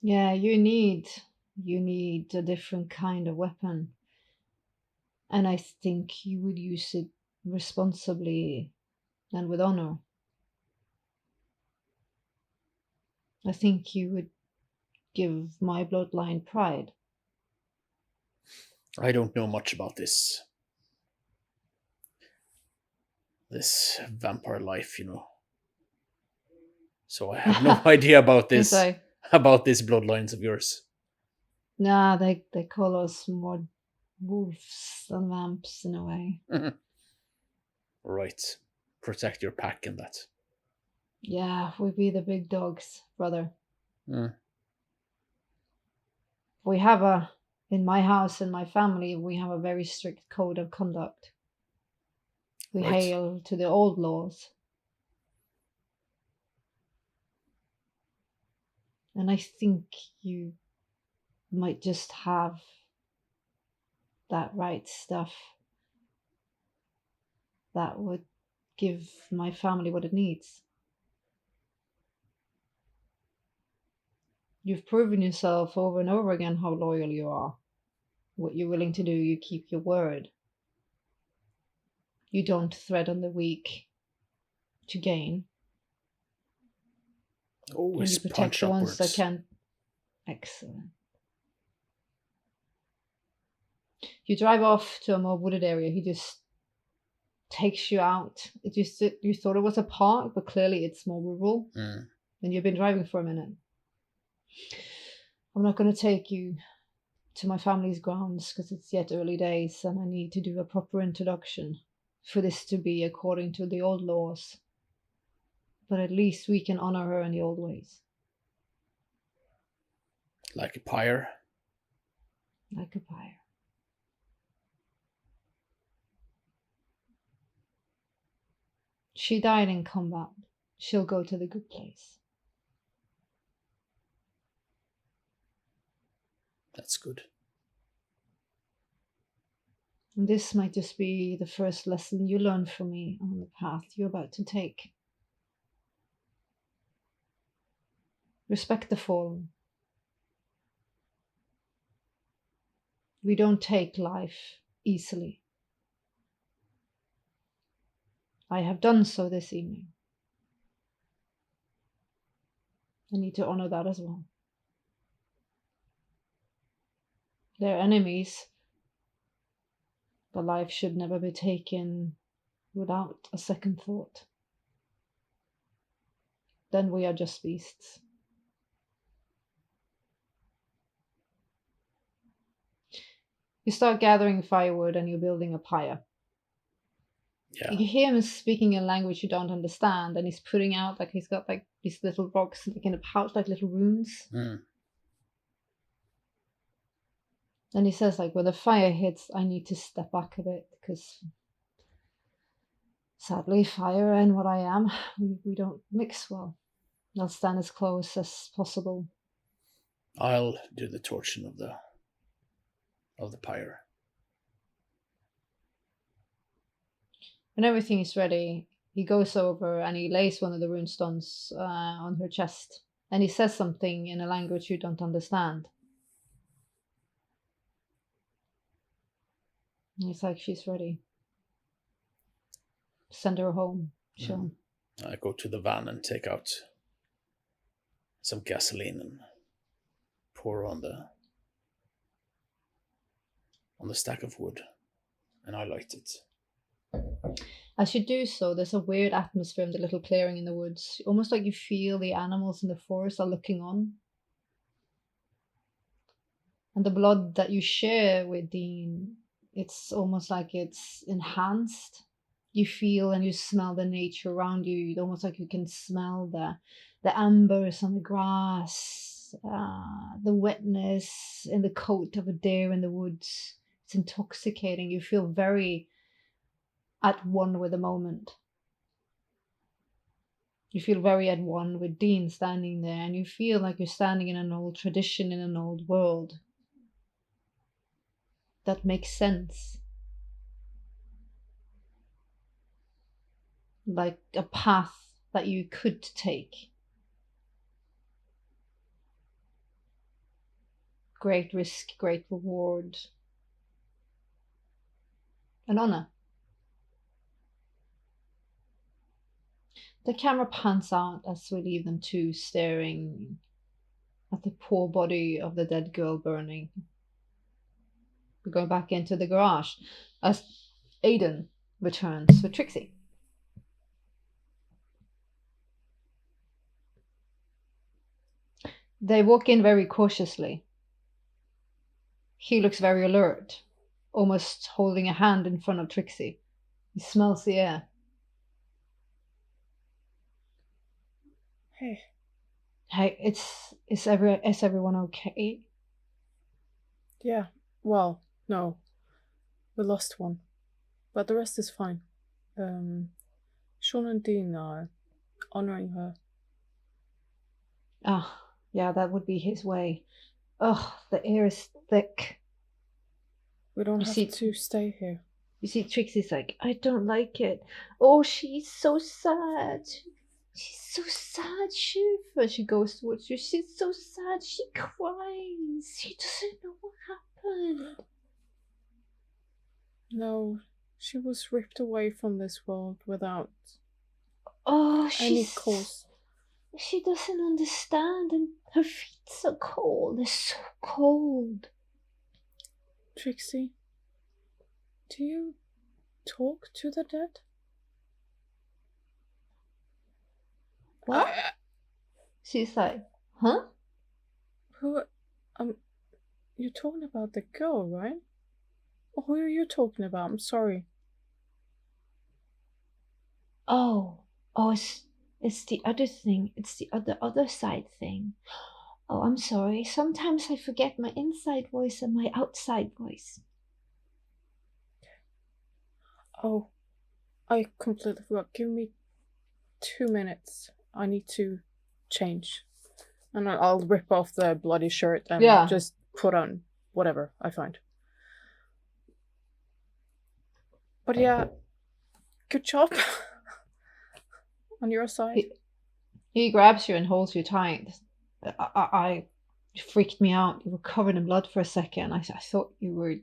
Yeah, you need a different kind of weapon. And I think you would use it responsibly and with honor. I think you would give my bloodline pride. I don't know much about this vampire life, So I have no idea about this Yes, about these bloodlines of yours. Nah, they call us more wolves than vamps in a way. Right. Protect your pack in that. Yeah, we be the big dogs, brother. We have in my house and my family, we have a very strict code of conduct. We Right. hail to the old laws. And I think you might just have that right stuff that would give my family what it needs. You've proven yourself over and over again how loyal you are. What you're willing to do, you keep your word. You don't threaten the weak to gain. Always And you protect punch the ones upwards. that can. Excellent. You drive off to a more wooded area. He just takes you out. You thought it was a park, but clearly it's more rural. And you've been driving for a minute. I'm not going to take you to my family's grounds because it's yet early days and I need to do a proper introduction for this to be according to the old laws. But at least we can honor her in the old ways. Like a pyre? Like a pyre. She died in combat. She'll go to the good place. That's good. And this might just be the first lesson you learn from me on the path you're about to take. Respect the fallen. We don't take life easily. I have done so this evening. I need to honor that as well. They're enemies, but life should never be taken without a second thought. Then we are just beasts. You start gathering firewood and you're building a pyre. Yeah. You hear him speaking a language you don't understand, and he's putting out, like, he's got like these little rocks like in a pouch, like little runes. And he says, like, when the fire hits, I need to step back a bit because sadly, fire and what I am, we don't mix well. I'll stand as close as possible. I'll do the torching of the pyre. When everything is ready, he goes over and he lays one of the rune stones on her chest. And he says something in a language you don't understand. And he's like, she's ready. Send her home, Sean. I go to the van and take out some gasoline and pour on the on the stack of wood, and I liked it. As you do so, there's a weird atmosphere in the little clearing in the woods, almost like you feel the animals in the forest are looking on. And the blood that you share with Dean, it's almost like it's enhanced. You feel and you smell the nature around you. It's almost like you can smell the embers on the grass, the wetness in the coat of a deer in the woods. It's intoxicating. You feel very at one with the moment. You feel very at one with Dean standing there, and you feel like you're standing in an old tradition, in an old world. That makes sense. Like a path that you could take. Great risk, great reward. An honor. The camera pans out as we leave them two staring at the poor body of the dead girl burning. We go back into the garage as Aiden returns with Trixie. They walk in very cautiously. He looks very alert, almost holding a hand in front of Trixie. He smells the air. Hey, is everyone okay? Yeah, well, no. We lost one. But the rest is fine. Sean and Dean are honoring her. Ah, yeah, that would be his way. Ugh, the air is thick. We don't have to stay here. You see, Trixie's like, I don't like it. Oh, she's so sad. She's so sad, Shiv. And she goes towards you. She's so sad. She cries. She doesn't know what happened. No, she was ripped away from this world without any cause. She doesn't understand, and her feet are cold. They're so cold. Trixie, do you talk to the dead? What? She's like, huh? You're talking about the girl, right? Who are you talking about? I'm sorry. Oh, it's the other thing. It's the other side thing. Oh, I'm sorry. Sometimes I forget my inside voice and my outside voice. Oh, I completely forgot. Give me 2 minutes. I need to change. And I'll rip off the bloody shirt and just put on whatever I find. But yeah, good job on your side. He grabs you and holds you tight. I freaked me out. You were covered in blood for a second. I thought you were...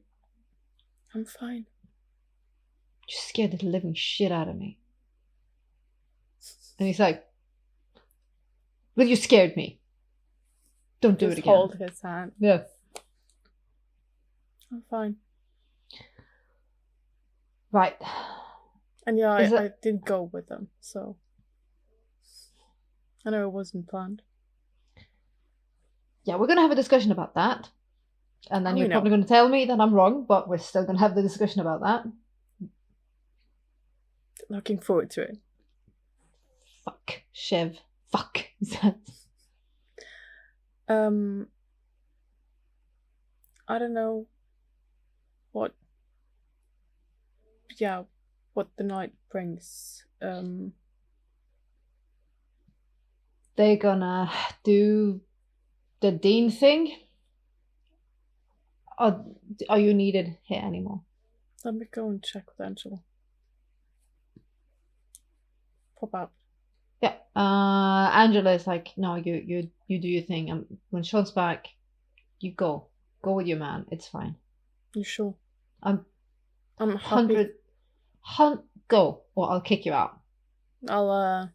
I'm fine. You scared the living shit out of me. And he's like, well, you scared me. Don't do it again. Hold his hand. Yeah. I'm fine. Right. And yeah, I did go with them, so... I know it wasn't planned. Yeah, we're going to have a discussion about that. And then you're probably going to tell me that I'm wrong, but we're still going to have the discussion about that. Looking forward to it. Fuck, Shiv. Fuck. I don't know what the night brings. They're gonna do the Dean thing? Are you needed here anymore? Let me go and check with Angela. Pop out. Yeah. Angela is like, no, you do your thing. When Sean's back, you go. Go with your man. It's fine. You sure? I'm 100. Go, or I'll kick you out. I'll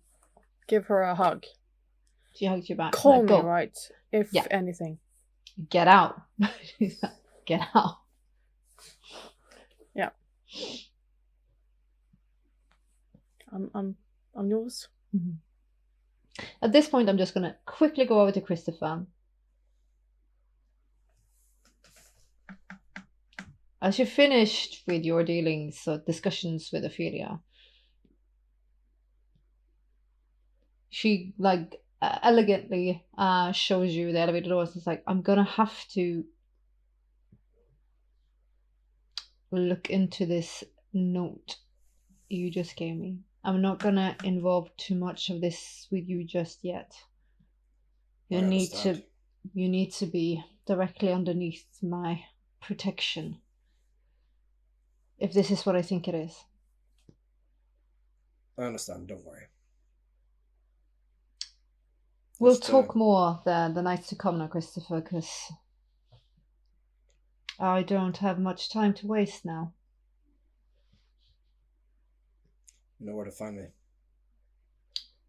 give her a hug. She hugs you back. Call like, me, go. right? If anything. Get out. Get out. I'm yours. Mhm. At this point, I'm just going to quickly go over to Christopher. As you finished with your dealings or discussions with Ophelia, she elegantly shows you the elevator doors. It's like, I'm gonna have to look into this note you just gave me. I'm not gonna involve too much of this with you just yet. You need to be directly underneath my protection. If this is what I think it is. I understand, don't worry. We'll talk more the nights to come now, Christopher, because I don't have much time to waste now. You know where to find me.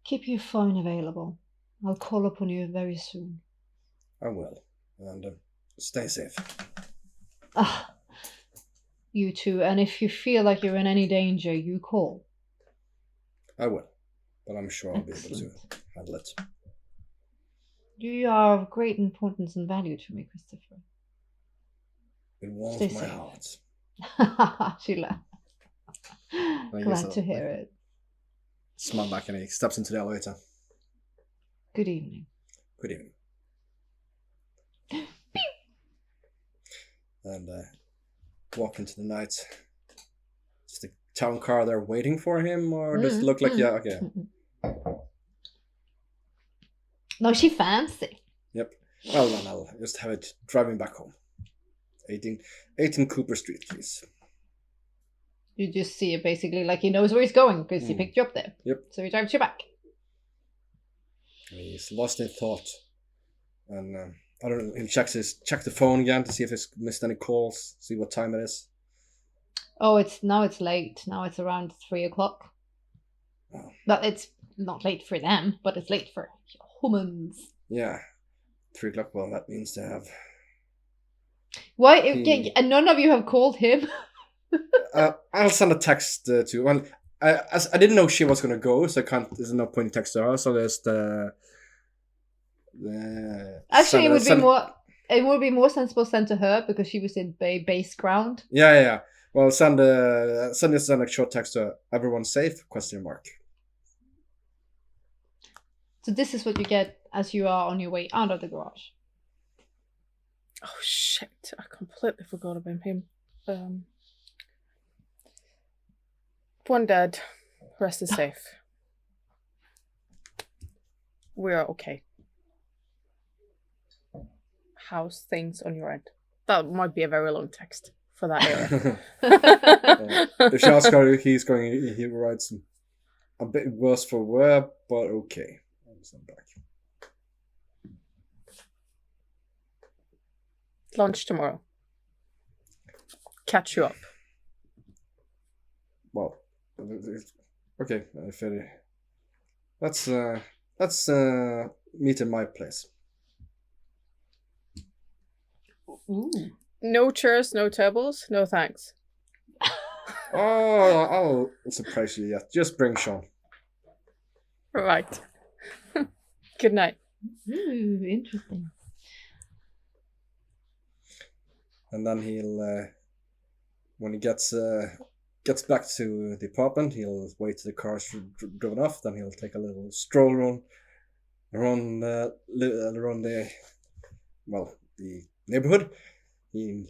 Keep your phone available. I'll call upon you very soon. I will. And stay safe. Ah, you too. And if you feel like you're in any danger, you call. I will. But I'm sure I'll be able to handle it. You are of great importance and value to me, Christopher. It warms Stay my safe. heart. She laughed. Glad to hear it. Smile back and he steps into the elevator. Good evening. Good evening. And walk into the night. Is the town car there waiting for him, or does it look like okay? No, she fancy. Yep. Well, then I'll just have it driving back home. 18 Cooper Street, please. You just see it basically like he knows where he's going because he picked you up there. Yep. So he drives you back. He's lost in thought, and I don't know. He'll check the phone again to see if he's missed any calls. See what time it is. Oh, it's late. Now it's around 3:00. Oh. But it's not late for them, but it's late for humans. Yeah, 3:00. Well, that means they have. Why? And none of you have called him. I'll send a text to. Well, I didn't know she was gonna go, so I can't. There's no point in text to her. So there's the. Actually, it would be more sensible sent to her because she was in base ground. Yeah. Well, send a short text to her. Everyone safe? ? So this is what you get as you are on your way out of the garage. Oh shit! I completely forgot about him. One dead. Rest is safe. We're okay. How's things on your end? That might be a very long text for that era. If she asks how he's going, he writes a bit worse for wear, but okay. I'll send back. Lunch tomorrow. Catch you up. Well, okay. Let's meet in my place. Ooh. No chairs, no tables, no thanks. Oh, I'll surprise you yet. Just bring Sean. Right. Good night. Ooh, interesting. And then he'll, when he gets back to the apartment, he'll wait till the car's driven off. Then he'll take a little stroll around the neighborhood. He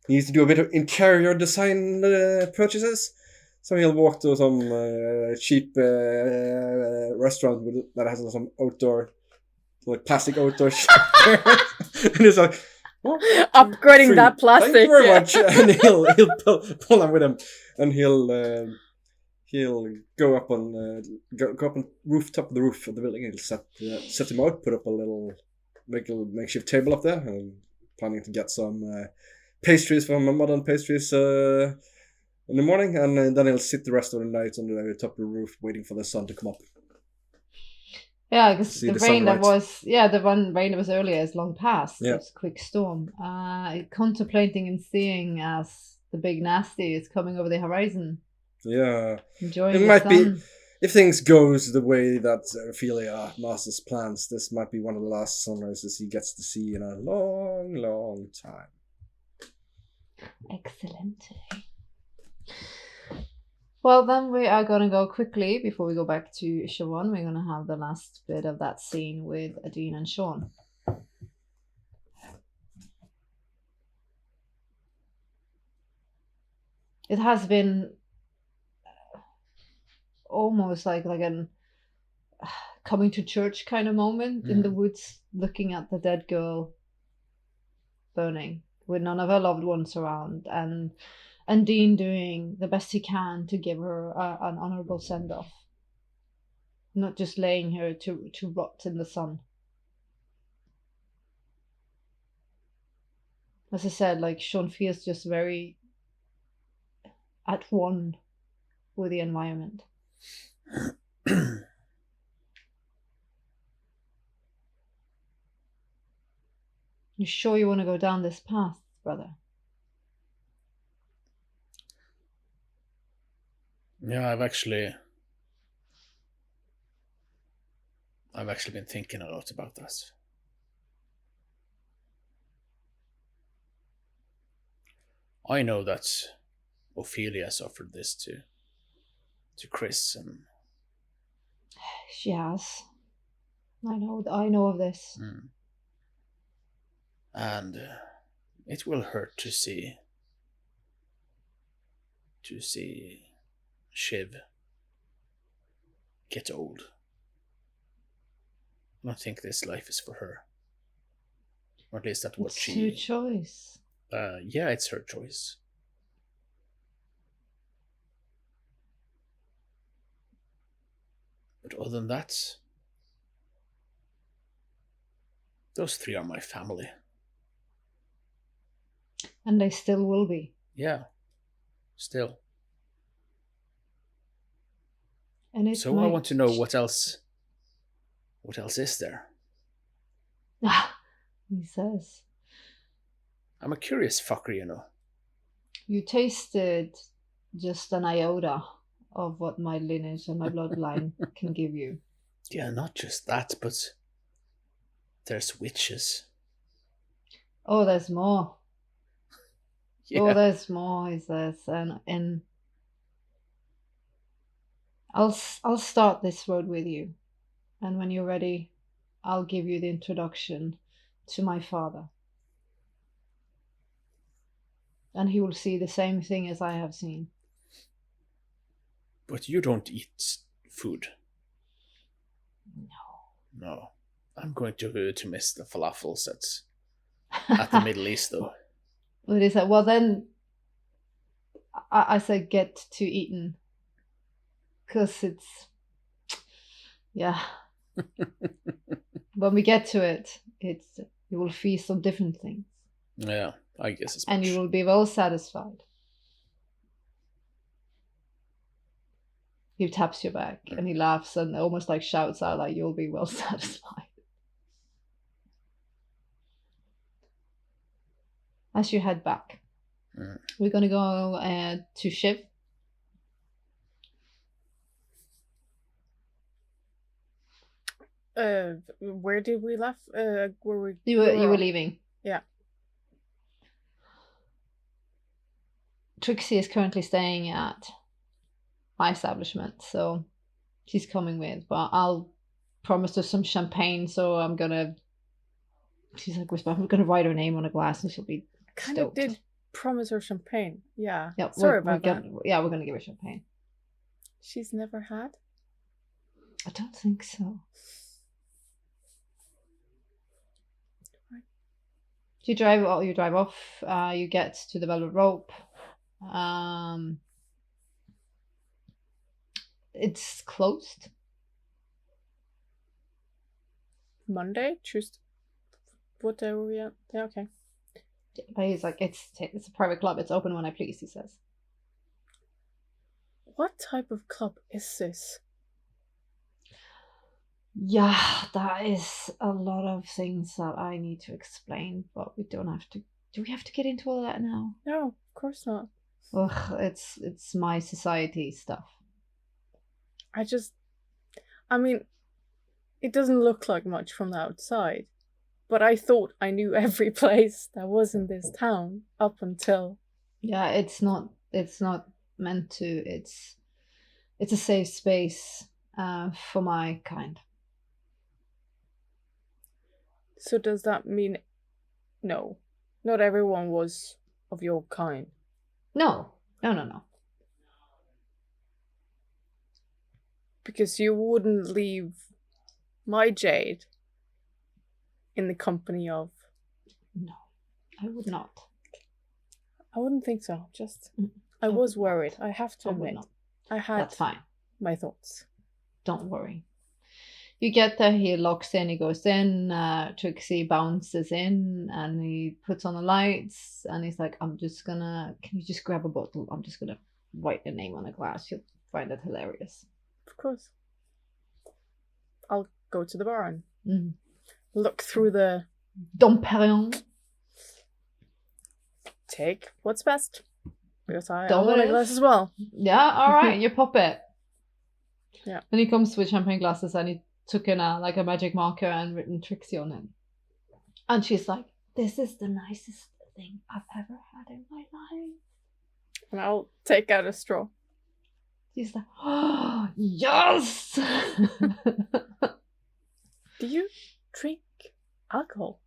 needs to do a bit of interior design purchases, so he'll walk to some cheap restaurant that has some outdoor, like plastic outdoor chairs. And he's like, upgrading that plastic. Thank you very much. And he'll pull them with him, and he'll go up on top of the roof of the building. He'll set him out, put up a little makeshift table up there, and planning to get some pastries from Modern Pastries in the morning, and then he'll sit the rest of the night on the top of the roof waiting for the sun to come up. Yeah, because the rain sunlight. the rain that was earlier is long past. Yeah. It's a quick storm. Contemplating and seeing as the big nasty is coming over the horizon. Yeah. Enjoying It the might sun. be, if things goes the way that Ophelia masters plans, this might be one of the last sunrises he gets to see in a long, long time. Excellent. Well, then we are going to go quickly before we go back to Siobhan. We're going to have the last bit of that scene with Adine and Sean. It has been almost like an coming to church kind of moment in the woods, looking at the dead girl burning with none of her loved ones around, and Dean doing the best he can to give her an honorable send-off, not just laying her to rot in the sun. As I said, like, Sean feels just very at one with the environment. You sure you want to go down this path, brother? Yeah, I've actually been thinking a lot about this. I know that Ophelia offered this to Chris, and She has. I know of this. And it will hurt to see Shiv get old. I don't think this life is for her. Or at least that's what It's her choice. Yeah, it's her choice. But other than that, those three are my family. And they still will be. Yeah, still. And so I want to know what else is there? He says. I'm a curious fucker, you know. You tasted just an iota of what my lineage and my bloodline can give you. Yeah, not just that, but there's witches. Oh, there's more. Yeah. Oh, there's more, he says. And I'll start this road with you. And when you're ready, I'll give you the introduction to my father. And he will see the same thing as I have seen. But you don't eat food. No. I'm going to miss the falafels at the Middle East, though. But he said, well, then I said get to eating. Because it's, yeah. When we get to it, you will feast on different things. Yeah, I guess it's and you will be well satisfied. He taps your back and he laughs and almost like shouts out like, you'll be well satisfied. As you head back, we're going to go to Shiv. Where did we left? You were leaving. Yeah. Trixie is currently staying at my establishment, so she's coming with. But I'll promise her some champagne, so I'm gonna. She's like, I'm gonna write her name on a glass, and she'll be kind of did promise her champagne. Yeah. Yep. Sorry about that. Yeah, we're gonna give her champagne. She's never had. I don't think so. You drive off. You get to the velvet rope. It's closed. Monday, Tuesday, what day were we at? Yeah, okay. But he's like, it's a private club. It's open when I please, he says. What type of club is this? Yeah, that is a lot of things that I need to explain, but we don't have to. Do we have to get into all that now? No, of course not. Ugh, it's my society stuff. I mean, it doesn't look like much from the outside, but I thought I knew every place that was in this town up until. Yeah, it's not meant to. It's a safe space for my kind. So does that mean no? Not everyone was of your kind. No, no. Because you wouldn't leave my jade in the company of. No, I would not. I wouldn't think so. Just I I was would worried. not. I have to I would admit, not. I had That's fine. my thoughts. Don't worry. You get there, he locks in, he goes in, Trixie bounces in and he puts on the lights and he's like, can you just grab a bottle? I'm just gonna write your name on a glass. You'll find it hilarious. Of course. I'll go to the bar and Mm. look through the. Dom Perignon. Take what's best. Because I Don't want a it? glass as well. Yeah, alright, you pop it. Yeah. Then he comes with champagne glasses and he took in a magic marker and written Trixie on it. And she's like, this is the nicest thing I've ever had in my life. And I'll take out a straw. She's like, oh, yes! Do you drink alcohol?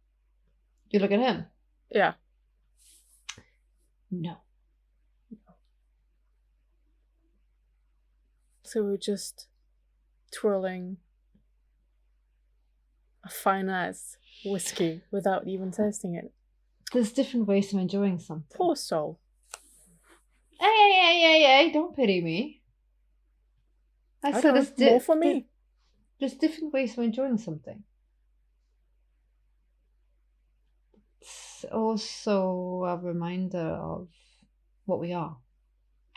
You look at him. Yeah. No. So we're just twirling a fine ass whiskey without even tasting it. There's different ways of enjoying something. Poor soul. Hey, don't pity me. I said don't know, more for me. There's different ways of enjoying something. It's also a reminder of what we are,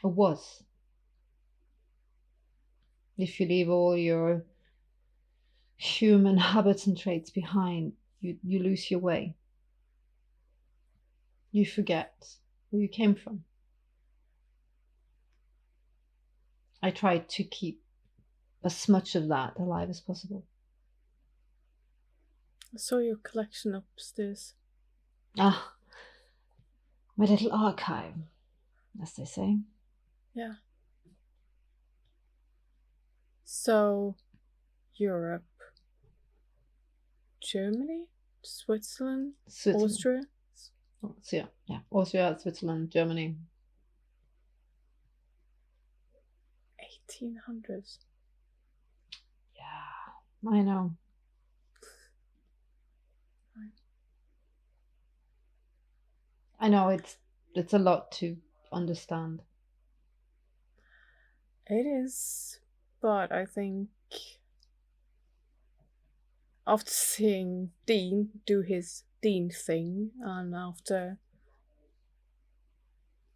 or was. If you leave all your human habits and traits behind, you lose your way. You forget where you came from. I try to keep as much of that alive as possible. I saw your collection upstairs. Ah, my little archive, as they say. Yeah. So, Europe, Germany, Switzerland, Austria. So yeah, Austria, Switzerland, Germany. 1800s. Yeah, I know. I know it's a lot to understand. It is, but I think after seeing Dean do his Dean thing, and after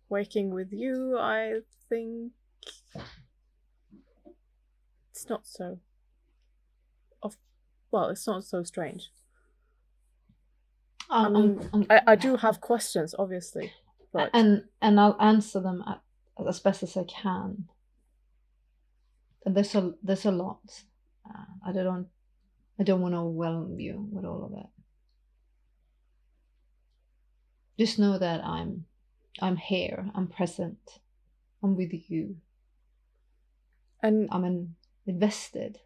working with you, I think it's not so. Well, it's not so strange. I mean, I do have questions, obviously, but and I'll answer them as best as I can. And there's a lot. I don't want to overwhelm you with all of it. Just know that I'm here. I'm present. I'm with you. And I'm invested.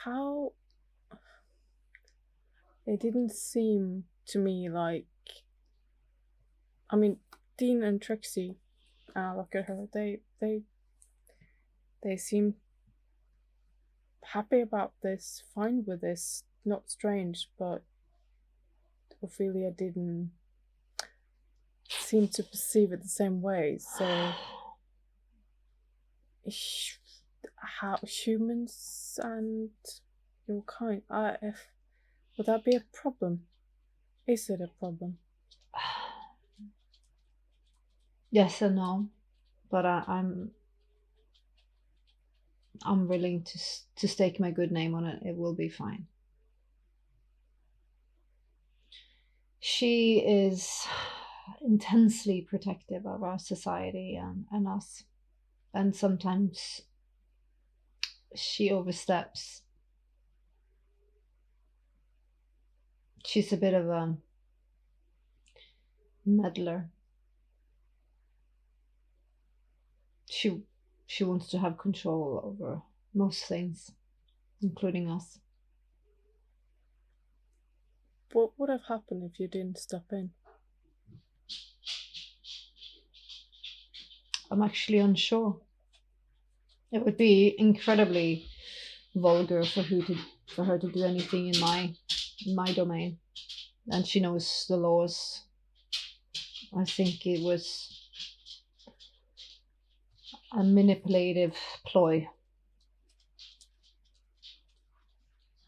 How? It didn't seem to me like. I mean, Dean and Trixie, I look at her. They seem happy about this, fine with this, not strange, but Ophelia didn't seem to perceive it the same way. So, how humans and your kind, would that be a problem? Is it a problem? Yes and no, but I'm willing to stake my good name on it. It will be fine. She is intensely protective of our society and us. And sometimes she oversteps. She's a bit of a meddler. She wants to have control over most things, including us. What would have happened if you didn't step in? I'm actually unsure. It would be incredibly vulgar for her to do anything in my domain, and she knows the laws. I think it was a manipulative ploy.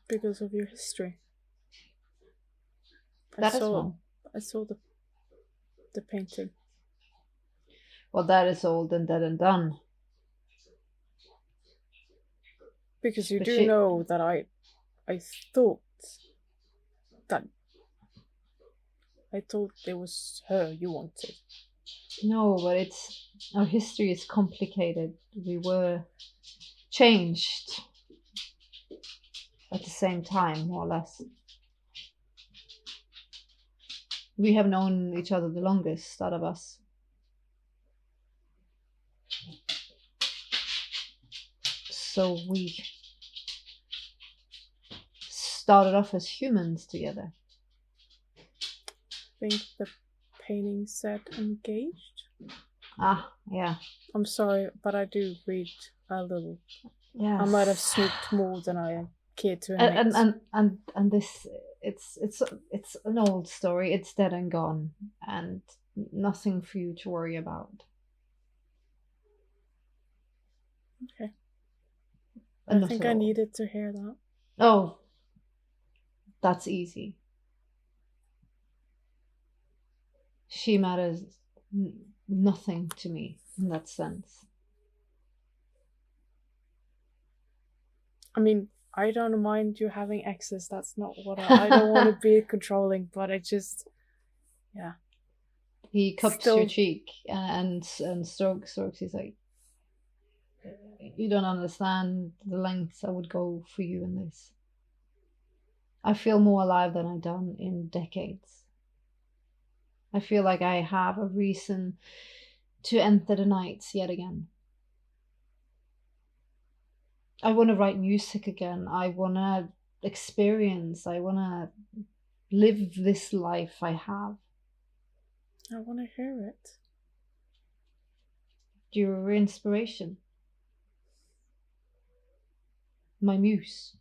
Because of your history. That is wrong. I saw the painting. Well, that is old and dead and done. Because you But do know that I thought that it was her you wanted. No, but our history is complicated. We were changed at the same time, more or less. We have known each other the longest out of us. So we started off as humans together. I think the painting said engaged. Ah, yeah. I'm sorry, but I do read a little. Yeah. I might have snooped more than I care to admit. And this it's an old story. It's dead and gone, and nothing for you to worry about. Okay. I think I needed to hear that. Oh, that's easy. She matters nothing to me in that sense. I mean, I don't mind you having exes. That's not what I don't want to be controlling, but I just, yeah. He cups your cheek and strokes. He's like, you don't understand the lengths I would go for you in this. I feel more alive than I've done in decades. I feel like I have a reason to enter the nights yet again. I want to write music again. I want to experience. I want to live this life I have. I want to hear it. Your inspiration. My muse.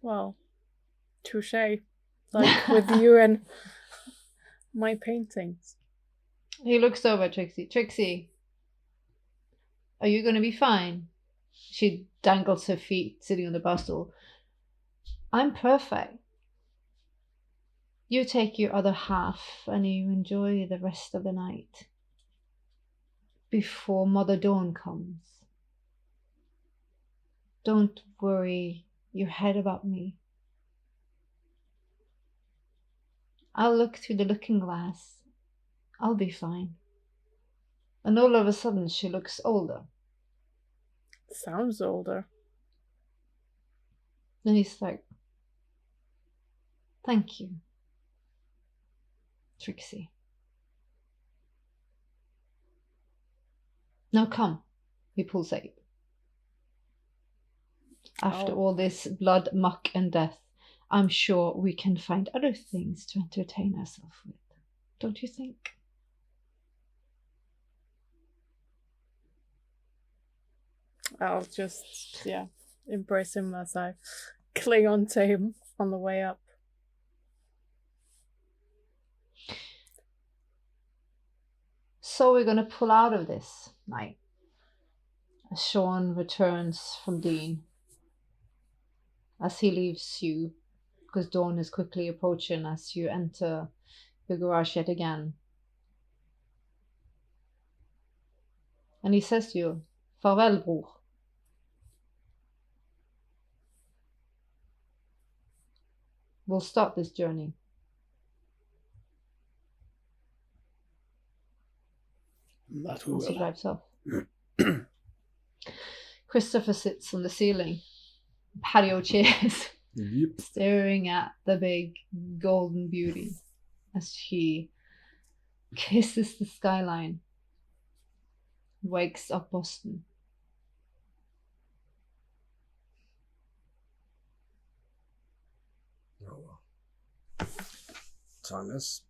Well, touche. Like with you and my paintings. He looks over at Trixie. Trixie, are you going to be fine? She dangles her feet, sitting on the bar stool. I'm perfect. You take your other half and you enjoy the rest of the night before Mother Dawn comes. Don't worry your head about me. I'll look through the looking glass. I'll be fine. And all of a sudden she looks older. Sounds older. Then he's like, thank you, Trixie. Now come, he pulls Abe. After all this blood, muck, and death, I'm sure we can find other things to entertain ourselves with. Don't you think? I'll just, embrace him as I cling on to him on the way up. So we're going to pull out of this night. As Sean returns from Dean, as he leaves you, because dawn is quickly approaching as you enter the garage yet again. And he says to you, farewell, bror. We'll start this journey. That we as he will. drives off. Christopher sits on the ceiling, patio chairs, Yep. staring at the big golden beauty as she kisses the skyline, wakes up Boston. Oh well. Time is.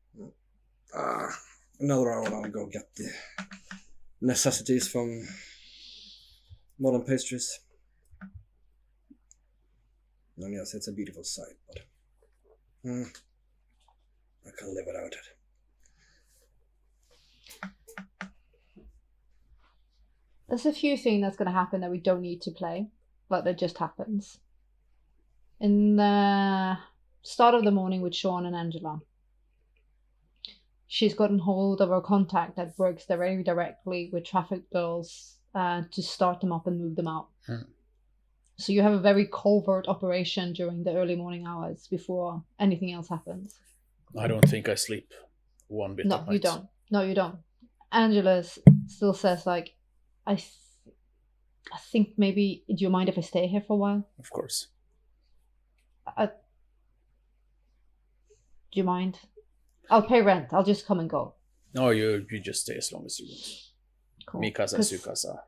Another hour and I'll go get the necessities from Modern Pastries. And yes, it's a beautiful sight, but I can't live without it. There's a few things that's going to happen that we don't need to play, but that just happens. In the start of the morning with Sean and Angela, she's gotten hold of a contact that works very directly with traffic bills to start them up and move them out. So you have a very covert operation during the early morning hours before anything else happens. I don't think I sleep one bit. No, at you night. don't. No, you don't. Angela still says, like, I think maybe, do you mind if I stay here for a while? Of course. Do you mind? I'll pay rent. I'll just come and go. No, you just stay as long as you want. Cool. Mikasa, 'Cause Sukasa.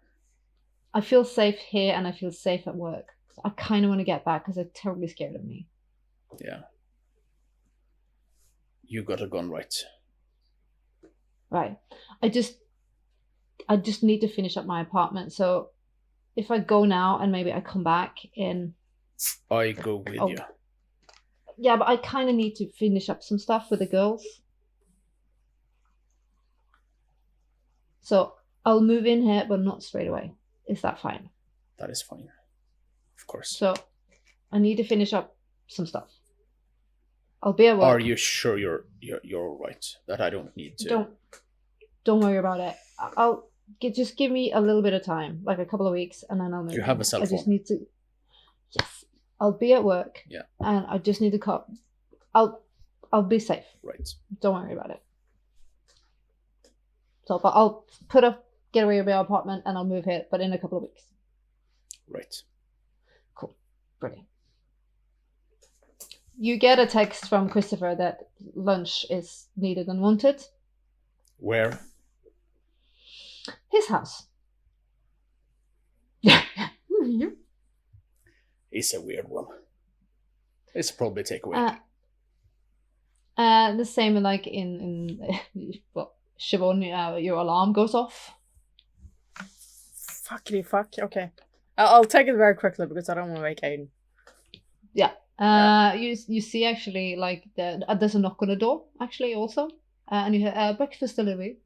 I feel safe here and I feel safe at work. So I kind of want to get back because they're terribly scared of me. Yeah. You got a gun right. Right. I just need to finish up my apartment. So if I go now and maybe I come back in... I go with you. Yeah, but I kind of need to finish up some stuff with the girls. So I'll move in here, but not straight away. Is that fine? That is fine. Of course. So I need to finish up some stuff. I'll be at work. Are you sure you're right? That I don't need to. Don't worry about it. Just give me a little bit of time, like a couple of weeks, and then I'll move. You have a cell phone. I just need to. Yes, I'll be at work. Yeah. And I just need to cut. I'll be safe. Right. Don't worry about it. So, but I'll get away with my apartment and I'll move here, but in a couple of weeks. Right. Cool. Brilliant. You get a text from Christopher that lunch is needed and wanted. Where? His house. It's a weird one. It's probably takeaway. The same like in well, Siobhan, your alarm goes off. Fuckity fuck. Okay. I'll take it very quickly because I don't want to wake Aiden. Yeah. You see actually like there's a knock on the door actually also, and you hear breakfast delivery.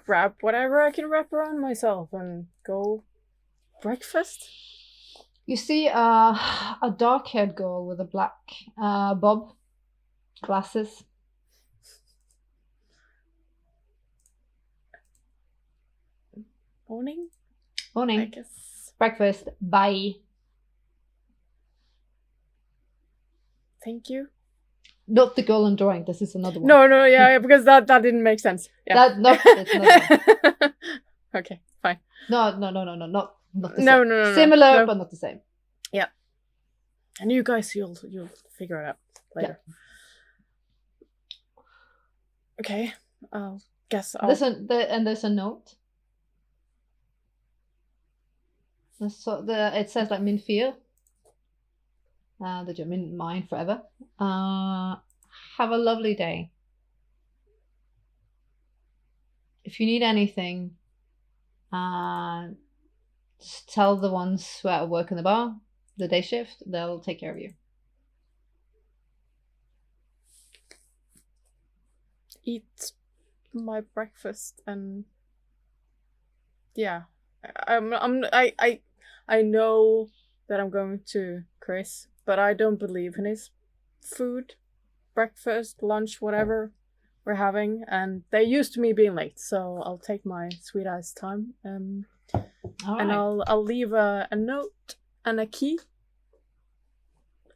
Grab whatever I can wrap around myself and go breakfast. You see a dark-haired girl with a black bob, glasses. Morning, I Morning. guess. Breakfast. Bye. Thank you. Not the girl on drawing. This is another one. No, yeah, because that didn't make sense. Yeah. That's another one. Okay, fine. No, not the same. No. Similar, No. but not the same. Yeah. And you guys, you'll figure it out later. Okay, I'll guess I'll... There's a note. So it says like min fear. That you're in mine forever. Have a lovely day. If you need anything, just tell the ones who are at work in the bar, the day shift, they'll take care of you. eat my breakfast and yeah, I know that I'm going to Chris, but I don't believe in his food, breakfast, lunch, whatever we're having, and they're used to me being late, so I'll take my sweet ass time, and I'll leave a note and a key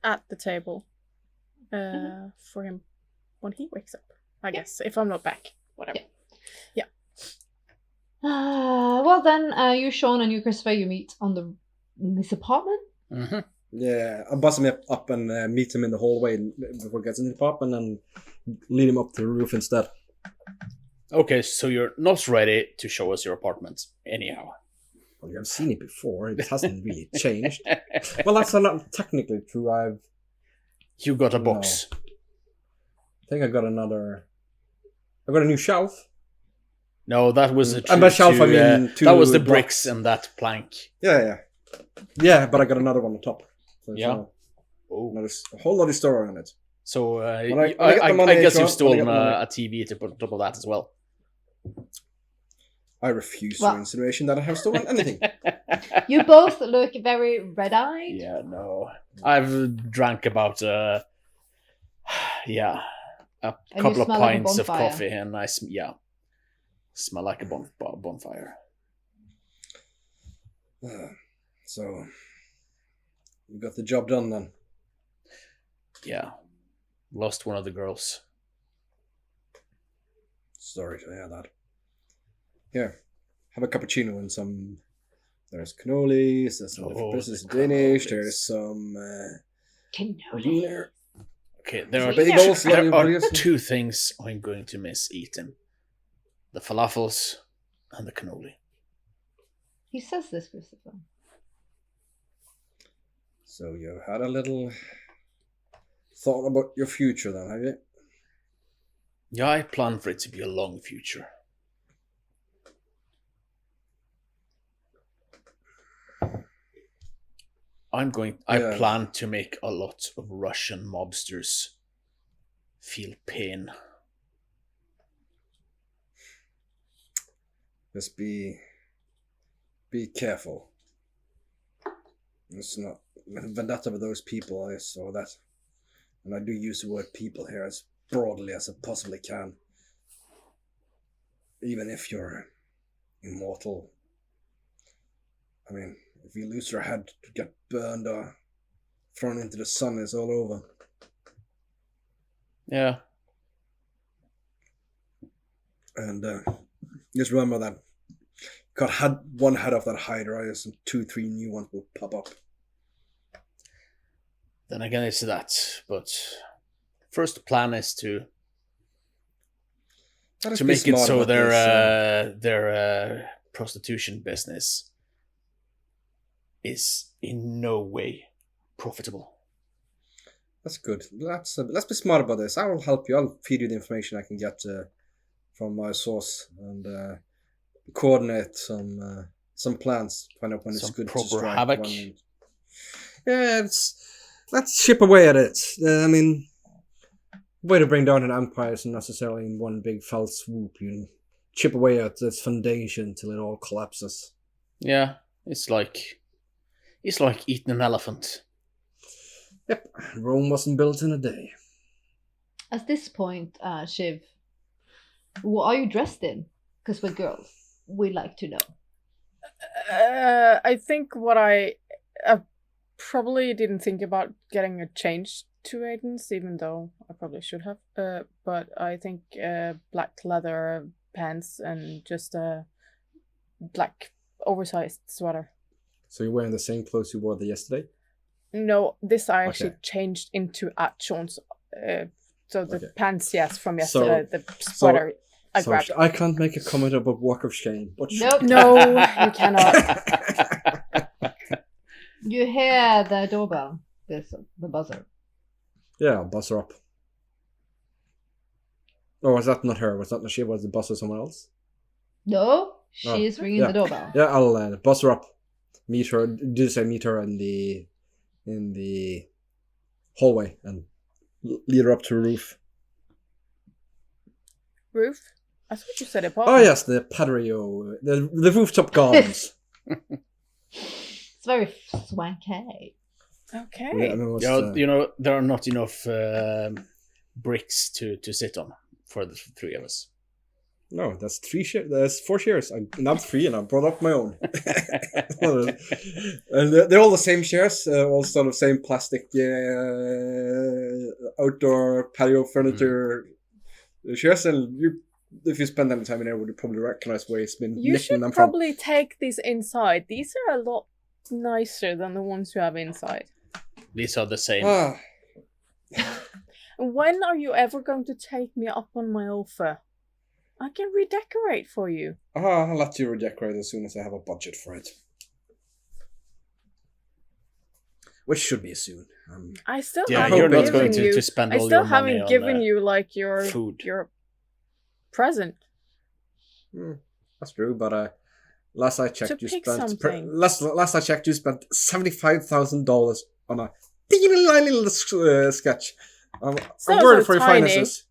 at the table for him. when he wakes up, I guess, if I'm not back. Whatever. Yeah. Well then, you Sean and you Christopher, you meet in this apartment. Mm-hmm. Yeah, I'll bust him up and meet him in the hallway before he gets in the apartment and lead him up to the roof instead. Okay, so you're not ready to show us your apartment, anyhow. Well, you have seen it before. It hasn't really changed. Well, that's not technically true. You got a box. I think I got a new shelf. No, that was a And by shelf, I mean two that was the blocks. bricks and that plank. Yeah, but I got another one on top. So it's Yeah. a whole lot of story on it. So I get the money, I guess Sean, you've stolen when I get the money. a TV to put on top of that as well. I refuse your insinuation that I have stolen anything. You both look very red-eyed. Yeah, no. I've drank about a couple of smell like a pints of bonfire. coffee, and I smell like a bonfire. So, you got the job done then? Yeah, lost one of the girls. Sorry to hear that. Here, have a cappuccino and some. There's cannolis, there's some different places in Danish, there's some. Wiener. Okay, there Bagels, are two things I'm going to miss eating: the falafels and the cannoli. He says this, Christopher. So you had a little thought about your future then, have you? Yeah, I plan for it to be a long future. I plan to make a lot of Russian mobsters feel pain. Just be careful. It's not vendetta with those people, I saw that. And I do use the word people here as broadly as I possibly can. Even if you're immortal. I mean, if you lose your head to get burned or thrown into the sun, it's all over. Yeah. And just remember that got one head off that Hydra, and 2-3 new ones will pop up. Then again, it's that. But first, the plan is to make it so their prostitution business is in no way profitable. That's good. Let's be smart about this. I will help you. I'll feed you the information I can get from my source and coordinate some plans. Find out when it's good to strike. Havoc. Yeah, let's chip away at it. I mean, way to bring down an empire isn't necessarily in one big fell swoop. You chip away at its foundation till it all collapses. Yeah, it's like eating an elephant. Yep, Rome wasn't built in a day. At this point, Shiv, what are you dressed in? Because we're girls. We like to know. I think what I probably didn't think about getting a change to Aiden's, even though I probably should have. But I think black leather pants and just a black oversized sweater. So you're wearing the same clothes you wore yesterday? No, this I actually changed into at Sean's. So the pants, yes, from yesterday. The sweater I grabbed. I can't make a comment about walk of shame. But Nope. No, you cannot. You hear the doorbell, the buzzer. Yeah, I'll buzz her up. Oh, was that not her? Was that not she? Was the buzzer someone else? No, she is ringing the doorbell. Yeah, I'll buzz her up. Meet her. Meet her in the hallway and lead her up to the roof. Roof? I thought you said apartment. Oh yes, the patio, the rooftop gardens. It's very swanky. Okay. Yeah, I mean, there are not enough bricks to sit on for the three of us. No, that's 3 shares. There's 4 shares. I nabbed 3 and I brought up my own. And they're all the same shares, all sort of same plastic outdoor patio furniture She has if you spend any time in there, would you probably recognize where he's been You nicking should them probably take these inside. These are a lot nicer than the ones you have inside. These are the same. from. When are you ever going to take me up on my offer? I can redecorate for you. I'll let you redecorate as soon as I have a budget for it. Which should be soon. I still Yeah, haven't you're not given going you. to spend I all still your money haven't on given you like your food. your present. That's true, but last I checked, To you pick spent something. last I checked, you spent $75,000 on a teeny little sketch. I'm not worried so for your tiny. finances.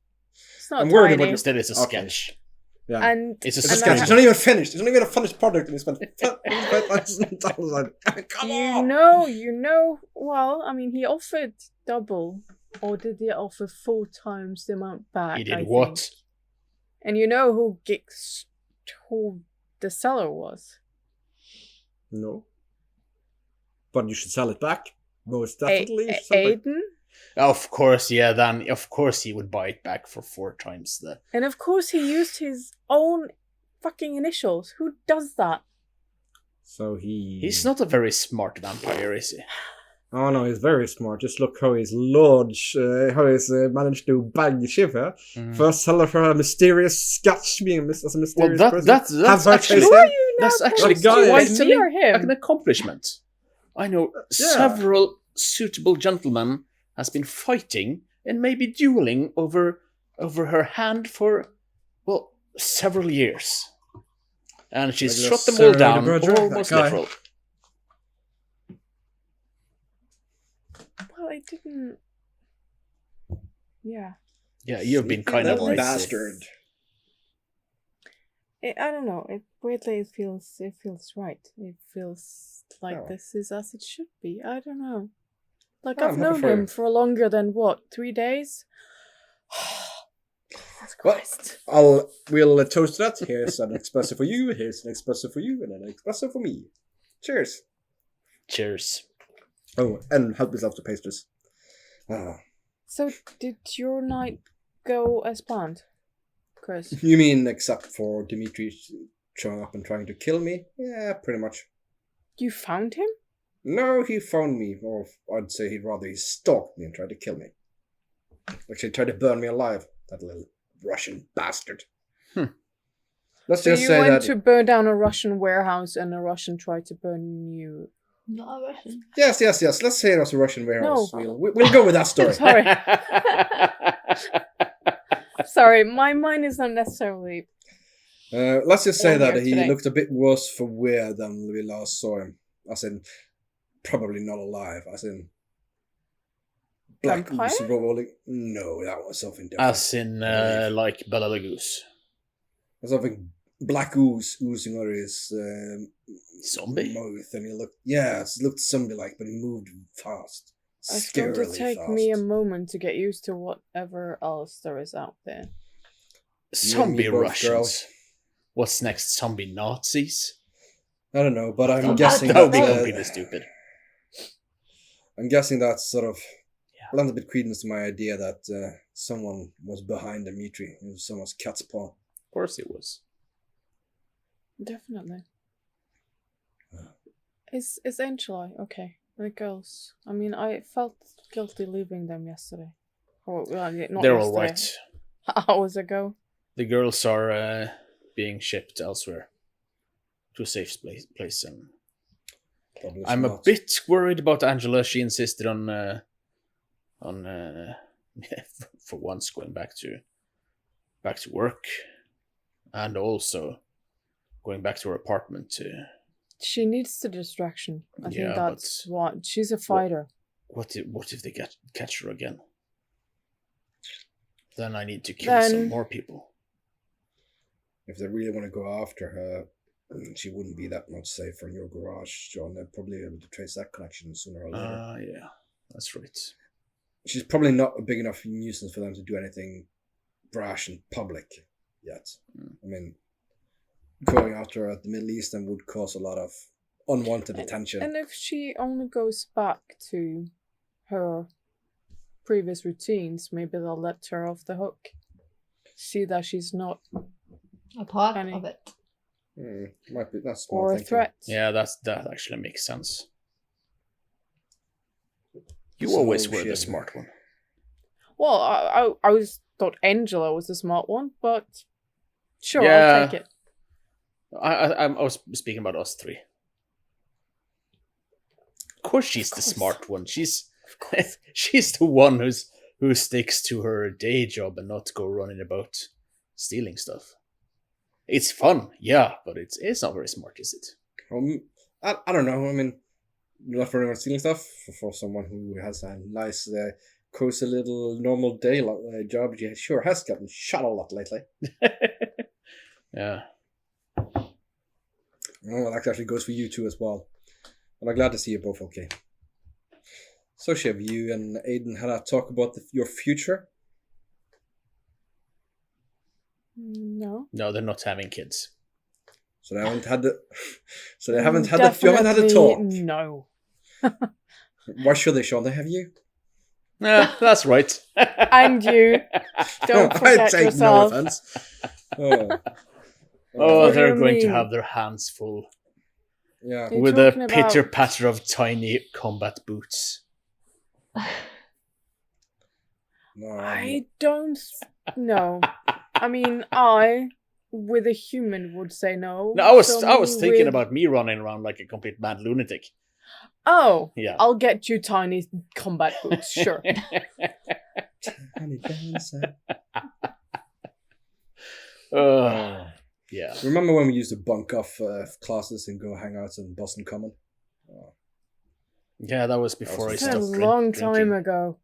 It's not I'm worried tiny. about your- Still, it's a Okay. sketch. Yeah, And It's a it's a and sketch. I- It's not even finished. It's not even a finished product, and you spent $75,000. Come on. you know. Well, I mean, he offered double, or did he offer 4 times the amount back? He did I what? think. And you know who the seller was? No. But you should sell it back. Most definitely. you should sell it back. Aiden. Of course, yeah. Then of course he would buy it back for 4 times the. And of course, he used his own fucking initials. Who does that? So He's not a very smart vampire, is he? Oh no, he's very smart. Just look how he's managed to bag Shiv here. First seller for a mysterious sketch, being as a mysterious person. that's Have her actually chase Who are him. you now? that's actually guy quite is- me or him? an accomplishment. I know Yeah. several suitable gentlemen has been fighting and maybe dueling over her hand for several years, and she's Regular shot them all Sir down, Berger, almost that guy. literal. Well, I didn't. Yeah. Yeah, you've been kind of Little like bastard. I don't know. Weirdly, it feels right. It feels like Oh. this is as it should be. I don't know. Like Oh, I've I'm happy known for him you. for longer than what? 3 days? Jesus Well, Christ. we'll toast that. Here's an espresso for you. Here's an espresso for you, and an espresso for me. Cheers. cheers. Oh, and help yourself to pastries. Ah. So, did your night go as planned, Chris? You mean except for Dimitri showing up and trying to kill me? Yeah, pretty much. You found him? No, he found me, or I'd say he stalked me and tried to kill me. Actually, tried to burn me alive. That little Russian bastard. Let's So just you say went that. to burn down a Russian warehouse and a Russian tried to burn you. Not a Russian. Yes. Let's say it was a Russian warehouse. No. We'll go with that story. Sorry. Sorry, my mind is not necessarily. Let's just say All that here he today. looked a bit worse for wear than we last saw him. As in, probably not alive. As in, black Vampire? ooze rolling. No, that was something different. As in, like Bela the Goose. Something black ooze oozing out of his Zombie? mouth, and he looked zombie-like, but he moved fast. It's going to Scarily take fast. me a moment to get used to whatever else there is out there. Zombie both, Russians. girl. What's next? Zombie Nazis? I don't know, but I'm That guessing That would be that, completely stupid. I'm guessing that sort of lends a bit credence to my idea that someone was behind Dimitri. It was someone's cat's paw. Of course it was. Definitely. Is Angela okay? The girls. I mean, I felt guilty leaving them yesterday. Or, well, not They're all yesterday. right. Hours ago. The girls are being shipped elsewhere to a safe place. And Probably I'm a not. bit worried about Angela. She insisted on for once going back to work, and also going back to her apartment to. She needs the distraction. I Yeah, think that's what. She's a fighter. What if they catch her again? Then I need to kill some Then- more people. If they really want to go after her, she wouldn't be that much safer in your garage, John. They'd probably be able to trace that connection sooner or later. Yeah, that's right. She's probably not a big enough nuisance for them to do anything brash in public yet. I mean, going after her at the Middle East then would cause a lot of unwanted attention. And if she only goes back to her previous routines, maybe they'll let her off the hook. see that she's not A part Any- of it. Might be that's smart or a thinking. threat. Yeah, that actually makes sense. You So, always were the Shiv. smart one. Well, I thought Angela was the smart one, but sure, Yeah. I'll take it. I was speaking about us three. Of course, she's the course. smart one. She's she's the one who sticks to her day job and not go running about stealing stuff. It's fun, yeah, but it's not very smart, is it? I don't know. I mean, not for anyone stealing stuff. For someone who has a nice, cozy little normal day job, she sure has gotten shot a lot lately. Yeah. Oh, that actually goes for you too as well. And I'm glad to see you both okay. So, Shiv, you and Aiden had a talk about your future. No. No, they're not having kids. So they haven't had the. So they haven't had the. You haven't had the Definitely talk. No. Why should they, Sean? They have you. That's right. And you. Don't I forget take yourself. no offense. Oh, Oh, What do they're you going to mean? have their hands full yeah. You're with a talking about- pitter patter of tiny combat boots. No, I don't know. I mean, I, with a human, would say no. No, I was So thinking with- about me running around like a complete mad lunatic. Oh, Yeah. I'll get you tiny combat boots, sure. Honey dancer. Yeah. Remember when we used to bunk off classes and go hang out in Boston Common? Yeah, that was before I It's stopped a long time drinking. ago.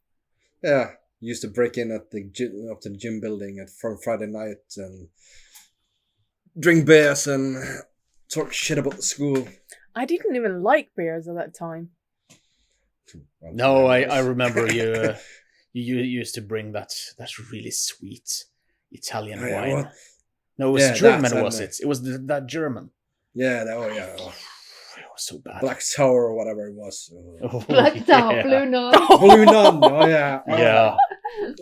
Yeah, used to break in at the gym, up to the gym building from Friday night and drink beers and talk shit about the school. I didn't even like beers at that time. Well, No, I nice. remember you. You used to bring that really sweet Italian Yeah, wine. what? No, it was Yeah, German, that's- was it? It was that German. Yeah, oh yeah, It was so bad. Black Tower or whatever it was. Oh, Black Tower, yeah. Blue Nun. Blue Nun. Oh yeah. Oh. Yeah.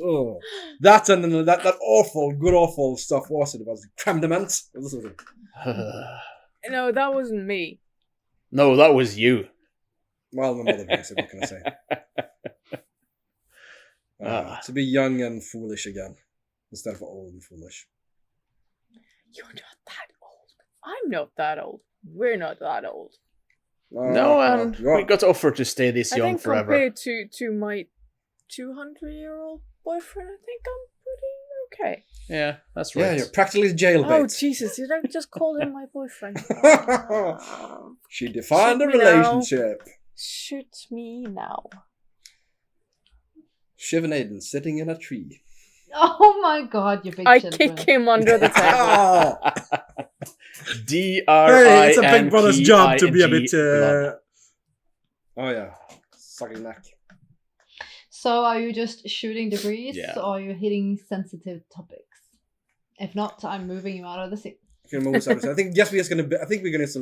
Oh. That and then that awful stuff was it? It was creme de menthe. What was it? No, that wasn't me. No, that was you. Well, my mother drinks it. What can I say? To be young and foolish again instead of old and foolish. You're not that old. I'm not that old. We're not that old. No, and you are. we got offered to stay this I young think forever. compared to my 200-year-old boyfriend, I think I'm pretty okay. Yeah, that's Yeah, right. you're practically jailbait. Oh, Jesus, did I just call him my boyfriend? She defined the Shoot me now. relationship. Shoot me now. Shiv and Aiden sitting in a tree. Oh my god, you big I children. kick him under the table. Oh, D-R-I-N-P-I-N-G. hey, it's a big brother's job to be a bit. blood. Oh yeah, sucking neck. So are you just shooting debris Yeah. or are you hitting sensitive topics? If not, I'm moving you out of the scene. Okay, moment of silence. I think yes, we're just gonna. I think we're gonna to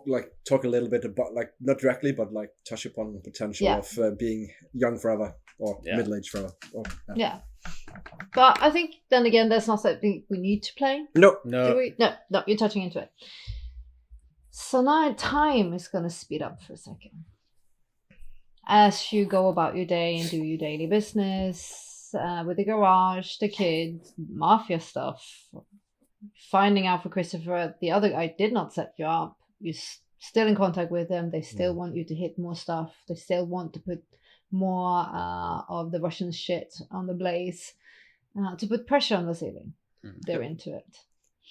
like talk a little bit about like not directly, but like touch upon the potential Yeah. of being young forever or Yeah. middle aged forever. Oh, yeah. Yeah. But I think then again, that's not something we need to play. No, Do No. we? No, you're touching into it. So now time is going to speed up for a second. As you go about your day and do your daily business with the garage, the kids, mafia stuff, finding out for Christopher the other guy did not set you up. You're still in contact with them. They still want you to hit more stuff. They still want to put more of the Russian shit on the blaze to put pressure on the ceiling. They're into it.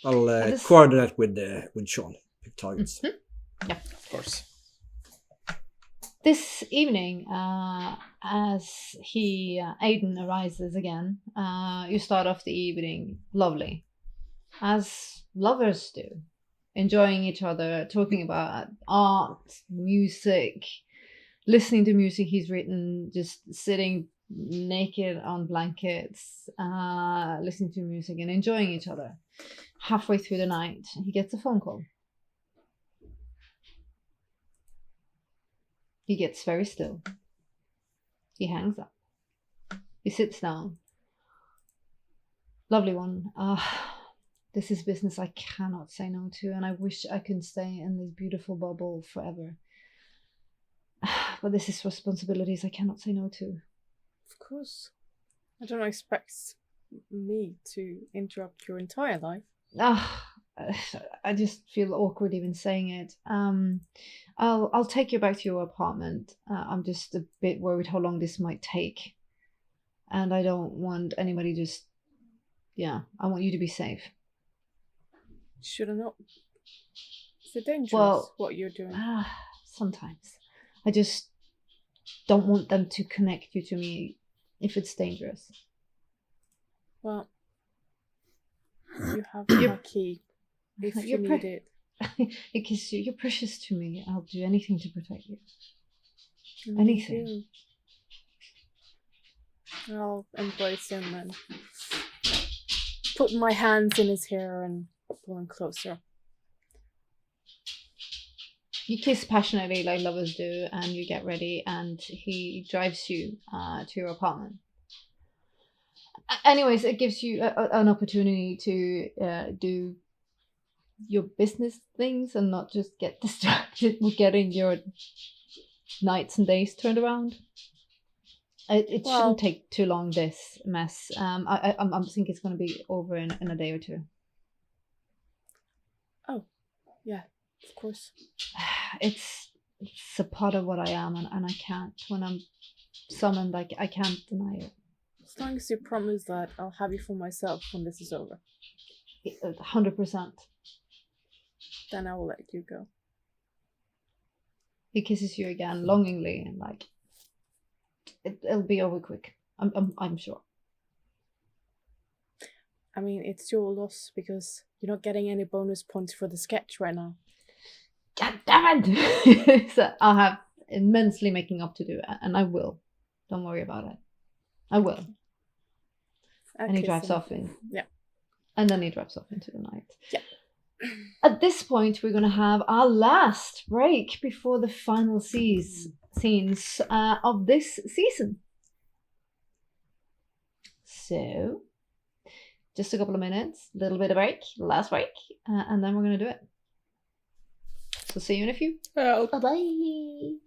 I'll this- coordinate with Sean. Pick targets. Of course. This evening, as Aiden arises again, you start off the evening lovely, as lovers do, enjoying each other, talking about art, music, listening to music he's written, just sitting naked on blankets, listening to music and enjoying each other. Halfway through the night, he gets a phone call. He gets very still. He hangs up. He sits down. Lovely one. This is business I cannot say no to, and I wish I could stay in this beautiful bubble forever. But this is responsibilities I cannot say no to. Of course. I don't expect me to interrupt your entire life. I just feel awkward even saying it. I'll take you back to your apartment. I'm just a bit worried how long this might take, and I don't want anybody just. Yeah, I want you to be safe. Should I not? Is it dangerous what you're doing? Sometimes. I just don't want them to connect you to me if it's dangerous. Well, you have my key if you need it. Because you're precious to me. I'll do anything to protect you. Anything. I'll embrace him and put my hands in his hair and pull him closer. You kiss passionately like lovers do, and you get ready, and he drives you to your apartment. Anyways, it gives you an opportunity to do your business things and not just get distracted with getting your nights and days turned around. It shouldn't take too long, this mess. I think it's going to be over in a day or two. Oh, yeah, of course. It's a part of what I am, and I can't, when I'm summoned, I can't deny it. As long as you promise that I'll have you for myself when this is over. 100%. Then I will let you go. He kisses you again, longingly, and like, it'll be over quick. I'm sure. I mean, it's your loss because you're not getting any bonus points for the sketch right now. God damn it! So I'll have immensely making up to do, and I will. Don't worry about it. I will. And he drives off in. Yeah. And then he drives off into the night. Yeah. At this point, we're going to have our last break before the final scenes of this season. So, just a couple of minutes, little bit of break, last break, and then we're going to do it. So see you in a few. Bye-bye.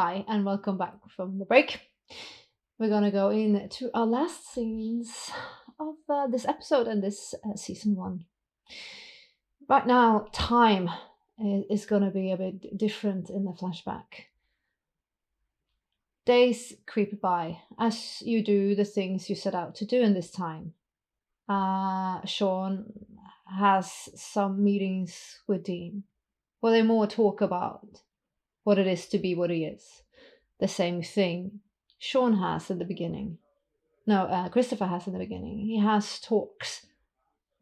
Hi, and welcome back from the break. We're gonna go into our last scenes of this episode and this season 1. Right now, time is gonna be a bit different in the flashback. Days creep by as you do the things you set out to do in this time. Sean has some meetings with Dean where they more talk about what it is to be what he is. The same thing Sean has in the beginning. No, Christopher has in the beginning. He has talks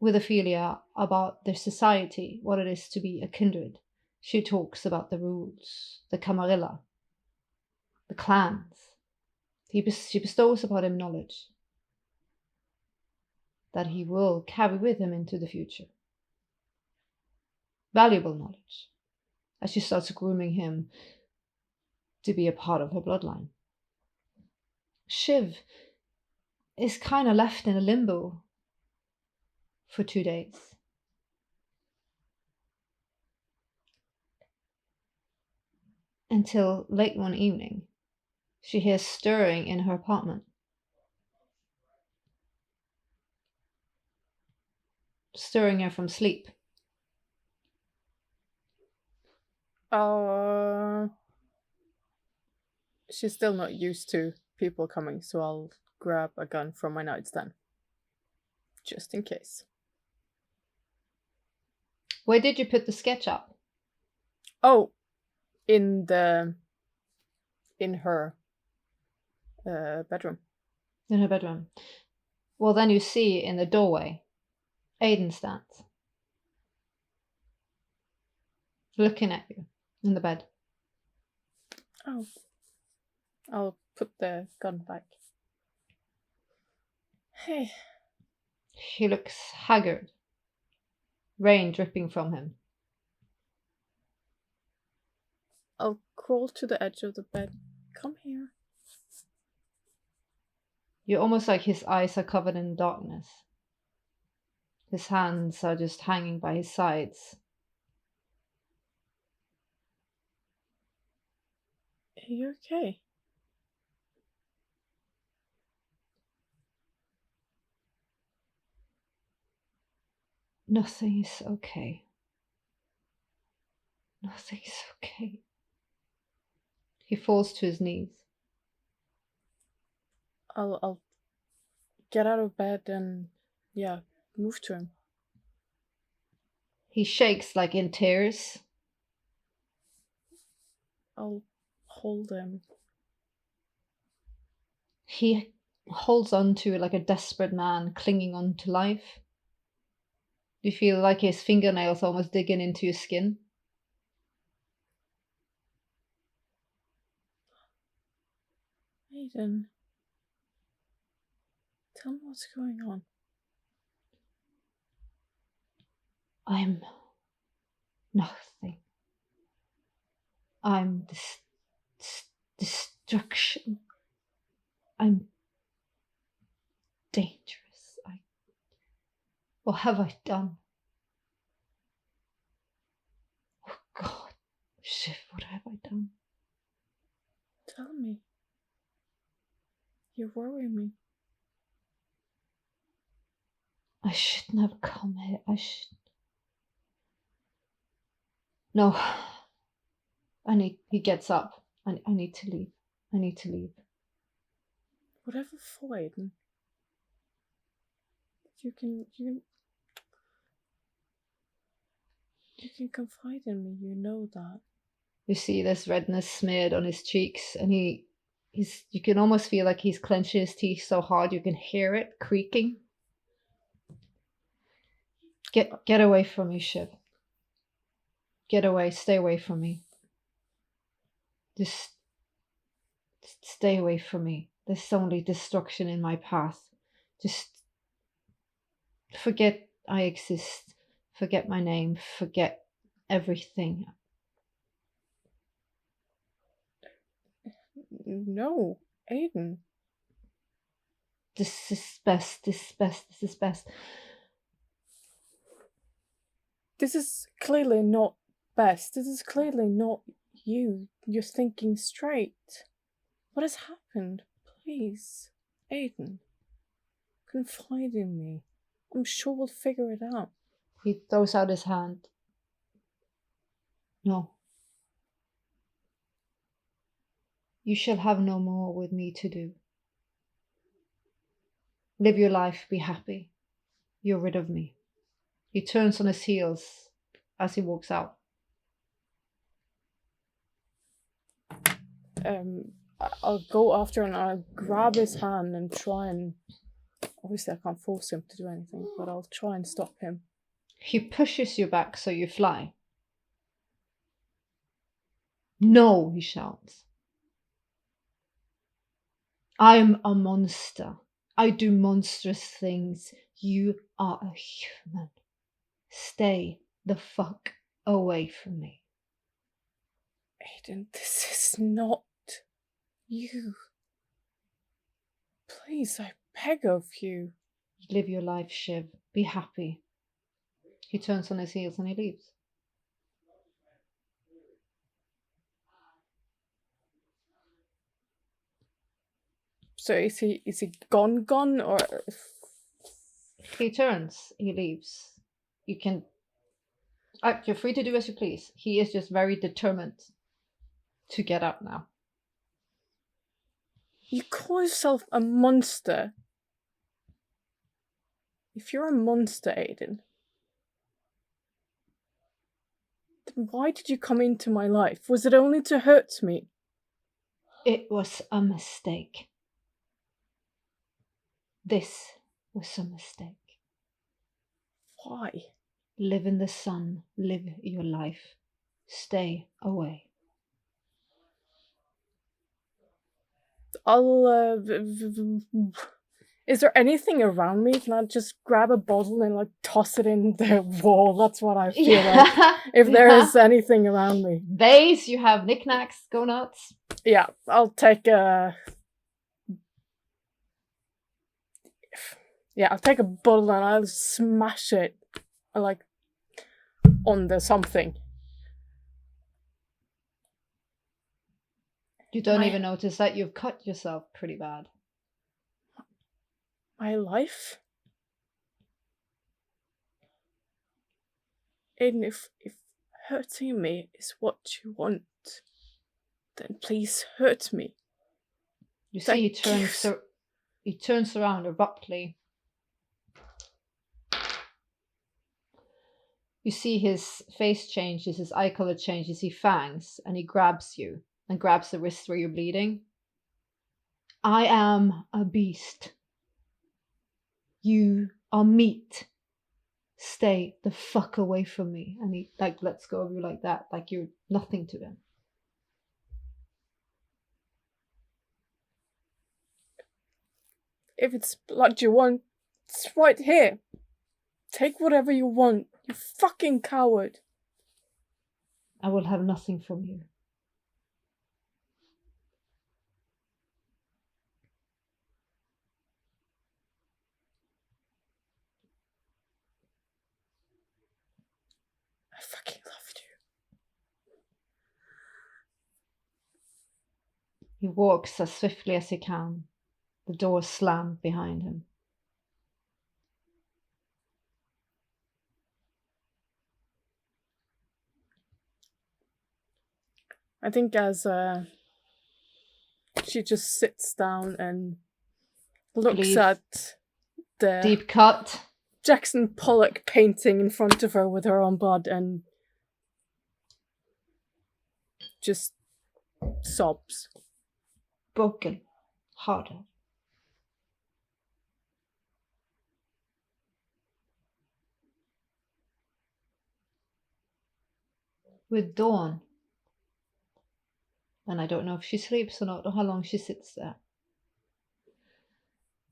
with Ophelia about their society, what it is to be a kindred. She talks about the rules, the Camarilla, the clans. She bestows upon him knowledge that he will carry with him into the future. Valuable knowledge, as she starts grooming him to be a part of her bloodline. Shiv is kind of left in a limbo for 2 days. Until late one evening, she hears stirring in her apartment. Stirring her from sleep. She's still not used to people coming, so I'll grab a gun from my nightstand. Just in case. Where did you put the sketch up? Oh, in her bedroom. In her bedroom. Well, then you see in the doorway, Aiden stands. Looking at you in the bed. Oh. I'll put the gun back. Hey. He looks haggard. Rain dripping from him. I'll crawl to the edge of the bed. Come here. You're almost like his eyes are covered in darkness. His hands are just hanging by his sides. Are you okay? Nothing is okay. Nothing is okay. He falls to his knees. I'll get out of bed and, move to him. He shakes like in tears. I'll hold him. He holds on to it like a desperate man clinging on to life. You feel like his fingernails almost digging into your skin. Aiden. Tell me what's going on. I'm nothing. I'm destruction. I'm dangerous. What have I done? Oh God, Shiv, what have I done? Tell me. You worry me. I shouldn't have come here. No. He gets up. I need to leave. I need to leave. Whatever for, Aiden. You can confide in me, you know that. You see this redness smeared on his cheeks, and you can almost feel like he's clenching his teeth so hard you can hear it creaking. Get away from me, Shiv. Get away, stay away from me. Just stay away from me. There's only destruction in my path. Just forget I exist. Forget my name. Forget everything. No, Aiden. This is best. This is best. This is best. This is clearly not best. This is clearly not You're thinking straight. What has happened? Please, Aiden, confide in me. I'm sure we'll figure it out. He throws out his hand. No. You shall have no more with me to do. Live your life, be happy. You're rid of me. He turns on his heels as he walks out. I'll go after and I'll grab his hand and try and... Obviously I can't force him to do anything, but I'll try and stop him. He pushes you back so you fly. No, he shouts. I'm a monster. I do monstrous things. You are a human. Stay the fuck away from me. Aiden, this is not you. Please, I beg of you. Live your life, Shiv. Be happy. He turns on his heels and he leaves. So is he gone or... He turns, he leaves. You can... you're free to do as you please. He is just very determined to get out now. You call yourself a monster. If you're a monster, Aiden, then why did you come into my life? Was it only to hurt me? It was a mistake. This was a mistake. Why? Live in the sun. Live your life. Stay away. I'll, is there anything around me? Can I just grab a bottle and like toss it in the wall? That's what I feel like. If there is anything around me. Vase, you have knickknacks, go nuts. Yeah, I'll take a... Yeah, I'll take a bottle and I'll smash it, like, on the something. You don't even notice that you've cut yourself pretty bad. My life? And if hurting me is what you want, then please hurt me. You see he turns around abruptly. You see his face changes, his eye color changes, he fangs, and he grabs you, and grabs the wrist where you're bleeding. I am a beast. You are meat. Stay the fuck away from me. And he like lets go of you like that, like you're nothing to him. If it's blood you want, it's right here. Take whatever you want, you fucking coward. I will have nothing from you. I fucking loved you. He walks as swiftly as he can. The door slammed behind him. I think as she just sits down and looks at the deep cut Jackson Pollock painting in front of her with her own blood and just sobs. Broken hearted. With dawn, and I don't know if she sleeps or not, or how long she sits there.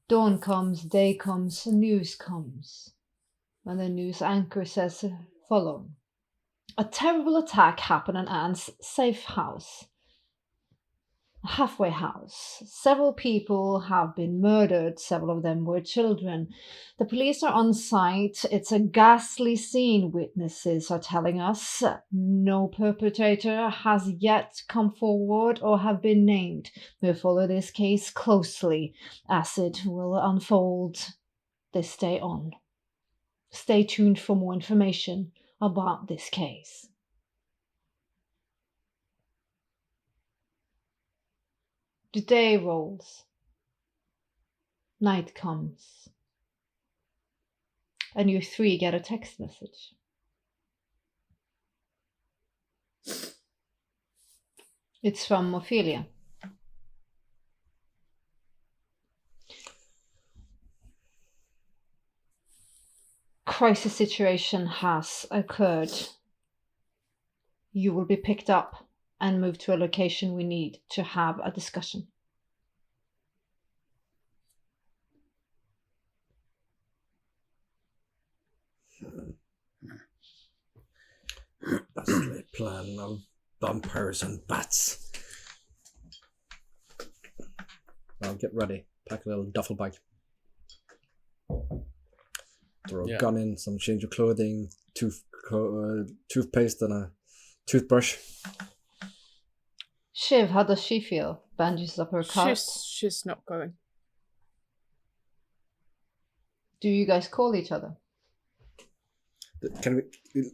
Dawn comes, day comes, news comes. And the news anchor says following. A terrible attack happened in Anne's safe house. halfway house. Several people have been murdered. Several of them were children. The police are on site. It's a ghastly scene, witnesses are telling us. No perpetrator has yet come forward or have been named. We'll follow this case closely as it will unfold this day on. Stay tuned for more information about this case. The day rolls. Night comes. And you three get a text message. It's from Ophelia. Crisis situation has occurred. You will be picked up and moved to a location we need to have a discussion. That's a great plan of vampires and bats. Well, get ready. Pack a little duffel bag. Throw a gun in, some change of clothing, toothpaste and a toothbrush. Shiv, how does she feel? Bandages up her cut. She's not going. Do you guys call each other? Can we,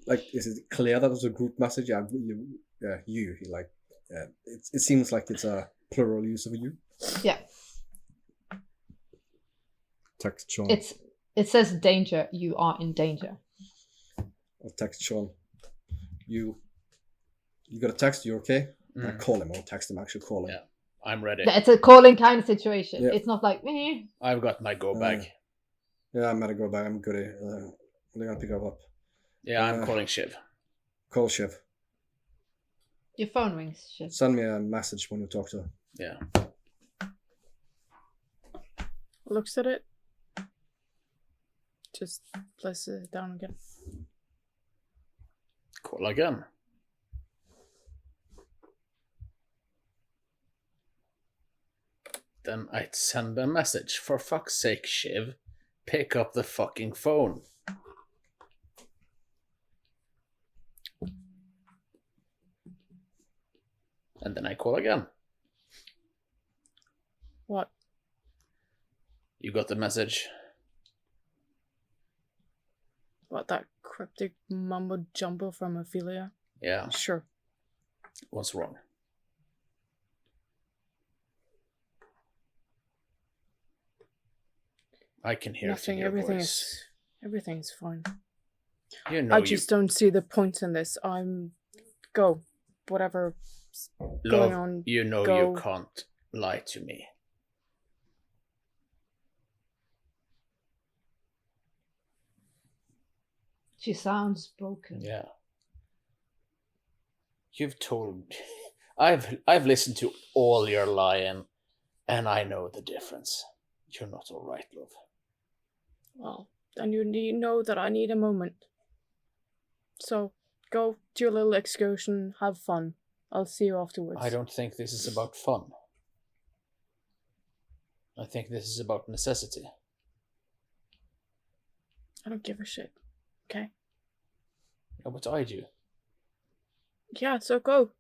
like, is it clear that was a group message? Yeah, it seems like it's a plural use of you. Yeah. Text Sean. It says danger. You are in danger. I'll text Sean. You got a text? You okay? I call him. I'll text him. Actually, call him. Yeah, I'm ready. It's a calling kind of situation. Yeah. It's not like me. I've got my go bag. Yeah, I'm gonna go back. I'm good. They're gonna pick up. Yeah, I'm calling Shiv. Call Shiv. Your phone rings, Shiv. Send me a message when you talk to her. Yeah. Looks at it. Just places it down again. Call again. Then I'd send a message. For fuck's sake, Shiv. Pick up the fucking phone. And then I call again. What? You got the message? What, that cryptic mumbo jumbo from Ophelia? Yeah. Sure. What's wrong? I can hear it in your voice. Everything's fine. You know I just don't see the point in this. Go. Whatever going on. You know go. You can't lie to me. She sounds broken. Yeah. You've told I've listened to all your lying, and I know the difference. You're not all right, love. Well, then you know that I need a moment. So, go to your little excursion, have fun. I'll see you afterwards. I don't think this is about fun. I think this is about necessity. I don't give a shit. Okay? No, but I do. Yeah, so go.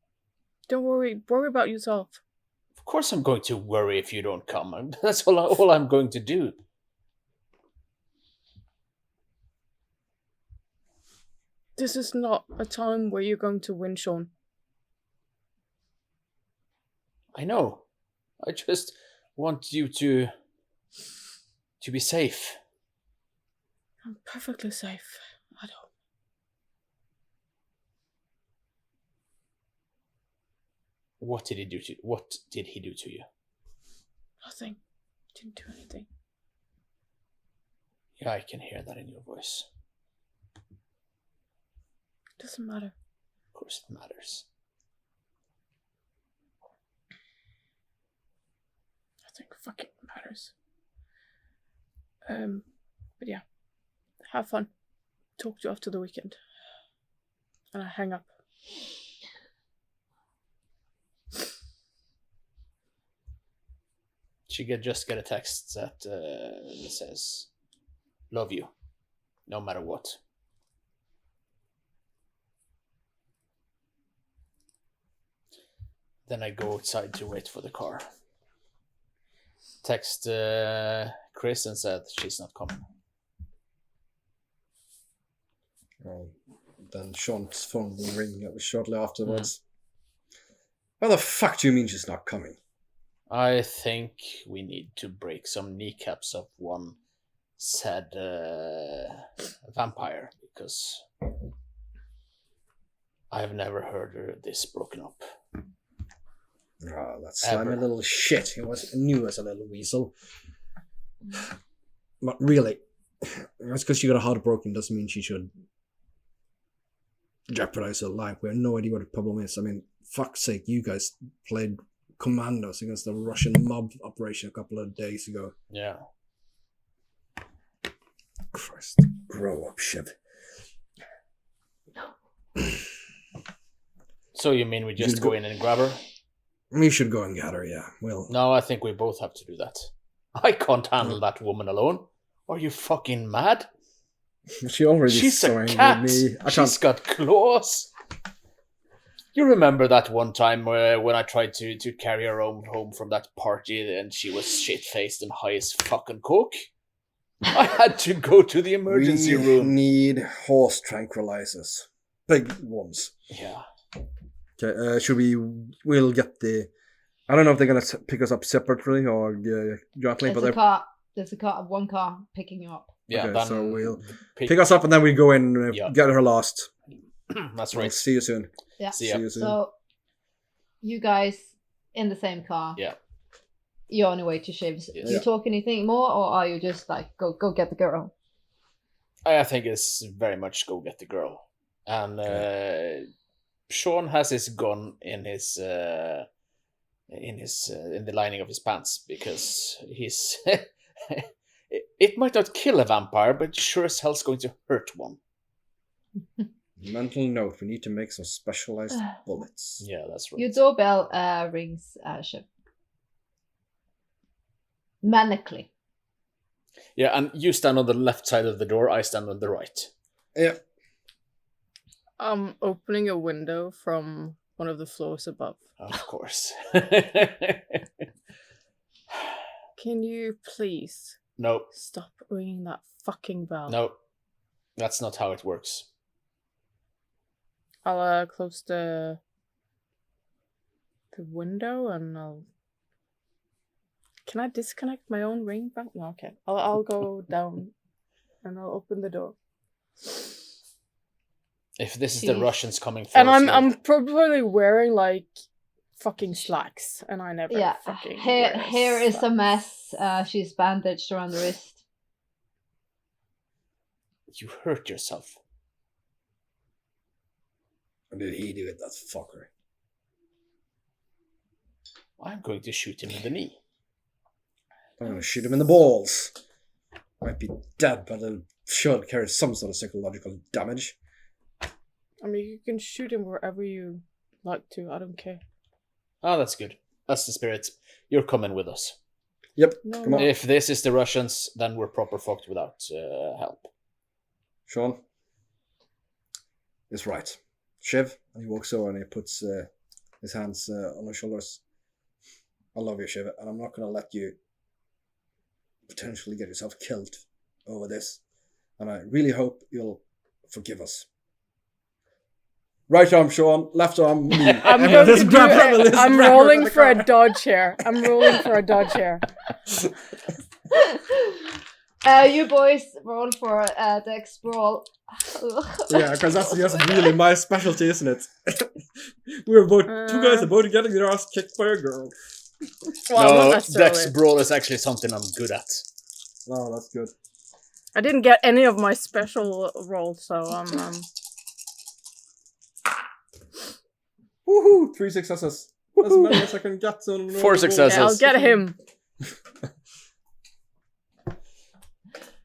Don't worry about yourself. Of course I'm going to worry if you don't come. That's all I'm going to do. This is not a time where you're going to win, Sean. I know. I just want you to be safe. I'm perfectly safe. I don't. What did he do to you? Nothing. Didn't do anything. Yeah, I can hear that in your voice. Doesn't matter. Of course it matters. Nothing fucking matters. But yeah. Have fun. Talk to you after the weekend. And I hang up. She just get a text that says, "Love you, no matter what." Then I go outside to wait for the car. Text Chris and said she's not coming. Then Sean's phone will ring shortly afterwards. How the fuck do you mean she's not coming? I think we need to break some kneecaps of one said vampire, because I've never heard this broken up. Oh, that slimy little shit. He was new as a little weasel. But really, just because she got a heart broken doesn't mean she should jeopardize her life. We have no idea what the problem is. I mean, fuck's sake, you guys played commandos against the Russian mob operation a couple of days ago. Yeah. Christ, grow up, Shiv. So you mean we just go in and grab her? We should go and get her, yeah. Well, No, I think we both have to do that. I can't handle that woman alone. Are you fucking mad? she already She's a with cat. me. She's got claws. You remember that one time when I tried to carry her home from that party and she was shit-faced and high as fucking coke? I had to go to the emergency we room. need horse tranquilizers. Big ones. Yeah. Okay, we'll get the... I don't know if they're going to pick us up separately or jointly, but There's one car picking you up. Yeah, okay, then so we'll pick us up and then we go in and get her lost. That's We'll right. see you soon. Yeah. See ya. you soon. So, you guys in the same car. Yeah. You're on your way to Shiv's. Yes. Do you talk anything more, or are you just like go get the girl? I think it's very much go get the girl. And Sean has his gun in his in the lining of his pants because he's it might not kill a vampire, but sure as hell's going to hurt one. Mental note, we need to make some specialized bullets. Yeah, that's right. Your doorbell rings, Shiv. Manically. Yeah, and you stand on the left side of the door, I stand on the right. Yeah. I'm opening a window from one of the floors above. Of course. Can you please No, stop ringing that fucking bell? no. That's not how it works. I'll close the window and I'll... Can I disconnect my own ring bell? No, okay. I'll go down and I'll open the door. If this is the Russians coming for And us, I'm probably wearing like fucking slacks, and I never fucking Here is a mess. She's bandaged around the wrist. You hurt yourself. Or did he do it, that fucker? I'm going to shoot him in the knee. I'm gonna shoot him in the balls. Might be dead, but it'll sure carry some sort of psychological damage. I mean, you can shoot him wherever you like to. I don't care. Oh, that's good. That's the spirit. You're coming with us. Yep, No, come on. If this is the Russians, then we're proper fucked without help. Sean is right. Shiv, and he walks over and he puts his hands on her shoulders. I love you, Shiv, and I'm not going to let you potentially get yourself killed over this. And I really hope you'll forgive us. Right arm, Sean. Left arm, me. I'm rolling for a dodge here. I'm rolling for a dodge here. You boys roll for Dex brawl. Yeah, because that's really my specialty, isn't it? We're both two guys are both getting their ass kicked by a girl. Well, not No, necessarily. Dex Brawl is actually something I'm good at. Oh, that's good. I didn't get any of my special rolls, so Woohoo! 3 successes. As many as I can get on. 4 successes. yeah, I'll get him.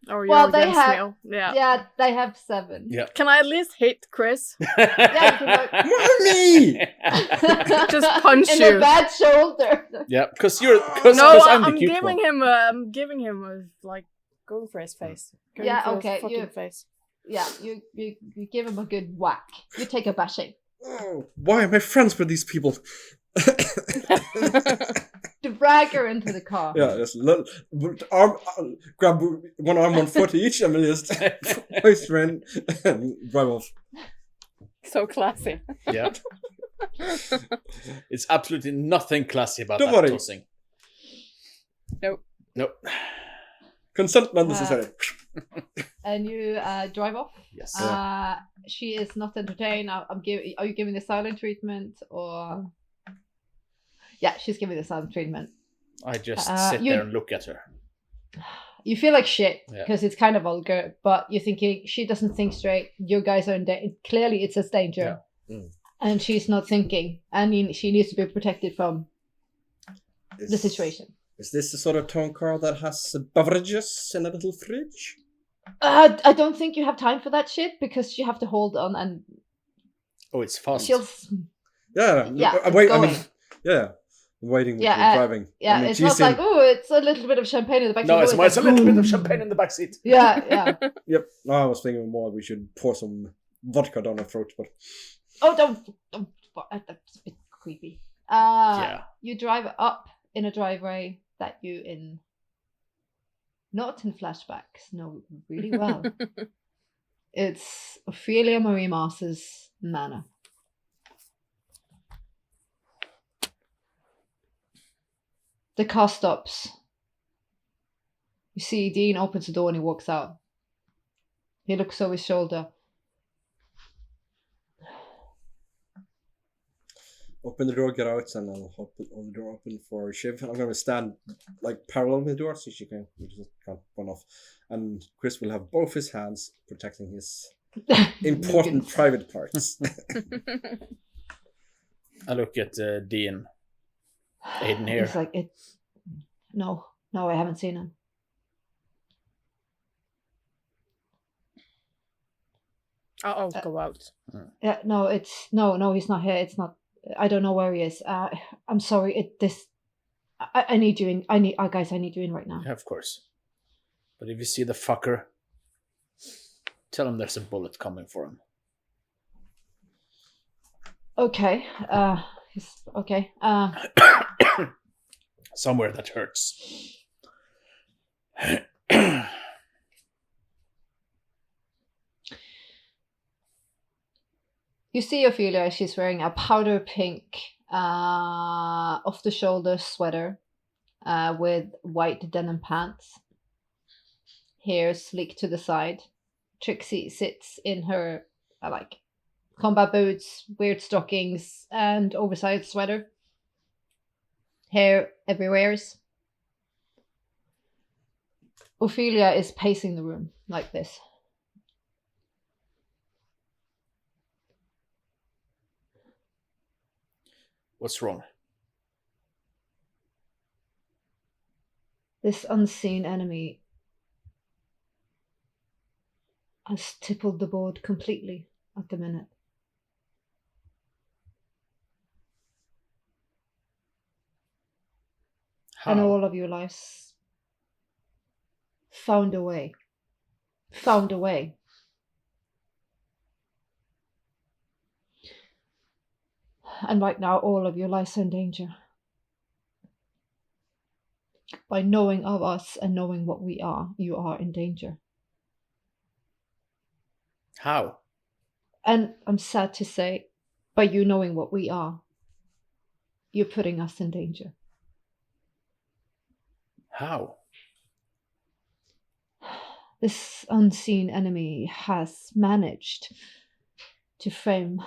Or you're Well, they against have- Neil. Yeah. Yeah, they have 7. Yeah. Can I at least hit Chris? Yeah, you can go- Mommy! Just punch in you. the bad shoulder. Yeah, because because No, I'm the I'm cute giving one. him. I'm giving him like going for his face. Going Yeah, for his okay, fucking you- face. Yeah, you give him a good whack. You take a bashing. Oh, why am I friends with these people? Drag her into the car. Yeah, just arm, grab one arm, 1 foot each, and just hoist her in and drive off. So classy. Yeah. It's absolutely nothing classy about Don't that worry. tossing. Nope. Nope. Consent not necessary. And you drive off. Yes. She is not entertained. Are you giving the silent treatment or? Yeah, she's giving the silent treatment. I just sit you- there and look at her. You feel like shit Yeah. because it's kind of vulgar, but you're thinking she doesn't think straight. You guys are in danger. Clearly, it's a danger, Yeah. Mm. and she's not thinking. I mean, she needs to be protected from the situation. Is this the sort of town car that has beverages in a little fridge? I don't think you have time for that shit because you have to hold on and Oh, it's fast. she'll. Yeah, Yeah, I mean, going. yeah, waiting with Yeah, you driving. Yeah, I mean, it's she's not like, in- oh, it's a little bit of champagne in the back. No, it's like, a little bit of boom. champagne in the backseat. Yeah, yeah. Yep. No, I was thinking more we should pour some vodka down her throat, but Oh, don't. That's a bit creepy. Yeah. You drive up in a driveway that you in. Not in flashbacks, know really well. It's Ophelia Marie Mars's manor. The car stops. You see Dean opens the door and he walks out. He looks over his shoulder. open the door, get out, and I'll hold the door open for Shiv. I'm going to stand like parallel with the door so she can't run off. And Chris will have both his hands protecting his important private parts. I look at Dean. Aiden here. He's like, it's... No, I haven't seen him. I'll go out. Yeah, no, it's... No, he's not here. It's not... I don't know where he is. I'm sorry. I need you in. Guys, I need you in right now. Yeah, of course. But if you see the fucker, tell him there's a bullet coming for him. Okay. Okay. Somewhere that hurts. You see Ophelia, she's wearing a powder pink off-the-shoulder sweater with white denim pants. Hair sleek to the side. Trixie sits in her combat boots, weird stockings, and oversized sweater. Hair everywhere. Ophelia is pacing the room like this. What's wrong? This unseen enemy has tippled the board completely at the minute. How? And all of your lives found a way. And right now, all of your lives are in danger. By knowing of us and knowing what we are, you are in danger. How? And I'm sad to say, by you knowing what we are, you're putting us in danger. How? This unseen enemy has managed to frame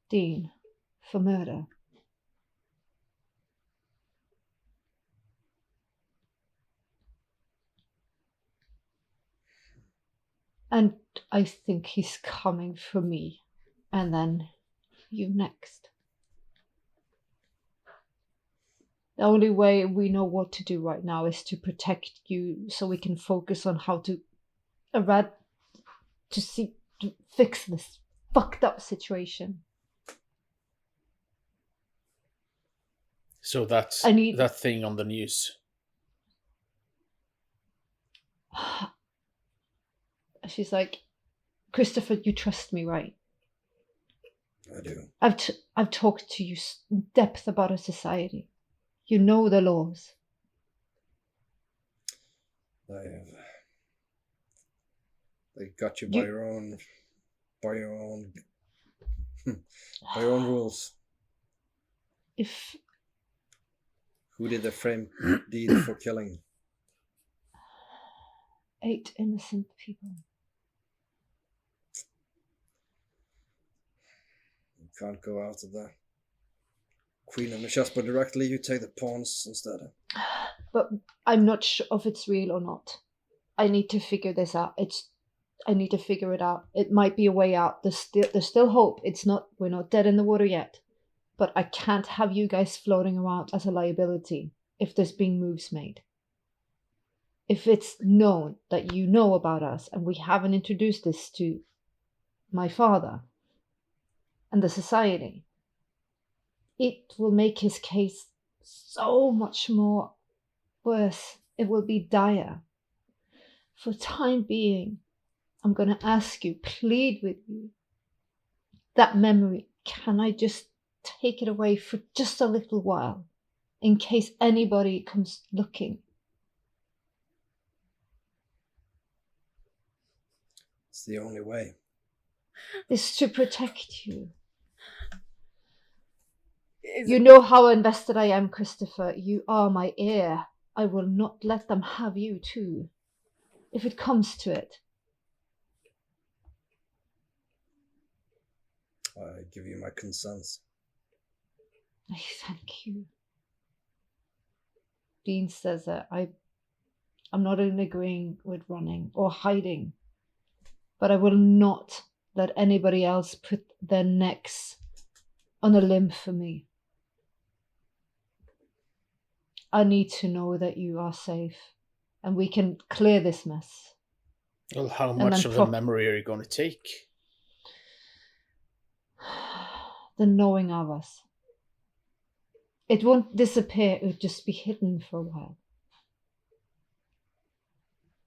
Dean for murder. And I think he's coming for me, and then you next. The only way we know what to do right now is to protect you so we can focus on how to a rat to fix this fucked up situation. So that's that thing on the news. She's like, Christopher, you trust me, right? I do. I've talked to you in depth about our society. You know the laws. They got you by your own by your own rules. Who did the frame deed for killing? 8 innocent people. You can't go after the Queen of the Chessboard directly. You take the pawns instead. But I'm not sure if it's real or not. I need to figure this out. I need to figure it out. It might be a way out. There's still hope. We're not dead in the water yet. But I can't have you guys floating around as a liability if there's been moves made. If it's known that you know about us and we haven't introduced this to my father and the society, it will make his case so much more worse. It will be dire. For the time being, I'm going to ask you, plead with you, that memory, can I just take it away for just a little while in case anybody comes looking? It's the only way. It's to protect you. You know how invested I am, Christopher. You are my heir. I will not let them have you too, if it comes to it. I give you my consent. I thank you. Dean says that I'm not in agreeing with running or hiding, but I will not let anybody else put their necks on a limb for me. I need to know that you are safe and we can clear this mess. Well, how much of the memory are you going to take? The knowing of us. It won't disappear, it will just be hidden for a while.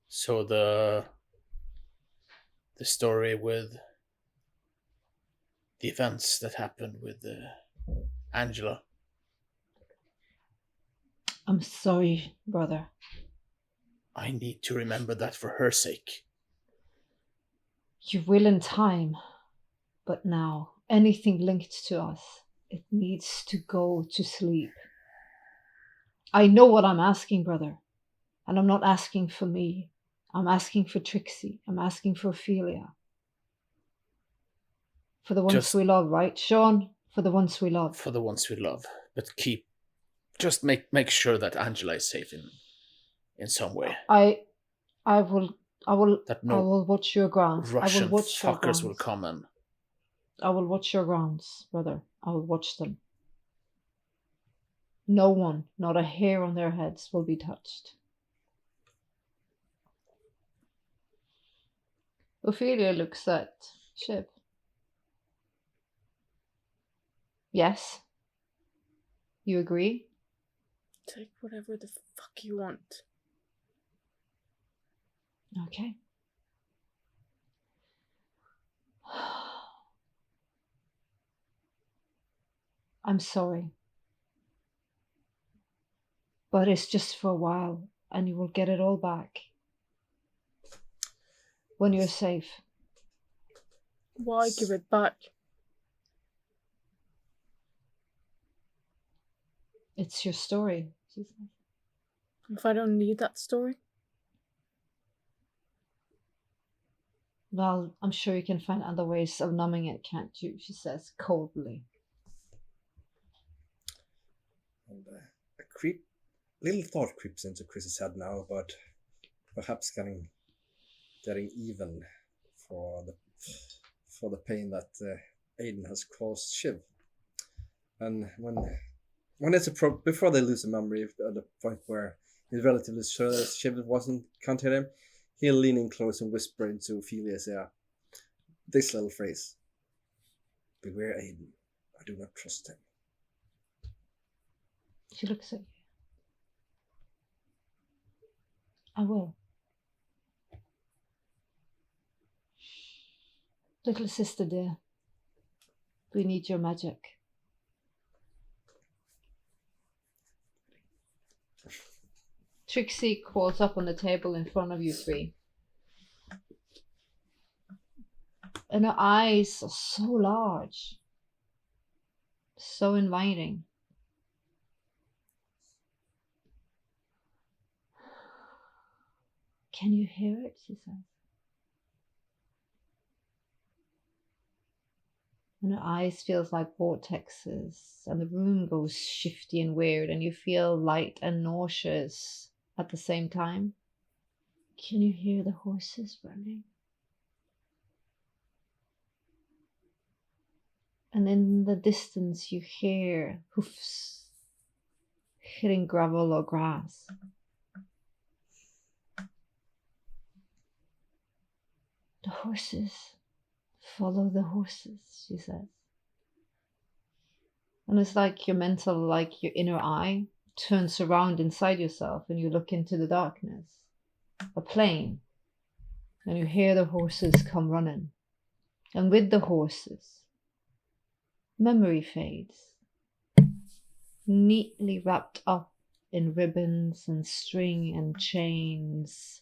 So the story with the events that happened with Angela. I'm sorry, brother. I need to remember that for her sake. You will in time, but now anything linked to us, it needs to go to sleep. I know what I'm asking, brother, and I'm not asking for me. I'm asking for Trixie. I'm asking for Ophelia. For the ones we love, right, Sean? For the ones we love. For the ones we love, but just make sure that Angela is safe in some way. I will watch your grounds. Russian I will watch your fuckers grounds. will come in. I will watch your grounds, brother. I will watch them. No one, not a hair on their heads, will be touched. Ophelia looks at Shiv. Yes? You agree? Take whatever the fuck you want. Okay. I'm sorry. But it's just for a while, and you will get it all back. When you're safe. Why give it back? It's your story, she says. If I don't need that story? Well, I'm sure you can find other ways of numbing it, can't you? She says coldly. And little thought creeps into Chris's head now about perhaps getting even for the pain that Aiden has caused Shiv. And when it's before they lose the memory at the point where he's relatively sure that Shiv wasn't counting him, he'll lean in close and whisper into Ophelia's ear this little phrase. Beware Aiden. I do not trust him. She looks at you. I will. Little sister dear, we need your magic. Trixie crawls up on the table in front of you three. And her eyes are so large, so inviting. Can you hear it? She says. And her eyes feels like vortexes, and the room goes shifty and weird, and you feel light and nauseous at the same time. Can you hear the horses running? And in the distance you hear hoofs hitting gravel or grass. The horses. Follow the horses, she says. And it's like your mental, like your inner eye turns around inside yourself and you look into the darkness. A plain. And you hear the horses come running. And with the horses, memory fades. Neatly wrapped up in ribbons and string and chains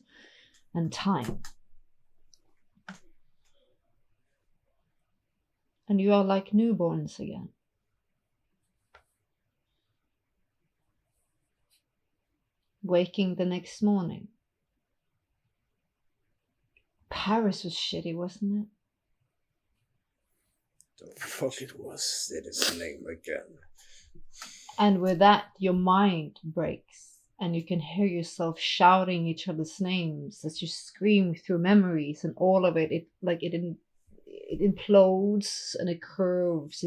and time. And you are like newborns again. Waking the next morning. Paris was shitty, wasn't it? The fuck it was. It is his name again. And with that, your mind breaks. And you can hear yourself shouting each other's names as you scream through memories, and all of it, it implodes and it curves.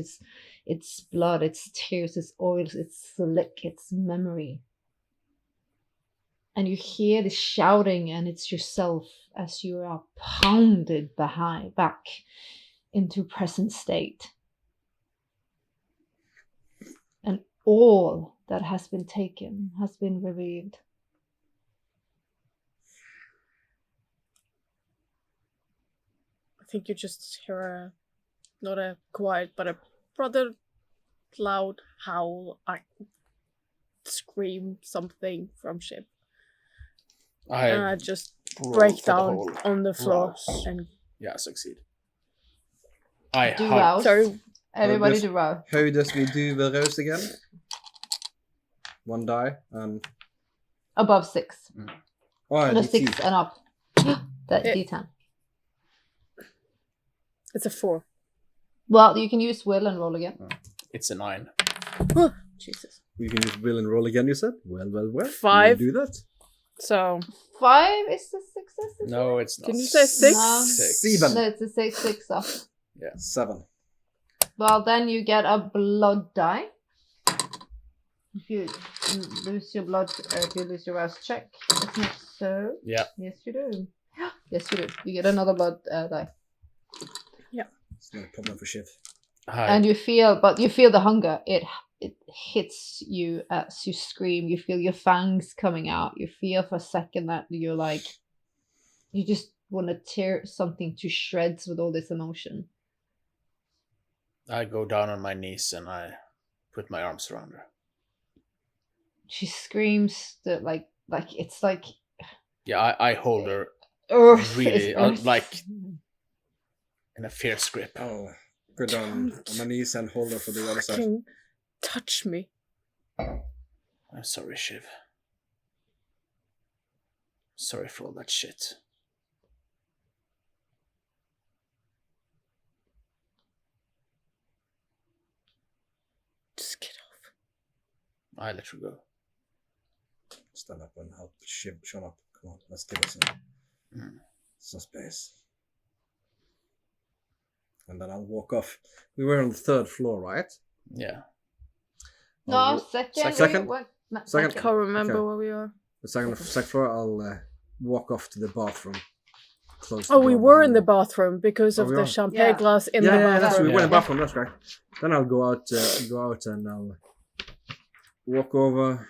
It's blood, it's tears, it's oils, it's slick, it's memory. And you hear the shouting, and it's yourself as you are pounded back into present state. And all that has been taken has been revealed. I think you just hear not a quiet, but a rather loud howl. I scream something from Shiv. And I just break down on the floor and succeed. Do rouse. Sorry. Everybody do rouse. How does we do the rouse again? 1 die and Above 6. oh, No, D10. 6 and up. That D10. It's a 4. Well, you can use will and roll again. It's a 9. Jesus. You can just will and roll again, you said? Well. 5. You do that? So 5 is the success. No, it's not. didn't you say 6? No. 7. No, it's a 6 up. Yeah. 7. Well, then you get a blood die. If you lose your blood, if you lose your rouse check, it's not so. Yeah. Yes, you do. Yes, you do. You get another blood die. Yeah. It's not a problem for Shiv. Hi. And you feel the hunger. It hits you as you scream. You feel your fangs coming out. You feel for a second that you're like, you just want to tear something to shreds with all this emotion. I go down on my knees and I put my arms around her. She screams that like it's like. Yeah, I hold her Earth really, is earth. like in a fierce grip. I'll go down on my knees and hold her for the other side. Fucking touch me. I'm sorry, Shiv. Sorry for all that shit. Just get off. I let her go. Stand up and help Shiv Sean up. Come on, let's give us some space. And then I'll walk off. We were on the 3rd floor, right? Yeah. No, second. Second? What? Second. Can't remember Okay. where we are. The second floor, I'll walk off to the bathroom. Close the Oh, we door were in behind the me. bathroom because Oh, of we the are? champagne Yeah. glass in Yeah, the yeah, that's bathroom. we went in the Yeah. bathroom. That's right. Then I'll go out and I'll walk over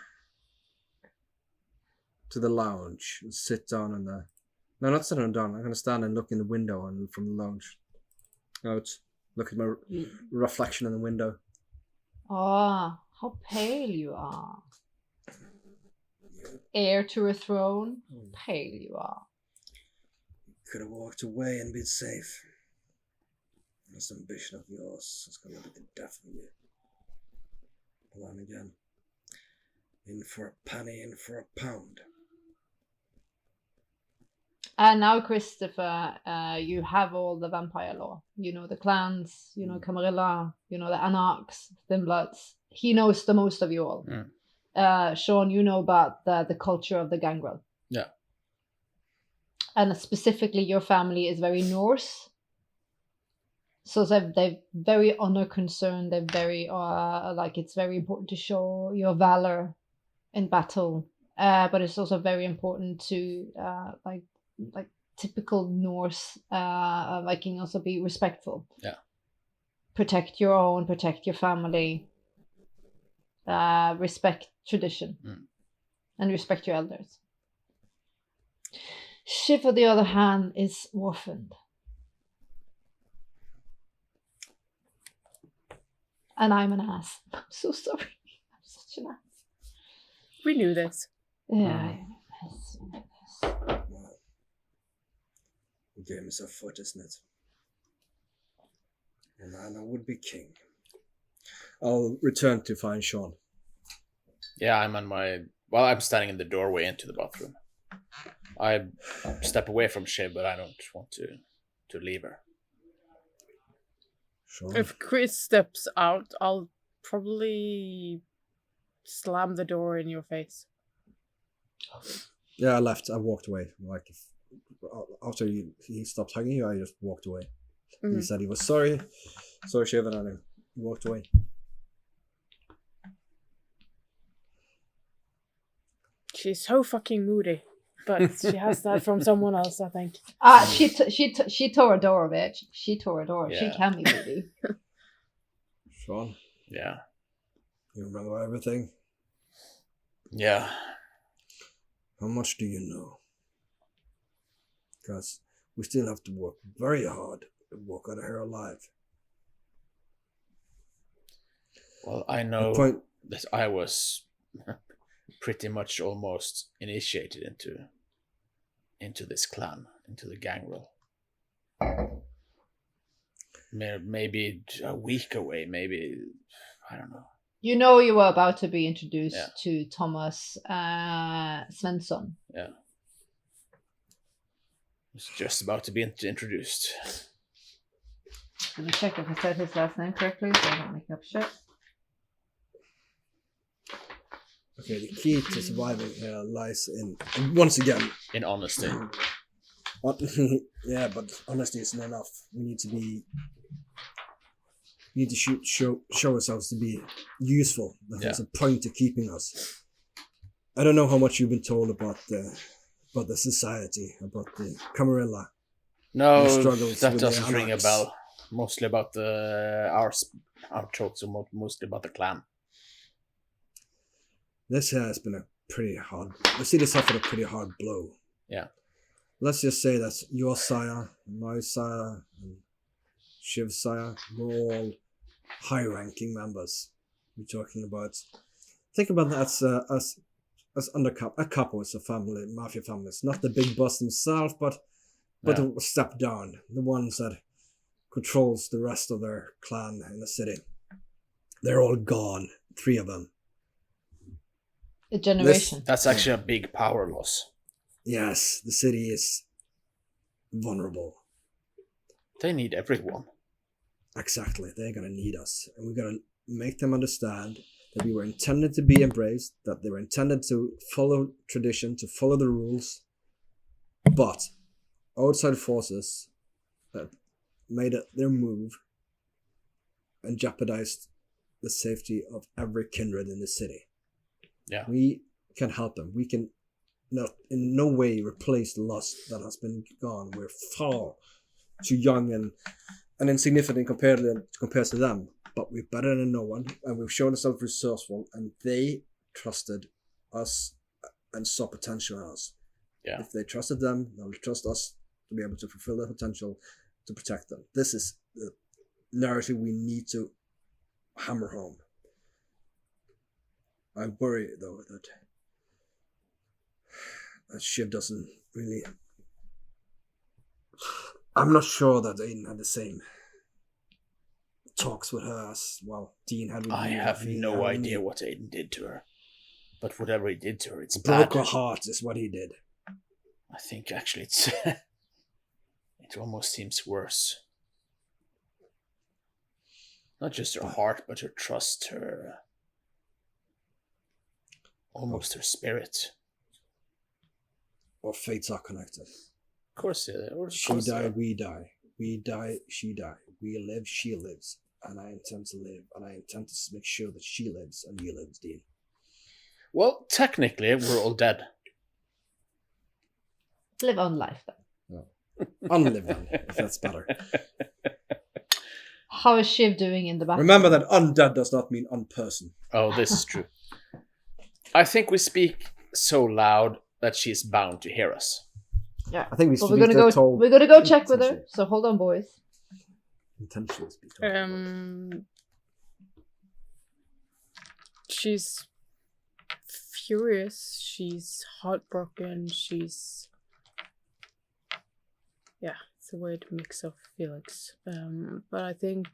to the lounge and sit down in the. No, not sitting down. I'm gonna stand and look in the window and from the lounge out, look at my reflection in the window. Ah, how pale you are. Heir to a throne, pale you are. Could have walked away and been safe. This ambition of yours is gonna be the death of you. But then again, in for a penny, in for a pound. And now, Christopher, you have all the vampire law. You know the clans, you know Camarilla, you know the Anarchs, Thin Bloods. He knows the most of you all. Sean, you know about the culture of the gangrel. Yeah. And specifically, your family is very Norse. So they're very honor concerned. They're very like it's very important to show your valor in battle. But it's also very important to like typical Norse Viking also be respectful. Yeah. Protect your own, protect your family. Respect tradition. And respect your elders. Shiv, on the other hand, is orphaned. And I'm an ass. I'm so sorry. I'm such an ass. We knew this. Yeah. Well, the game is afoot, isn't it? And I would be king. I'll return to find Sean. Yeah, I'm on my. Well, I'm standing in the doorway into the bathroom. I step away from Shiv, but I don't want to leave her. Sean? If Chris steps out, I'll probably slam the door in your face. Yeah, I left. I walked away. Like after he stopped hugging you, I just walked away. He said he was sorry, Shiv, and I walked away. She's so fucking moody, but she has that from someone else, I think. She tore a door, bitch. She tore a door. Yeah. She can be moody. Sean, Yeah. you remember everything? Yeah. How much do you know? Because we still have to work very hard to walk out of here alive. Well, I know point- that I was pretty much almost initiated into this clan, into the gangrel. Maybe a week away, maybe, I don't know. You know you were about to be introduced Yeah. to Thomas Svensson. Yeah. It's just about to be introduced. Let me check if I said his last name correctly so I don't make up shit. Okay, the key to surviving here lies in once again. In honesty. Yeah, but honesty isn't enough. We need to show ourselves to be useful. There's a point to keeping us. I don't know how much you've been told about the society, about the Camarilla. No, The struggles that with the doesn't ring a Anarchs. bell. Mostly about our tropes, or mostly about the clan. This has been a pretty hard. The city suffered a pretty hard blow. Yeah. Let's just say that your sire, my sire, and Shiv's sire were all high-ranking members. We're talking about. Think about that as undercover, a couple, as a family, mafia families, not the big boss himself, but a step down, the ones that controls the rest of their clan in the city. They're all gone, 3 of them. A generation. That's actually a big power loss. Yes, the city is vulnerable. They need everyone. Exactly, they're gonna need us, and we're gonna make them understand that we were intended to be embraced, that they were intended to follow tradition, to follow the rules, but outside forces that made their move and jeopardized the safety of every kindred in the city. Yeah. We can help them. We can not in no way replace the loss that has been gone. We're far too young and insignificant compared to them. But we're better than no one, and we've shown ourselves resourceful, and they trusted us and saw potential in us. Yeah. If they trusted them, they'll trust us to be able to fulfill their potential to protect them. This is the narrative we need to hammer home. I worry, though, that Shiv doesn't really... I'm not sure that Aiden had the same talks with her as, well, Dean had with I you. have no idea what Aiden did to her. But whatever he did to her, it's broke bad. her heart is what he did. I think actually it's... it almost seems worse. Not just her heart, but her trust, her... almost her spirit. Our fates are connected. Of course, She died, we die. We die, she died. We live, she lives. And I intend to live. And I intend to make sure that she lives and you live, Dean. Well, technically, we're all dead. Live on life, then. No. Unlive on, if that's better. How is Shiv doing in the back? Remember that undead does not mean unperson. Oh, this is true. I think we speak so loud that she's bound to hear us. Yeah. I think We're gonna go check with her. So hold on, boys. Intentionally speak. She's furious. She's heartbroken. She's... yeah, it's a weird mix of feelings. But I think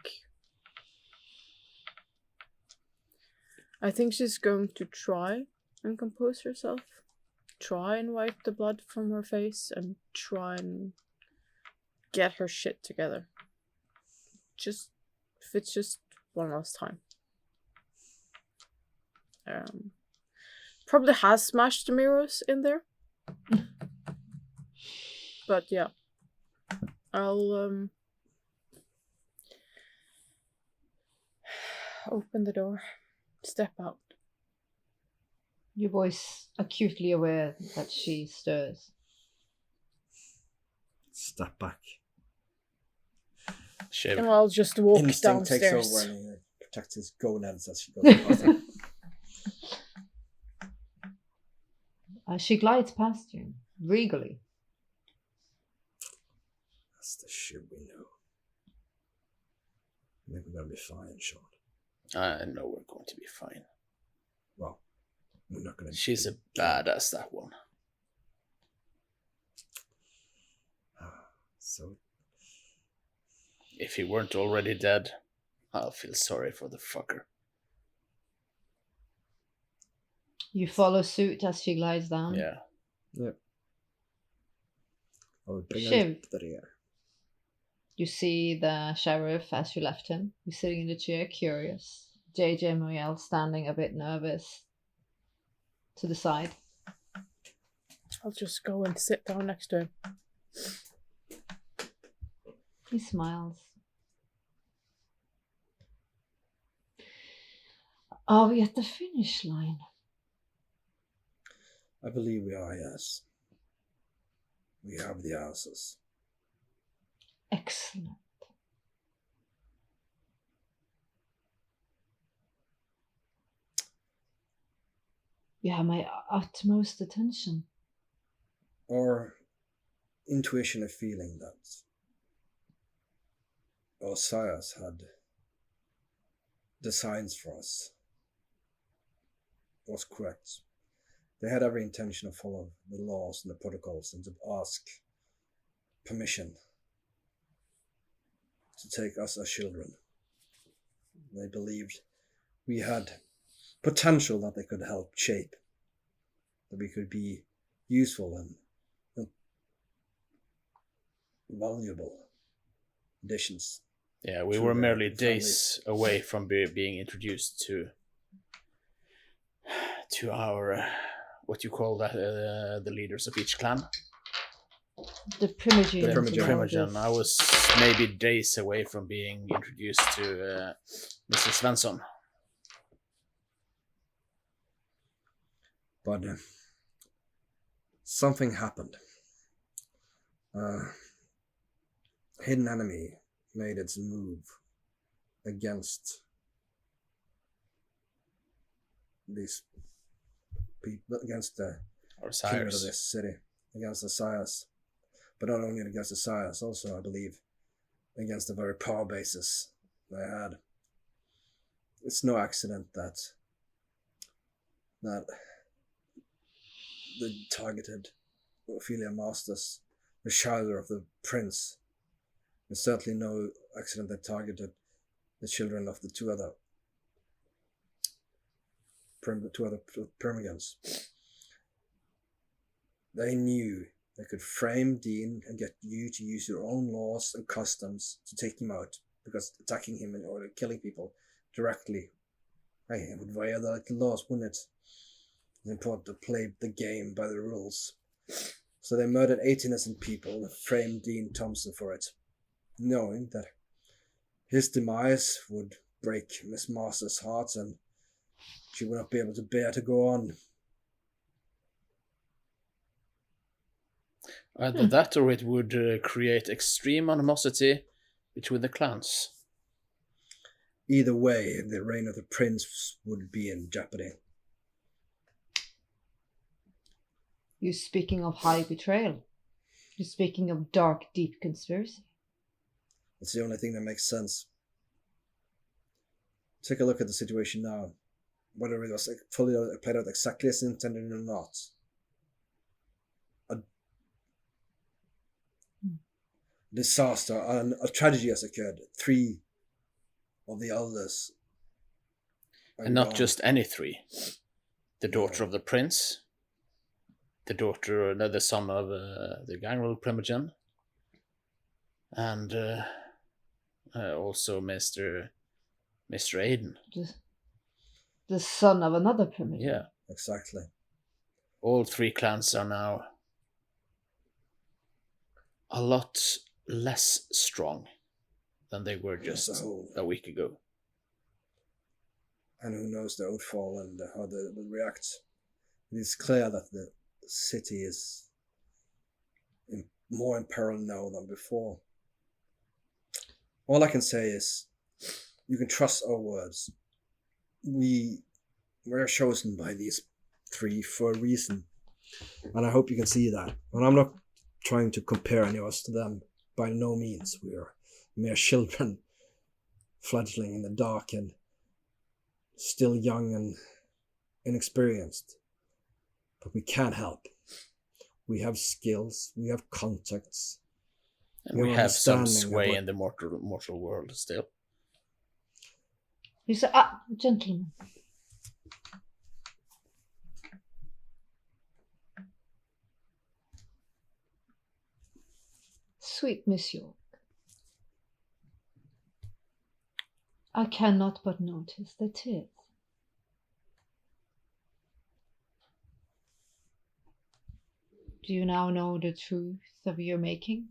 she's going to try and compose herself. Try and wipe the blood from her face and try and get her shit together. If it's just one last time. Probably has smashed the mirrors in there. But yeah. I'll open the door. Step out. Your voice acutely aware that she stirs. Step back. Shiv. And I'll just walk Instinct downstairs. takes over and he protects his gonads as she goes past him. She glides past you, regally. That's the shit we know. I think we're going to be fine, Sean. I know we're going to be fine. Well, we're not going to... She's a badass, that one. So... if he weren't already dead, I'll feel sorry for the fucker. You follow suit as she glides down. Yeah. Yep. I would bring Shiv. out the rear. You see the sheriff as you left him. He's sitting in the chair, curious. JJ and Muriel standing a bit nervous to the side. I'll just go and sit down next to him. He smiles. Are we at the finish line? I believe we are, yes. We have the answers. Excellent. You have my utmost attention. Our intuition and feeling that our sires had designs for us was correct. They had every intention to follow the laws and the protocols and to ask permission to take us as children. They believed we had potential that they could help shape, that we could be useful and valuable additions. Yeah, we were merely days away from being introduced to our, what you call that, the leaders of each clan. The Primogen. Primogen. I was maybe days away from being introduced to Mr. Svensson. But something happened. Hidden enemy made its move against these people, against the Or king of sires. this city, against the sires. But not only against the sires, also, I believe, against the very power basis they had. It's no accident that they targeted Ophelia Masters, the child of the prince. It's certainly no accident they targeted the children of the two other Primigans. They knew they could frame Dean and get you to use your own laws and customs to take him out, because attacking him or killing people directly, hey, it would violate the laws, wouldn't it? It's important to play the game by the rules. So they murdered 8 innocent people and framed Dean Thompson for it, knowing that his demise would break Miss Masters' heart and she would not be able to bear to go on. Either that, or it would create extreme animosity between the clans. Either way, the reign of the prince would be in jeopardy. You're speaking of high betrayal. You're speaking of dark, deep conspiracy. It's the only thing that makes sense. Take a look at the situation now. Whether it was fully played out exactly as intended or not. A disaster, a tragedy has occurred. 3 of the elders. And not just any 3. The daughter of the prince, the son of the gangrel primogen, and also Mr. Aiden. The son of another primitive. Yeah. Exactly. All 3 clans are now a lot less strong than they were just a week ago. And who knows the outfall and how they will react. It is clear that the city is more in peril now than before. All I can say is, you can trust our words. We're chosen by these 3 for a reason. And I hope you can see that. And I'm not trying to compare any of us to them. By no means. We are mere children, fledgling in the dark and still young and inexperienced. But we can help. We have skills, we have contacts. And we have some sway in the mortal world still. You say, gentlemen. Sweet Miss York, I cannot but notice the tears. Do you now know the truth of your making?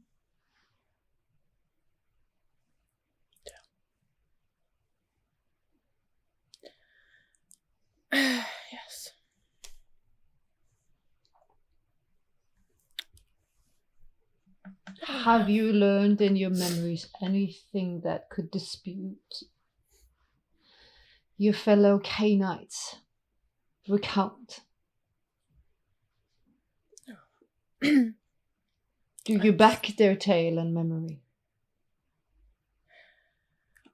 Yes. Have you learned in your memories anything that could dispute your fellow Cainites? Recount. Do you back their tale and memory?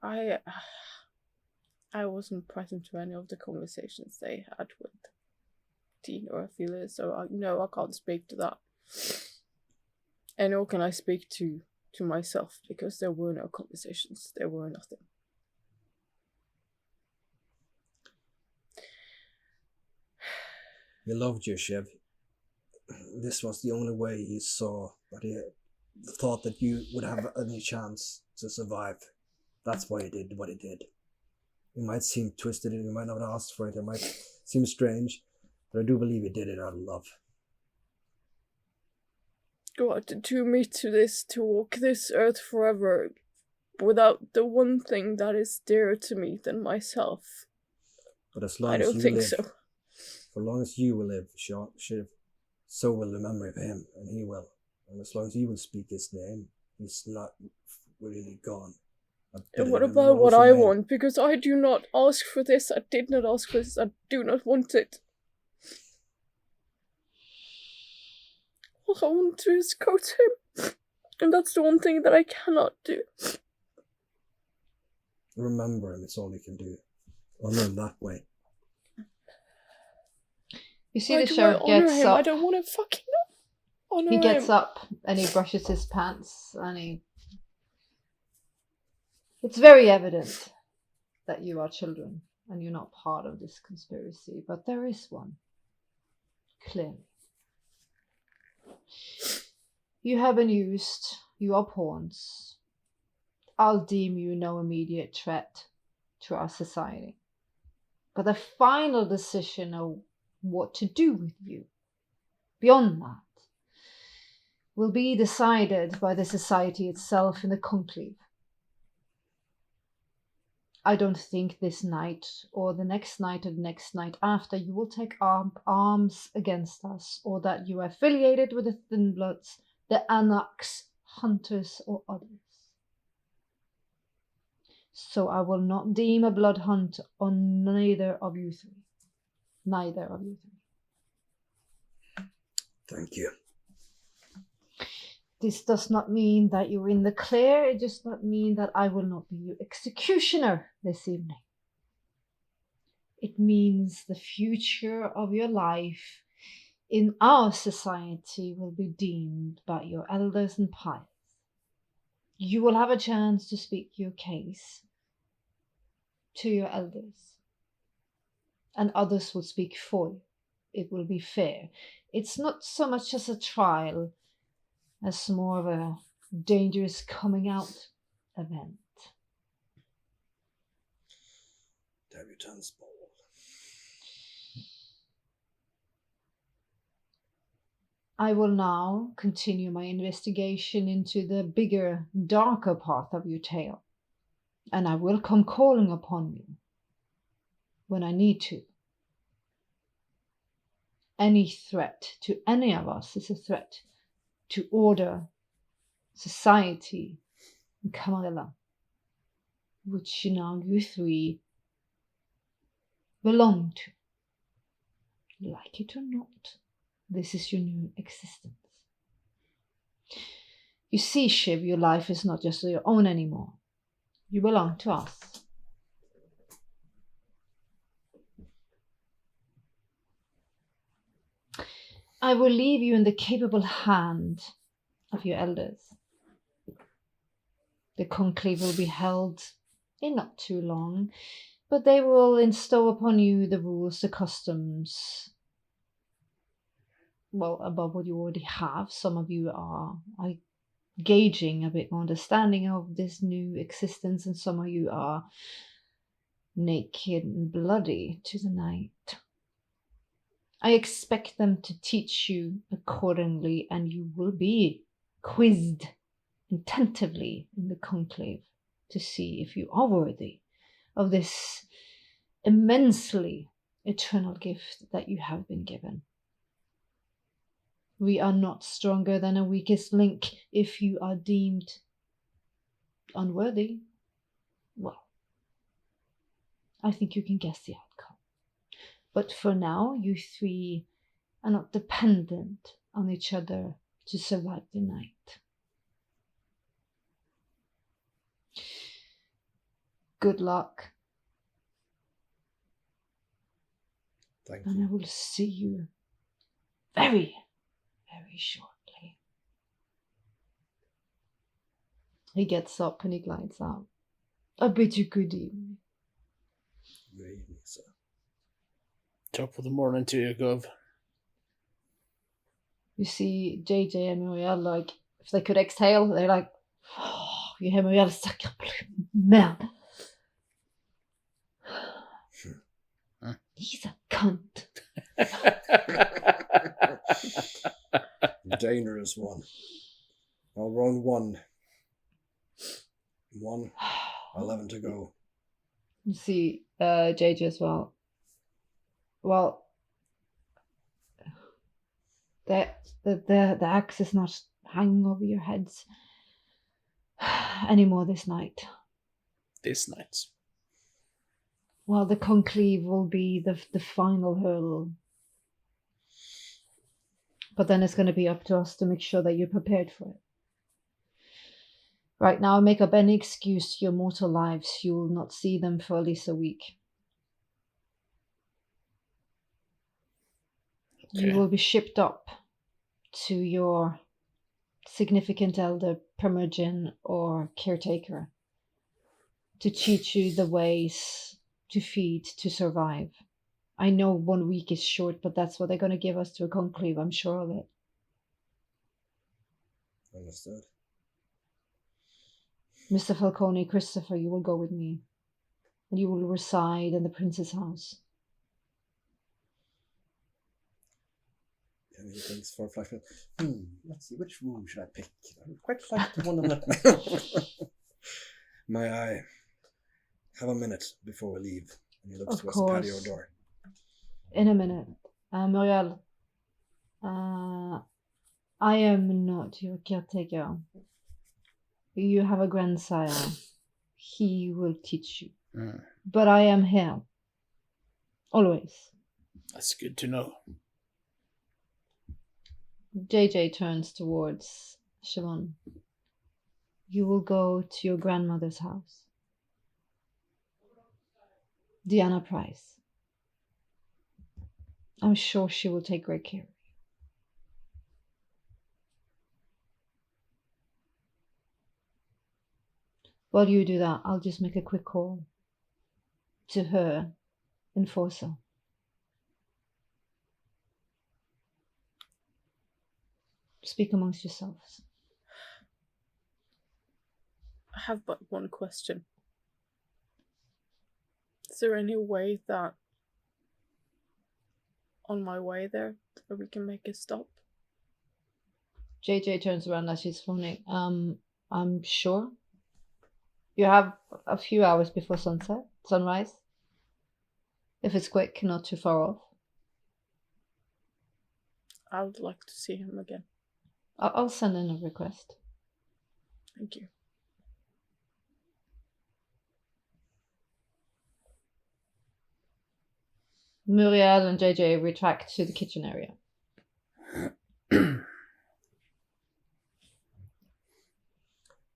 I wasn't present to any of the conversations they had with Dean or Ophelia, so no, I can't speak to that. And nor can I speak to myself, because there were no conversations. There were nothing. He loved you, Shiv. This was the only way he saw that he thought that you would have any chance to survive. That's why he did what he did. It might seem twisted and you might not have asked for it. It might seem strange, but I do believe he did it out of love. God, to me, to walk this earth forever without the one thing that is dearer to me than myself. But as long I as don't you think live, so. for long as you will live, Shiv, so will the memory of him, and he will. And as long as he will speak his name, he's not really gone. And what about what I want? Because I do not ask for this. I did not ask for this. I do not want it. All I want to do is go to him. And that's the one thing that I cannot do. Remember him, it's all you can do. Honor him that way. You see the sheriff gets up. I don't want to fucking honor him. He gets up and he brushes his pants and he... It's very evident that you are children and you're not part of this conspiracy, but there is one. Clearly. You have been used. You are pawns. I'll deem you no immediate threat to our society. But the final decision of what to do with you, beyond that, will be decided by the society itself in the conclave. I don't think this night or the next night or the next night after you will take arms against us, or that you are affiliated with the Thin Bloods, the Anarchs, Hunters, or others. So I will not deem a blood hunt on neither of you three. Neither of you three. Thank you. This does not mean that you're in the clear. It does not mean that I will not be your executioner this evening. It means the future of your life in our society will be deemed by your elders and pious. You will have a chance to speak your case to your elders, and others will speak for you. It will be fair. It's not so much as a trial as more of a dangerous coming out event. Debutante's ball. I will now continue my investigation into the bigger, darker part of your tale, and I will come calling upon you when I need to. Any threat to any of us is a threat to order, society, and Camarilla, which now you three belong to. Like it or not, this is your new existence. You see, Shiv, your life is not just your own anymore. You belong to us. I will leave you in the capable hand of your elders. The conclave will be held in not too long, but they will instow upon you the rules, the customs, well, above what you already have. Some of you are gauging a bit more understanding of this new existence, and some of you are naked and bloody to the night. I expect them to teach you accordingly, and you will be quizzed attentively in the conclave to see if you are worthy of this immensely eternal gift that you have been given. We are not stronger than a weakest link. If you are deemed unworthy, well, I think you can guess the outcome. But for now, you three are not dependent on each other to survive the night. Good luck. Thank And you. I will see you very, very shortly. He gets up and he glides out. I bid you good evening. Good evening, sir. Top of the morning to you, Gov. You see JJ and Muriel, like, if they could exhale, they're like, oh, you hear Muriel, sacre merde. He's a cunt. Dangerous one. I'll run one. 11 to go. You see JJ as well. Well, The axe is not hanging over your heads anymore this night. This night. Well, the conclave will be the final hurdle. But then it's going to be up to us to make sure that you're prepared for it. Right now, make up any excuse to your mortal lives. You will not see them for at least a week. Okay. You will be shipped up to your significant elder, Primogene, or caretaker to teach you the ways to feed, to survive. I know 1 week is short, but that's what they're going to give us to a conclave. I'm sure of it. Understood. Mr. Falcone, Christopher, you will go with me, and you will reside in the prince's house. He thinks for a flash. Let's see, which room should I pick? I would quite like the one on that. May I have a minute before we leave? And he looks Of towards the patio course. door. In a minute. Muriel, I am not your caretaker. You have a grandsire. He will teach you. But I am here. Always. That's good to know. JJ turns towards Siobhan. You will go to your grandmother's house. Deanna Price. I'm sure she will take great care of you. While you do that, I'll just make a quick call to her enforcer. Speak amongst yourselves. I have but one question. Is there any way that on my way there that we can make a stop? JJ turns around as she's phoning. I'm sure. You have a few hours before sunrise. If it's quick, not too far off. I would like to see him again. I'll send in a request. Thank you. Muriel and JJ retract to the kitchen area.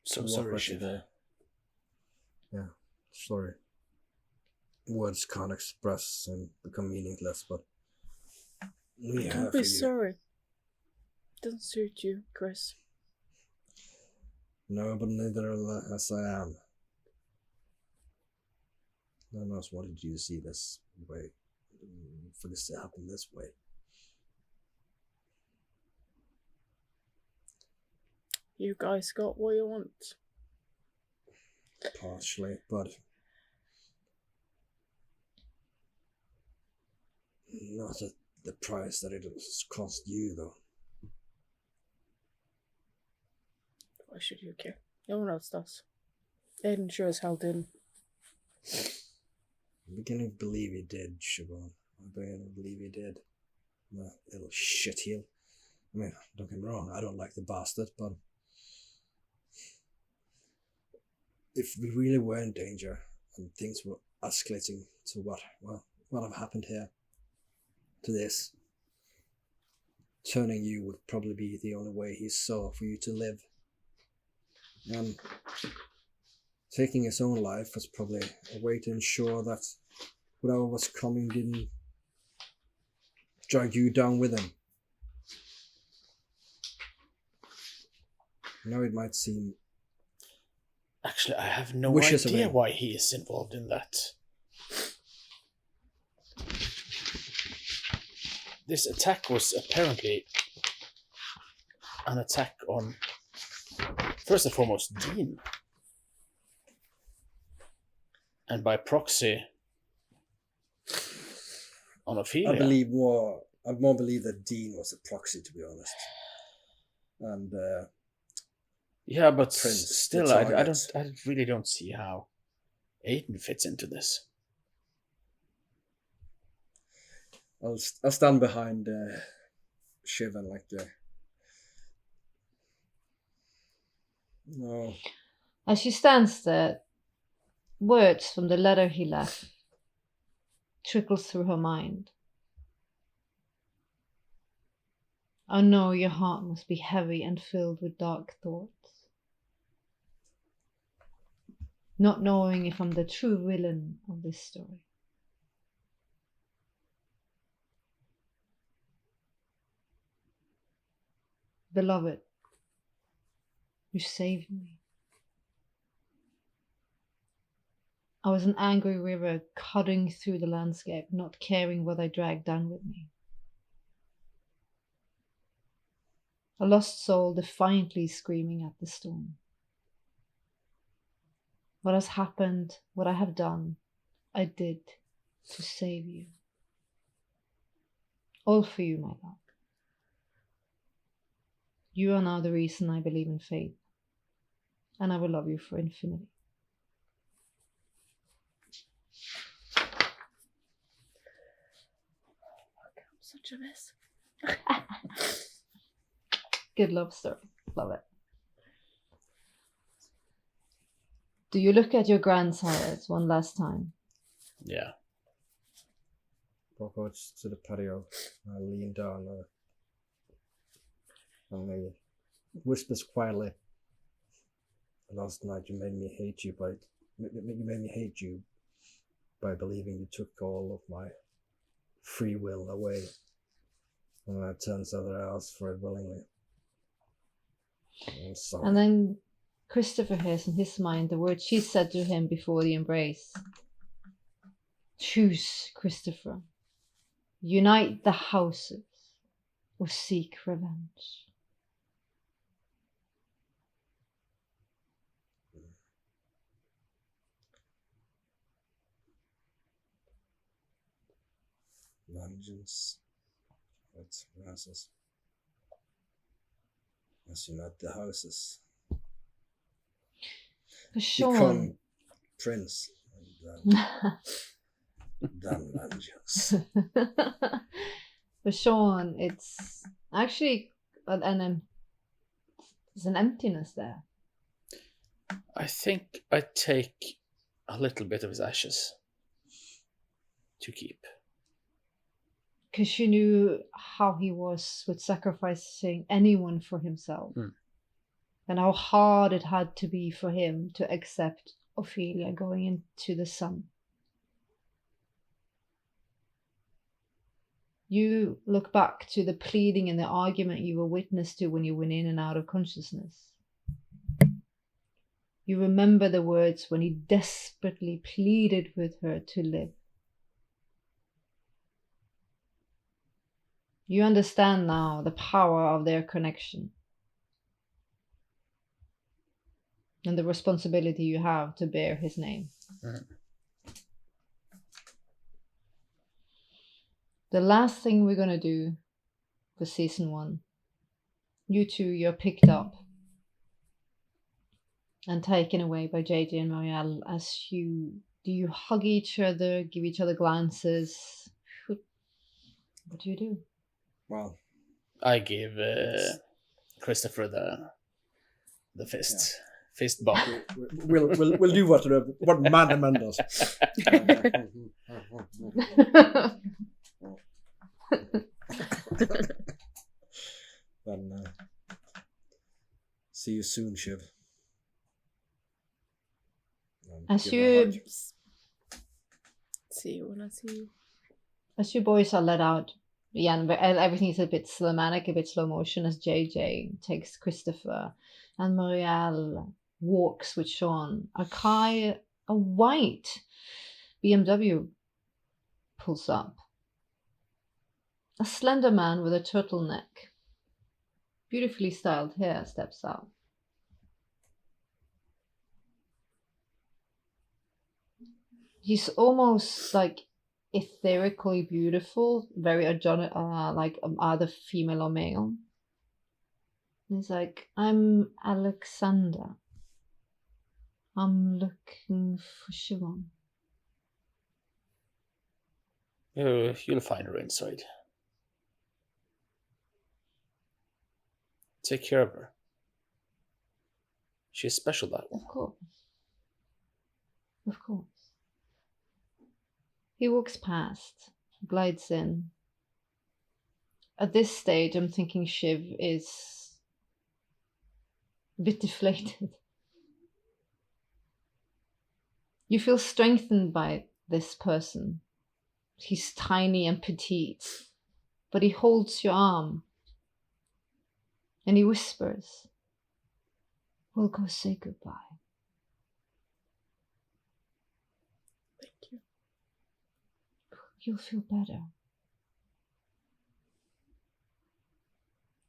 So sorry, Shiv. Yeah, sorry. Words can't express and become meaningless, but we Don't have be for you. sorry. Doesn't suit you, Chris. No, but neither as I am. None of us wanted you to see this way, for this to happen this way. You guys got what you want. Partially, but not at the price that it has cost you, though. Why should you care? No one else does. Aiden sure as hell didn't. I'm beginning to believe he did, Siobhan. I'm beginning to believe he did. That little shitheel. I mean, don't get me wrong, I don't like the bastard, but if we really were in danger and things were escalating to what have happened here, to this, turning you would probably be the only way he saw for you to live. And taking his own life was probably a way to ensure that whatever was coming didn't drag you down with him. I know it might seem... Actually, I have no Wishes idea away. why he is involved in that. This attack was apparently an attack on, first and foremost, Dean. And by proxy, on Ophelia. I more believe that Dean was a proxy, to be honest. And yeah, but Prince, still, the I really don't see how Aiden fits into this. I'll stand behind Shiv and like the... No. As she stands there, words from the letter he left trickles through her mind. I know your heart must be heavy and filled with dark thoughts, not knowing if I'm the true villain of this story. Beloved, you saved me. I was an angry river cutting through the landscape, not caring what I dragged down with me. A lost soul defiantly screaming at the storm. What has happened, what I have done, I did to save you. All for you, my love. You are now the reason I believe in fate, and I will love you for infinity. I'm such a mess. Good love story. Love it. Do you look at your grandsires one last time? Yeah. Walk out to the patio. I lean down and he whispers quietly. Last night you made me hate you by believing you took all of my free will away. And it turns out that I asked for it willingly. I'm sorry. And then Christopher hears in his mind the words she said to him before the embrace. Choose, Christopher. Unite the houses or seek revenge. Vengeance. What houses? Let's unite the houses. For Sean. Become prince. And then vengeance. For Sean, it's actually there's an emptiness there. I think I take a little bit of his ashes to keep. Because she knew how he was with sacrificing anyone for himself. And how hard it had to be for him to accept Ophelia going into the sun. You look back to the pleading and the argument you were witness to when you went in and out of consciousness. You remember the words when he desperately pleaded with her to live. You understand now the power of their connection and the responsibility you have to bear his name. The last thing we're going to do for season 1, you two, you're picked up and taken away by JJ and Marielle as do you hug each other, give each other glances? What do you do? Well, I give Christopher the fist. Fist bump. We'll do what man and man does. Then see you soon, Shiv. As you See you when I see you. As you boys are let out, again, everything's a bit cinematic, a bit slow motion as JJ takes Christopher and Marielle walks with Sean. A white BMW pulls up. A slender man with a turtleneck, beautifully styled hair steps out. He's almost like etherically beautiful, very like either female or male. He's like, I'm Alexander. I'm looking for Siobhan. You'll find her inside. take care of her. She's special that way. Of course. Of course. He walks past, glides in. At this stage, I'm thinking Shiv is a bit deflated. You feel strengthened by this person. He's tiny and petite, but he holds your arm and he whispers, "We'll go say goodbye." Thank you. You'll feel better.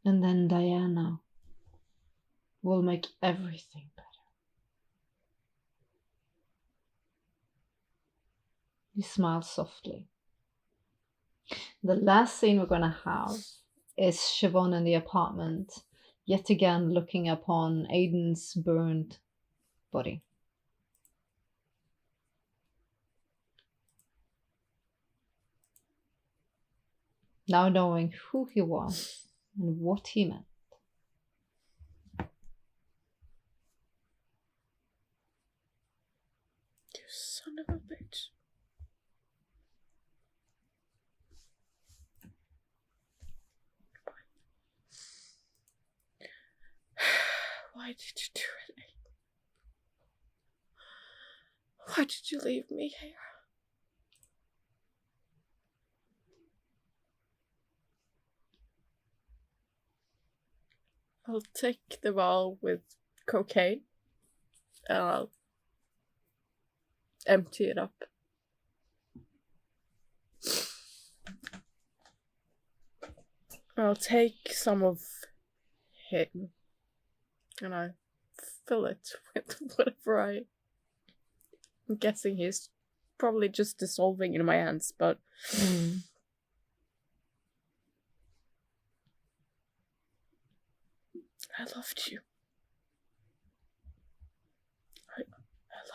And then Diana will make everything better. He smiles softly. The last scene we're going to have is Siobhan in the apartment, yet again looking upon Aiden's burned body. Now knowing who he was and what he meant. You son of a bitch. Why did you do it? Why did you leave me here? I'll take the vial with cocaine and I'll empty it up. I'll take some of him and I fill it with whatever I'm guessing he's probably just dissolving in my hands, but I loved you. I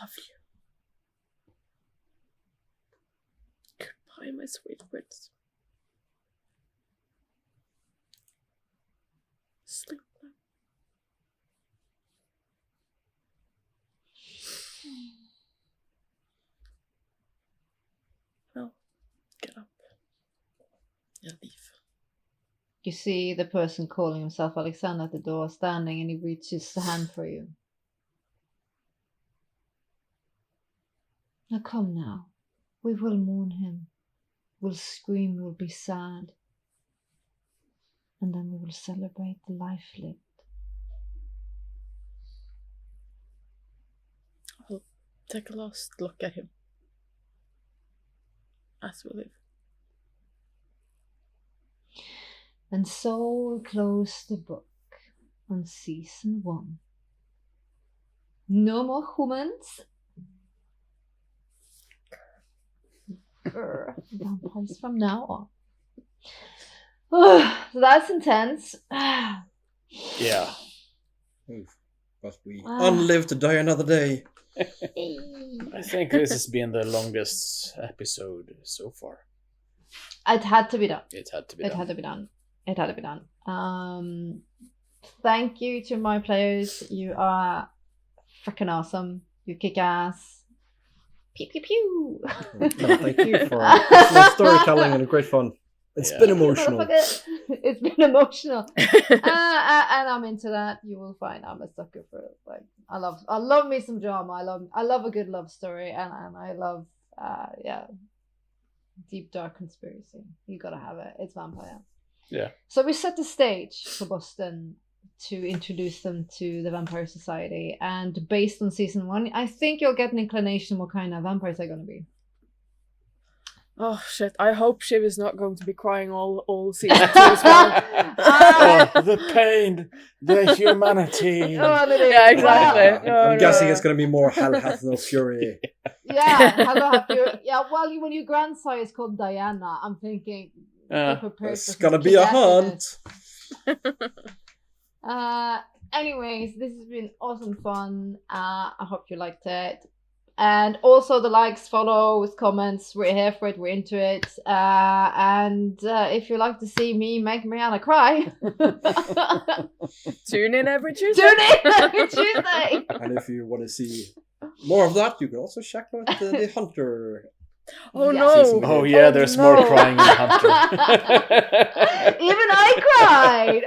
love you. Goodbye, my sweet prince. Sleep now. Well, get up and leave. You see the person calling himself Alexander at the door standing, and he reaches the hand for you. Now come now. We will mourn him. We'll scream, we'll be sad. And then we will celebrate the life lived. I'll take a last look at him as we leave. And so we close the book on season 1. No more humans. Vampires from now on. So that's intense. Yeah. Oof. But we unlive to die another day. I think this has been the longest episode so far. It had to be done. It had to be done. Thank you to my players. You are freaking awesome. You kick ass. Pew pew pew. Thank you for excellent storytelling and great fun. It's been emotional. It's been emotional. And I'm into that. You will find I'm a sucker for it. Like I love me some drama. I love a good love story, and I love deep dark conspiracy. You gotta have it. It's vampire. Yeah. So we set the stage for Boston to introduce them to the Vampire Society, and based on season 1, I think you'll get an inclination what kind of vampires they're gonna be. Oh shit! I hope Shiv is not going to be crying all season 2 as well. The pain, the humanity. Yeah, exactly. I'm guessing it's going to be more Hell Hath No Fury. Yeah, Hell Hath Fury. Yeah, well, when your grandsire is called Diana, I'm thinking be prepared. It's going to be a hunt. Anyways, this has been awesome fun. I hope you liked it. And also the likes, follows, comments, we're here for it, we're into it. And if you like to see me make Mariana cry, Tune in every Tuesday. tune in every Tuesday. And if you want to see more of that, you can also check out the Hunter. Oh Yeah. no! Oh yeah, there's more crying in Hunter. Even I cried.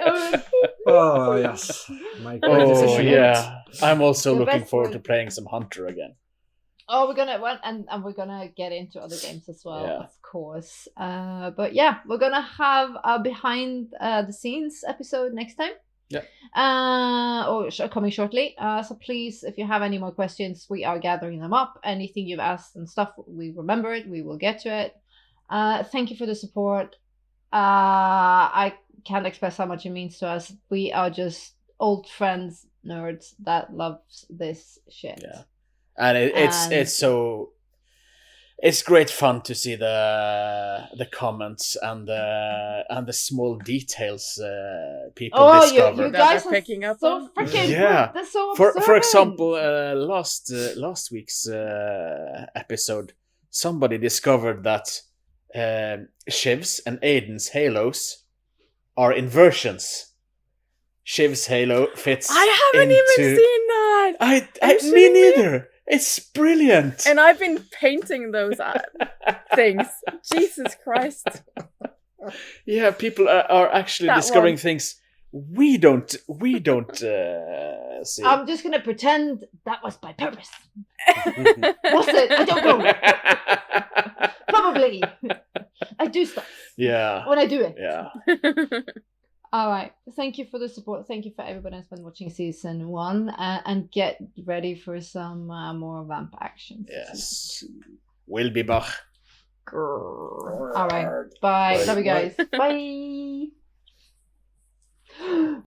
Oh yes, my great Oh decision. yeah, I'm also The looking best forward way- to playing some Hunter again. Oh, we're gonna and we're gonna get into other games as well, Yeah. of course. But yeah, we're gonna have a behind the scenes episode next time. Yeah. Coming shortly. So please, if you have any more questions, we are gathering them up. Anything you've asked and stuff, we remember it. We will get to it. Thank you for the support. I can't express how much it means to us. We are just old friends, nerds that loves this shit. Yeah, and it's great fun to see the comments and the small details people discover. You That guys they're are picking up so on. freaking Yeah. They're so For observant. example, last week's episode, somebody discovered that Shiv's and Aiden's halos are inversions. Shiv's halo fits. I haven't even into- seen that. I Actually, me neither. It's brilliant. And I've been painting those things. Jesus Christ! Yeah, people are actually That discovering one. things we don't see. I'm just gonna pretend that was by purpose. Was it? I don't know. Probably. I do stuff Yeah. when I do it. Yeah. All right. Thank you for the support. Thank you for everybody that's been watching season 1, and get ready for some more vamp action. Yes. We'll be back. All right. Bye. Bye. Love you guys. Bye.